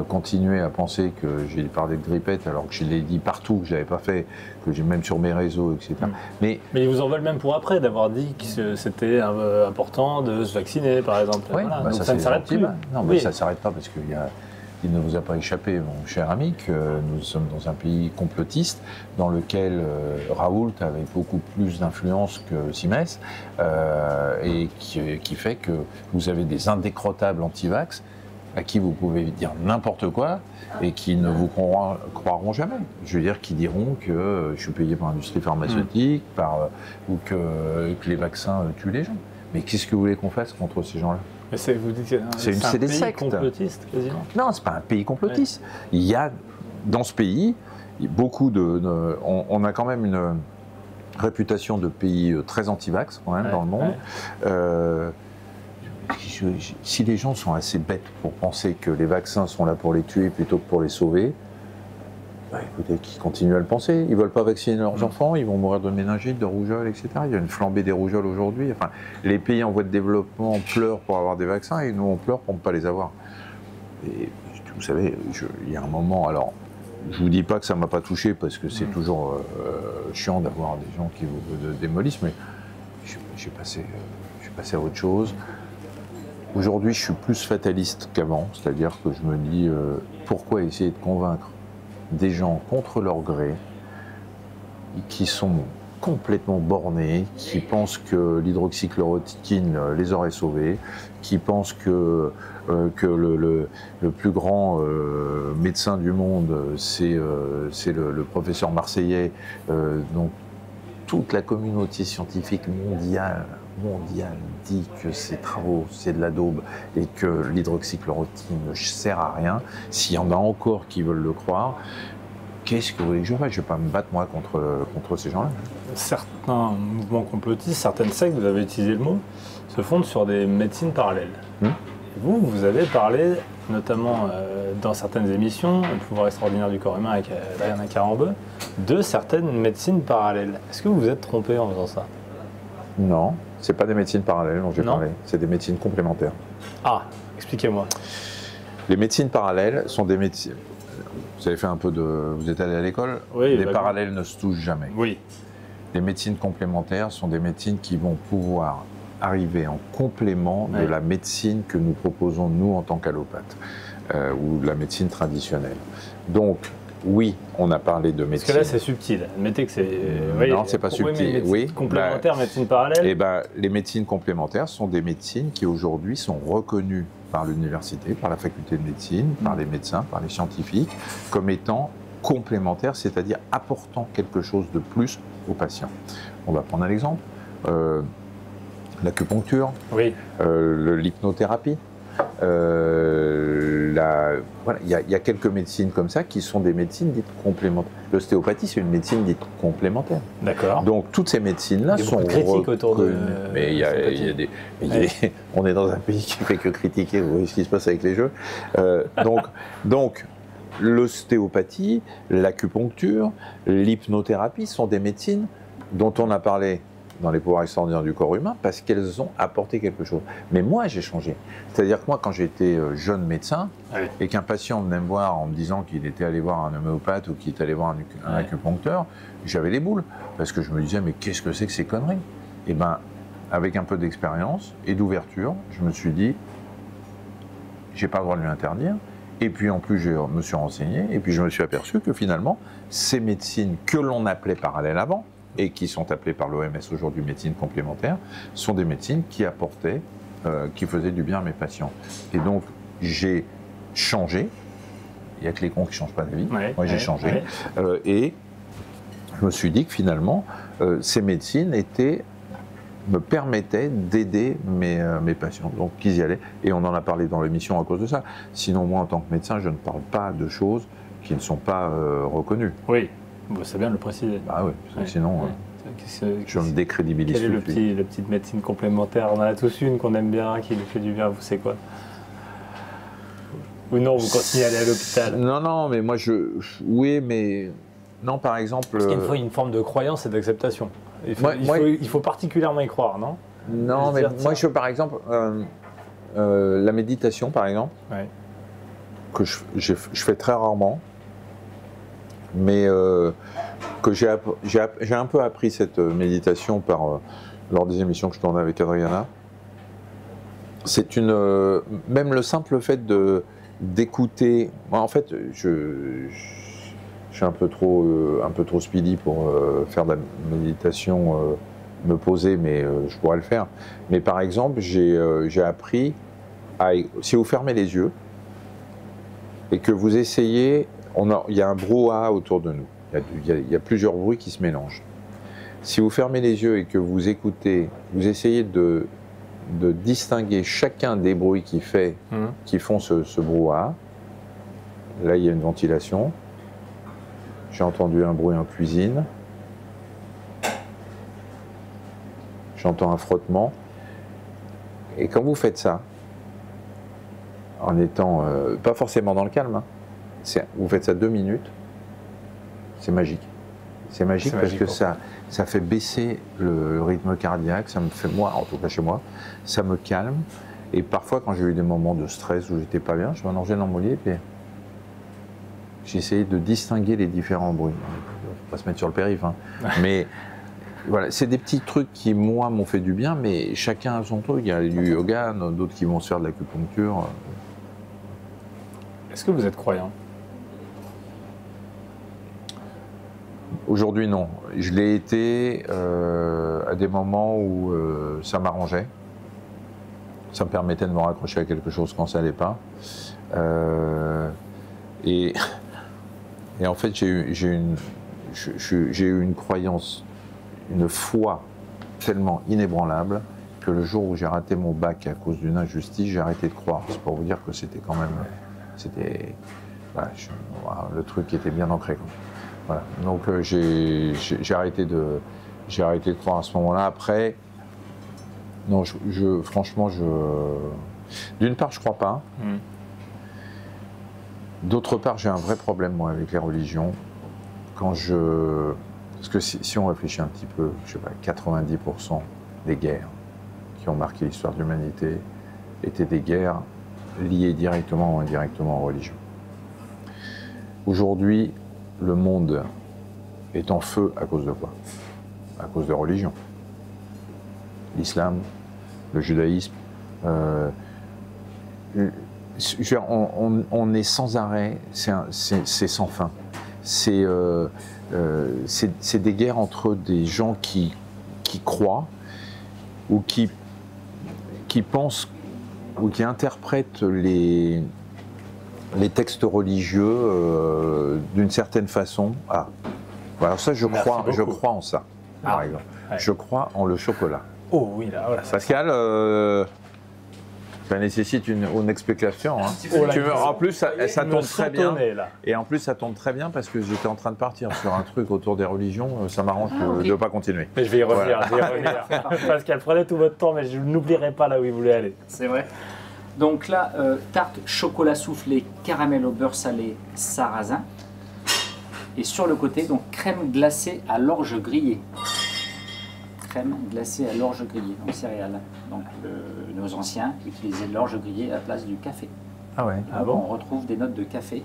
continuer à penser que j'ai parlé de grippette alors que je l'ai dit partout, que je l'avais pas fait, que j'ai même sur mes réseaux, etc. Mais ils vous en veulent même pour après d'avoir dit que c'était important de se vacciner, par exemple. Oui, voilà. Donc ça ne s'arrête plus. Non, mais ça ne s'arrête pas parce qu'il ne vous a pas échappé, mon cher ami, que nous sommes dans un pays complotiste dans lequel Raoult avait beaucoup plus d'influence que Simès, et qui fait que vous avez des indécrottables anti-vax à qui vous pouvez dire n'importe quoi et qui ne vous croiront jamais. Je veux dire, qui diront que je suis payé par l'industrie pharmaceutique, ou que les vaccins tuent les gens. Mais qu'est-ce que vous voulez qu'on fasse contre ces gens-là? Vous dites que c'est des sectes complotistes, quasiment. Non, c'est pas un pays complotiste. Ouais. Il y a, dans ce pays, beaucoup on a quand même une réputation de pays très anti-vax, quand même, dans le monde. Ouais. Si les gens sont assez bêtes pour penser que les vaccins sont là pour les tuer plutôt que pour les sauver, écoutez, qu'ils continuent à le penser. Ils ne veulent pas vacciner leurs enfants, ils vont mourir de méningite, de rougeole, etc. Il y a une flambée des rougeoles aujourd'hui. Enfin, les pays en voie de développement pleurent pour avoir des vaccins et nous on pleure pour ne pas les avoir. Et vous savez, il y a un moment, alors je ne vous dis pas que ça ne m'a pas touché parce que c'est toujours chiant d'avoir des gens qui vous démolissent, mais j'ai passé à autre chose. Aujourd'hui, je suis plus fataliste qu'avant, c'est-à-dire que je me dis pourquoi essayer de convaincre des gens contre leur gré, qui sont complètement bornés, qui pensent que l'hydroxychloroquine les aurait sauvés, qui pensent que le plus grand médecin du monde, c'est le professeur marseillais, donc toute la communauté scientifique mondiale dit que ces travaux, c'est de la daube et que l'hydroxychloroquine ne sert à rien. S'il y en a encore qui veulent le croire, qu'est-ce que vous voulez que je fasse? Je ne vais pas me battre, moi, contre ces gens-là. Certains mouvements complotistes, certaines sectes, vous avez utilisé le mot, se fondent sur des médecines parallèles. Vous avez parlé, notamment dans certaines émissions, Le pouvoir extraordinaire du corps humain avec Diana Karambeu, de certaines médecines parallèles. Est-ce que vous vous êtes trompé en faisant ça? Non, ce n'est pas des médecines parallèles dont j'ai parlé, c'est des médecines complémentaires. Ah, expliquez-moi. Les médecines parallèles sont des médecines... Vous avez fait un peu de... Vous êtes allé à l'école? Oui. Les parallèles ne se touchent jamais. Oui. Les médecines complémentaires sont des médecines qui vont pouvoir arriver en complément de la médecine que nous proposons, nous, en tant qu'allopathes, ou de la médecine traditionnelle. Donc, oui, on a parlé de médecine... Parce que là, c'est subtil. Admettez que c'est... non, c'est pas subtil. Médecine complémentaire, médecine parallèle... Les médecines complémentaires sont des médecines qui, aujourd'hui, sont reconnues par l'université, par la faculté de médecine, par les médecins, par les scientifiques, comme étant complémentaires, c'est-à-dire apportant quelque chose de plus aux patients. On va prendre un exemple. L'acupuncture, l'hypnothérapie. Voilà, il y a quelques médecines comme ça qui sont des médecines dites complémentaires. L'ostéopathie, c'est une médecine dite complémentaire. D'accord. Donc toutes ces médines-là sont critiques autour de. Mais il y a des. On est dans un pays qui fait que critiquer. Vous voyez ce qui se passe avec les jeux. Donc l'ostéopathie, l'acupuncture, l'hypnothérapie sont des médecines dont on a parlé dans les pouvoirs extraordinaires du corps humain parce qu'elles ont apporté quelque chose. Mais moi, j'ai changé. C'est-à-dire que moi, quand j'étais jeune médecin et qu'un patient venait me voir en me disant qu'il était allé voir un homéopathe ou qu'il était allé voir un acupuncteur, j'avais les boules parce que je me disais mais qu'est-ce que c'est que ces conneries? Et bien, avec un peu d'expérience et d'ouverture, je me suis dit j'ai pas le droit de lui interdire. Et puis en plus, je me suis renseigné et puis je me suis aperçu que finalement, ces médecines que l'on appelait parallèles avant, et qui sont appelées par l'OMS aujourd'hui médecine complémentaire, sont des médecines qui apportaient, qui faisaient du bien à mes patients. Et donc, j'ai changé. Il n'y a que les cons qui ne changent pas d'avis. Moi, j'ai changé. Et je me suis dit que finalement, ces médecines me permettaient d'aider mes patients. Donc, qu'ils y allaient. Et on en a parlé dans l'émission à cause de ça. Sinon, moi, en tant que médecin, je ne parle pas de choses qui ne sont pas reconnues. Oui. Bon, c'est bien de le préciser. Ah oui, sinon, je me décrédibilise. Quelle est la petite médecine complémentaire? On en a tous une qu'on aime bien, qui nous fait du bien. Vous, c'est quoi? Ou non, vous continuez à aller à l'hôpital? Non, mais moi, oui, mais... Non, par exemple... Parce qu'il faut une forme de croyance et d'acceptation. Il faut particulièrement y croire, non? Non, mais moi, par exemple, la méditation, par exemple, que je fais très rarement, mais que j'ai un peu appris cette méditation lors des émissions que je tournais avec Adriana. C'est même le simple fait d'écouter. En fait, je suis un peu trop speedy pour faire de la méditation, me poser, mais je pourrais le faire. Mais par exemple, j'ai appris si vous fermez les yeux, et que vous essayez, il y a un brouhaha autour de nous, il y a plusieurs bruits qui se mélangent. Si vous fermez les yeux et que vous écoutez, vous essayez de distinguer chacun des bruits qui font ce brouhaha. Là, il y a une ventilation. J'ai entendu un bruit en cuisine. J'entends un frottement. Et quand vous faites ça, en étant pas forcément dans le calme, hein, vous faites ça 2 minutes, c'est magique. C'est magique parce que ça fait baisser le rythme cardiaque, ça me fait, moi, en tout cas chez moi, ça me calme. Et parfois, quand j'ai eu des moments de stress où j'étais pas bien, je m'allongeais dans mon lit et puis j'ai essayé de distinguer les différents bruits. On ne va pas se mettre sur le périph', hein. Mais voilà, c'est des petits trucs qui, moi, m'ont fait du bien, mais chacun a son truc. Il y a du yoga, d'autres qui vont se faire de l'acupuncture. Est-ce que vous êtes croyant? Aujourd'hui, non. Je l'ai été à des moments où ça m'arrangeait. Ça me permettait de me raccrocher à quelque chose quand ça n'allait pas. Et en fait, j'ai eu une croyance, une foi tellement inébranlable que le jour où j'ai raté mon bac à cause d'une injustice, j'ai arrêté de croire. C'est pour vous dire que c'était quand même... Voilà, le truc était bien ancré. Voilà. Donc j'ai arrêté de croire à ce moment-là. Après, non, franchement, d'une part, je crois pas. D'autre part, j'ai un vrai problème, moi, avec les religions. Parce que si on réfléchit un petit peu, je sais pas, 90% des guerres qui ont marqué l'histoire de l'humanité étaient des guerres liées directement ou indirectement aux religions. Aujourd'hui, le monde est en feu à cause de quoi? À cause de religion. L'islam, le judaïsme. On est sans arrêt, c'est sans fin. C'est des guerres entre des gens qui croient ou qui pensent ou qui interprètent les textes religieux d'une certaine façon. Ah, alors ça, je crois en ça, par exemple. Ouais. Je crois en le chocolat. Oh oui, là, voilà. Pascal, ça nécessite une explication. Hein. En plus, ça tombe très bien. Là. Et en plus, ça tombe très bien parce que j'étais en train de partir sur un truc autour des religions. Ça m'arrange de ne pas continuer. Mais je vais y revenir. Voilà. Pascal, prenez tout votre temps, mais je n'oublierai pas là où il voulait aller. C'est vrai. Donc là, tarte chocolat soufflé, caramel au beurre salé, sarrasin. Et sur le côté, donc crème glacée à l'orge grillée. Crème glacée à l'orge grillée, donc céréales. Donc nos anciens utilisaient l'orge grillée à la place du café. Ah ouais. Ah bon? On retrouve des notes de café.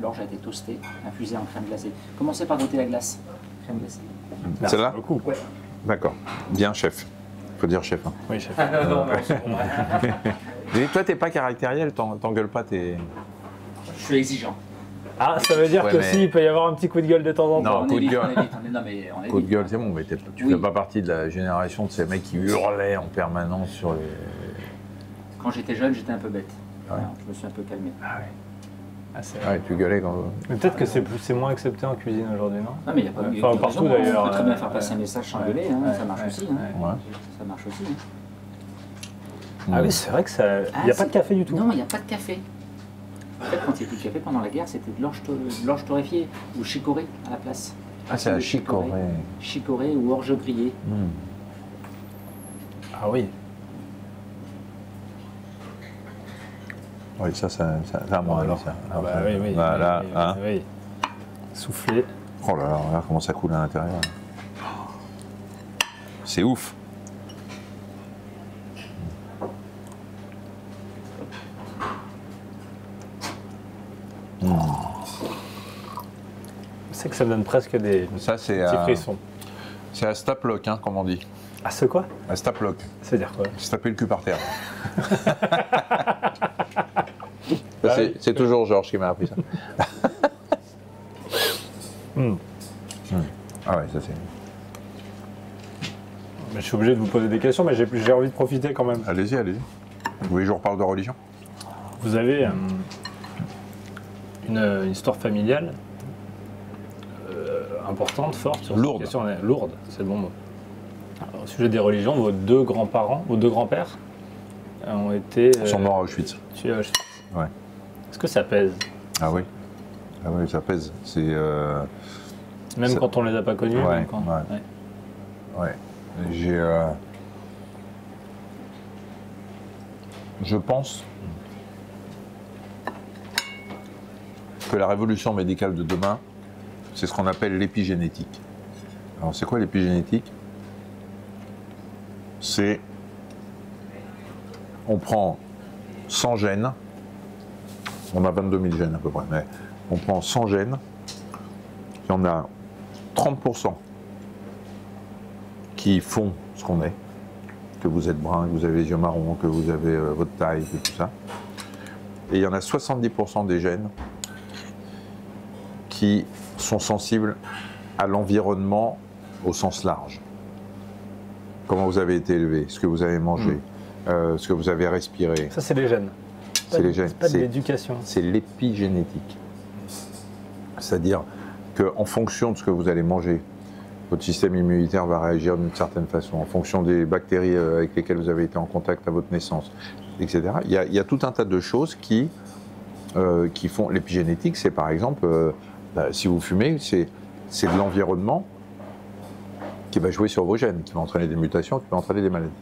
L'orge a été toastée, infusée en crème glacée. Commencez par goûter la glace. Crème glacée. Celle-là? Ouais. D'accord. Bien, chef. Faut dire chef. Hein. Oui, chef. Mais toi, t'es pas caractériel, t'engueules pas tes... Je suis exigeant. Ah, ça veut dire que si, il peut y avoir un petit coup de gueule de temps en temps. Non, coup de gueule. Coup de gueule, hein. c'est bon, mais tu fais pas partie de la génération de ces mecs qui hurlaient en permanence sur les... Quand j'étais jeune, j'étais un peu bête. Ouais. Alors, je me suis un peu calmé. Ah ouais. Ah ouais, tu gueulais quand... Mais peut-être que c'est moins accepté en cuisine aujourd'hui, non? Non, mais il n'y a pas de... Enfin, partout d'ailleurs. On peut très bien faire passer un message sans gueuler, hein, ça marche aussi. Hein. Ouais. Ça marche aussi. Hein. Ah oui, c'est vrai que ça... Il n'y a pas de café du tout. Non, il n'y a pas de café. En fait, quand il n'y a plus de café pendant la guerre, c'était de l'orge torréfiée ou chicorée à la place. Ah, c'est la chicorée. Chicorée ou orge grillée. Ah oui. Oui, ça bon, alors ça. Ah bah oui. Voilà, oui, hein. oui. Souffler. Oh là là, regarde comment ça coule à l'intérieur. C'est ouf. C'est que ça me donne presque des petits frissons. C'est à staplock, hein, comme on dit. Ah, c'est quoi? À staplock. C'est-à-dire quoi? Se taper le cul par terre. C'est toujours Georges qui m'a appris ça. Ah ouais, ça c'est... Je suis obligé de vous poser des questions, mais j'ai envie de profiter quand même. Allez-y. Vous voulez que je vous reparle de religion? Vous avez une histoire familiale importante, forte sur Lourde. cette question. Lourde, c'est le bon mot. Alors, au sujet des religions, vos deux grands-parents, vos deux grands-pères ont été Ils sont morts à Auschwitz. tués à Auschwitz. Ouais. Est-ce que ça pèse? Ah oui. Ah oui, ça pèse. C'est Même quand on les a pas connus? Ouais, même quand... ouais. Ouais. Je pense que la révolution médicale de demain, c'est ce qu'on appelle l'épigénétique. Alors c'est quoi l'épigénétique? C'est, on prend 100 gènes, on a 22 000 gènes à peu près, mais on prend 100 gènes, il y en a 30% qui font ce qu'on est, que vous êtes brun, que vous avez les yeux marrons, que vous avez votre taille, et tout ça. Et il y en a 70% des gènes qui sont sensibles à l'environnement au sens large. Comment vous avez été élevé, ce que vous avez mangé, ce que vous avez respiré. Ça, c'est les gènes. C'est les gènes. C'est pas de l'éducation. C'est l'épigénétique. C'est-à-dire qu'en fonction de ce que vous allez manger, votre système immunitaire va réagir d'une certaine façon, en fonction des bactéries avec lesquelles vous avez été en contact à votre naissance, etc. Il y a tout un tas de choses qui font l'épigénétique. C'est par exemple, si vous fumez, c'est de l'environnement qui va jouer sur vos gènes, qui va entraîner des mutations, qui va entraîner des maladies.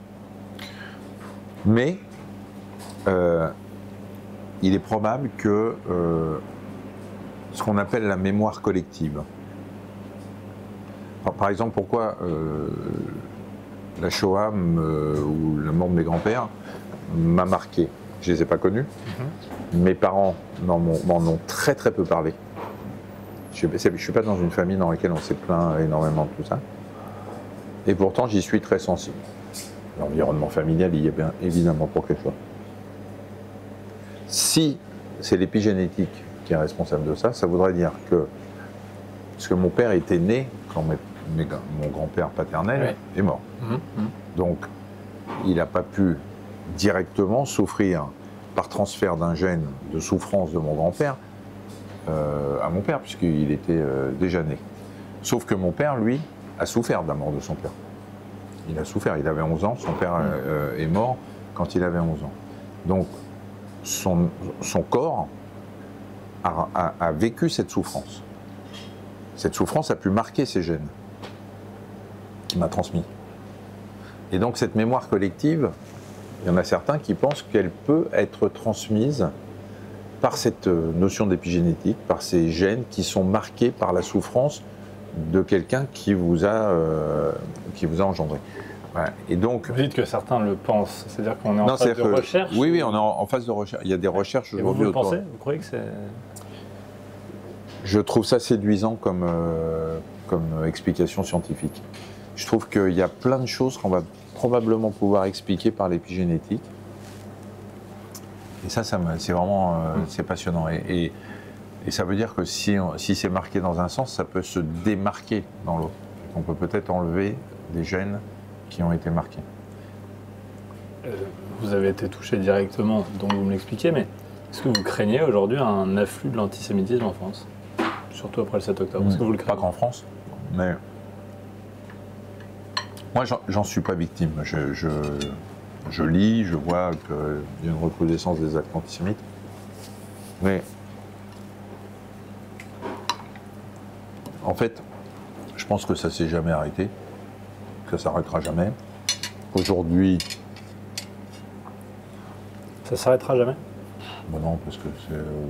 Mais il est probable que ce qu'on appelle la mémoire collective. Alors, par exemple, pourquoi la Shoah ou la mort de mes grands-pères m'a marqué? Je ne les ai pas connus. Mes parents m'en ont très très peu parlé. Je ne suis pas dans une famille dans laquelle on s'est plaint énormément de tout ça. Et pourtant, j'y suis très sensible. L'environnement familial, il y est bien évidemment pour quelque chose. Si c'est l'épigénétique qui est responsable de ça, ça voudrait dire que, parce que mon père était né quand mon grand-père paternel est mort. Donc, il n'a pas pu directement souffrir par transfert d'un gène de souffrance de mon grand-père à mon père, puisqu'il était déjà né. Sauf que mon père, lui, a souffert de la mort de son père. Il a souffert, il avait 11 ans, son père est mort quand il avait 11 ans. Donc, son corps a vécu cette souffrance. Cette souffrance a pu marquer ses gènes, qui m'a transmis. Et donc, cette mémoire collective, il y en a certains qui pensent qu'elle peut être transmise par cette notion d'épigénétique, par ces gènes qui sont marqués par la souffrance de quelqu'un qui vous a engendré. Voilà. Et donc, vous dites que certains le pensent, c'est-à-dire qu'on est en phase de recherche? Oui, on est en phase de recherche. Il y a des recherches aujourd'hui. Vous le pensez? Vous croyez que c'est... Je trouve ça séduisant comme explication scientifique. Je trouve qu'il y a plein de choses qu'on va probablement pouvoir expliquer par l'épigénétique. Et ça c'est vraiment c'est passionnant. Et ça veut dire que si c'est marqué dans un sens, ça peut se démarquer dans l'autre. On peut peut-être enlever des gènes qui ont été marqués. Vous avez été touché directement, donc vous me l'expliquez, mais est-ce que vous craignez aujourd'hui un afflux de l'antisémitisme en France? Surtout après le 7 octobre. Est-ce que vous le craignez? Pas qu'en France, mais moi j'en suis pas victime. Je lis, je vois qu'il y a une recrudescence des actes antisémites, mais en fait, je pense que ça s'est jamais arrêté, que ça s'arrêtera jamais. Aujourd'hui, ça s'arrêtera jamais? Bon non, parce que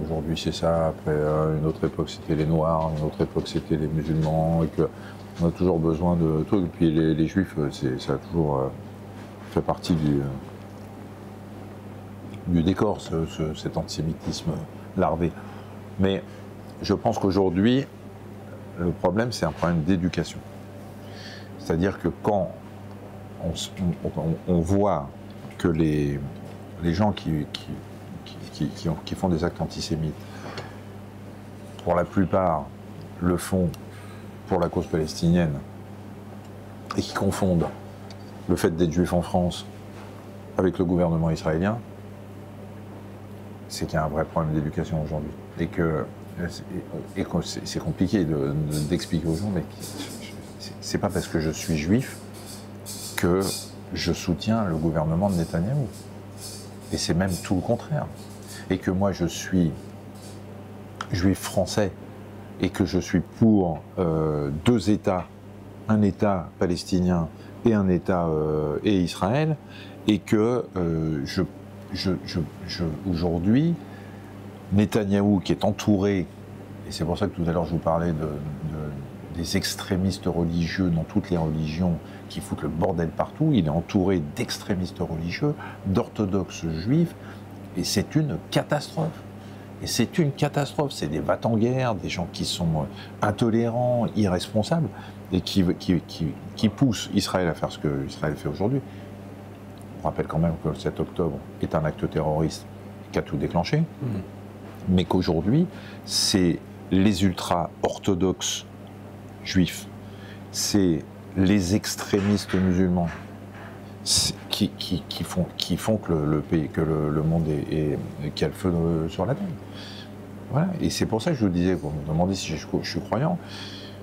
aujourd'hui c'est ça, après une autre époque c'était les Noirs, une autre époque c'était les musulmans, et qu'on a toujours besoin de trucs. Et puis les Juifs, ça a toujours fait partie du décor, cet antisémitisme larvé. Mais je pense qu'aujourd'hui, le problème c'est un problème d'éducation. C'est-à-dire que quand on voit que les gens qui font des actes antisémites, pour la plupart, le font pour la cause palestinienne et qui confondent le fait d'être juif en France avec le gouvernement israélien, c'est qu'il y a un vrai problème d'éducation aujourd'hui. Et c'est compliqué d'expliquer aux gens, mais c'est pas parce que je suis juif que je soutiens le gouvernement de Netanyahou. Et c'est même tout le contraire. Et que moi je suis juif français et que je suis pour deux États, un État palestinien et un État et Israël, et que aujourd'hui, Netanyahou qui est entouré, et c'est pour ça que tout à l'heure je vous parlais des extrémistes religieux dans toutes les religions qui foutent le bordel partout, il est entouré d'extrémistes religieux, d'orthodoxes juifs, et c'est une catastrophe. Et c'est une catastrophe, c'est des va-t-en-guerre, des gens qui sont intolérants, irresponsables, et qui poussent Israël à faire ce qu'Israël fait aujourd'hui. On rappelle quand même que le 7 octobre est un acte terroriste qui a tout déclenché, mais qu'aujourd'hui, c'est les ultra-orthodoxes juifs, c'est les extrémistes musulmans qui font que le monde qui a le feu sur la tête. Voilà. Et c'est pour ça que je vous disais, vous me demandez si je suis croyant,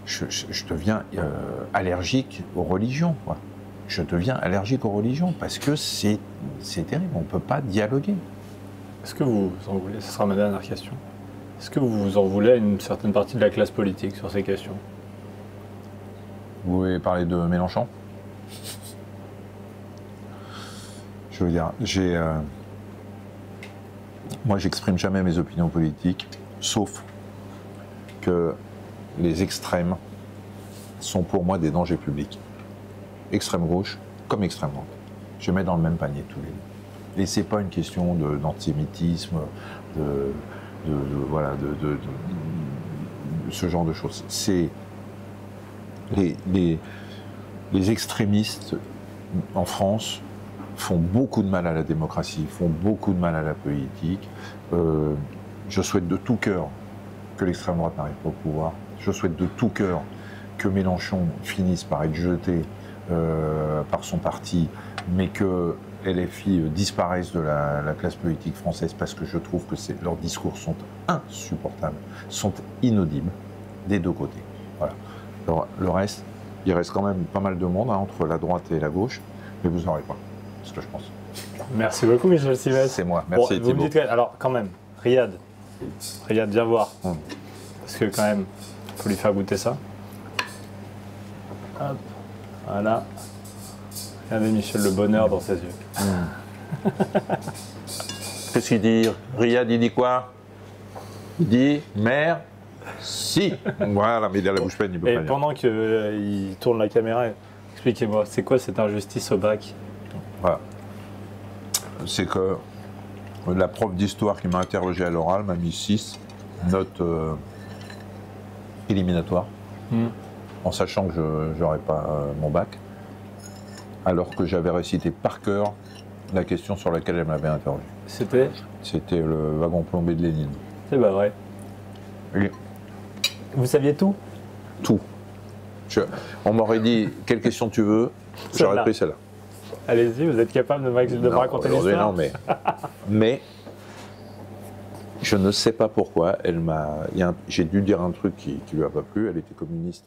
je deviens allergique aux religions. Quoi. Je deviens allergique aux religions parce que c'est terrible, on ne peut pas dialoguer. Est-ce que vous en voulez, ce sera ma dernière question, est-ce que vous en voulez à une certaine partie de la classe politique sur ces questions? Vous voulez parler de Mélenchon? Je veux dire, moi j'exprime jamais mes opinions politiques, sauf que les extrêmes sont pour moi des dangers publics. Extrême gauche comme extrême droite. Je mets dans le même panier tous les deux. Et c'est pas une question d'antisémitisme, voilà, de ce genre de choses. C'est les extrémistes en France font beaucoup de mal à la démocratie, font beaucoup de mal à la politique. Je souhaite de tout cœur que l'extrême droite n'arrive pas au pouvoir. Je souhaite de tout cœur que Mélenchon finisse par être jeté par son parti, mais que LFI disparaisse de la classe politique française, parce que je trouve que leurs discours sont insupportables, sont inaudibles des deux côtés. Voilà. Alors, le reste, il reste quand même pas mal de monde entre la droite et la gauche, mais vous n'aurez pas, ce que je pense. Merci beaucoup, Michel Simès. C'est moi, merci bon, vous me dites, alors quand même, Riyad, viens voir, parce que quand même, il faut lui faire goûter ça. Hop, voilà. Regardez Michel, le bonheur dans ses yeux. Qu'est-ce qu'il dit? Riyad, il dit quoi? Il dit merci. Voilà, mais il a la bouche pleine, il peut pas Et dire. pendant qu'il tourne la caméra, expliquez-moi, c'est quoi cette injustice au bac? Voilà. C'est que la prof d'histoire qui m'a interrogé à l'oral m'a mis 6 notes éliminatoires, en sachant que je n'aurais pas mon bac, alors que j'avais récité par cœur la question sur laquelle elle m'avait interrogé. C'était le wagon plombé de Lénine. C'est pas vrai. Oui. Vous saviez tout? Tout. On m'aurait dit, quelle question tu veux? J'aurais pris celle-là. Allez-y, vous êtes capable de me raconter l'histoire? Non, mais je ne sais pas pourquoi, j'ai dû dire un truc qui lui a pas plu, elle était communiste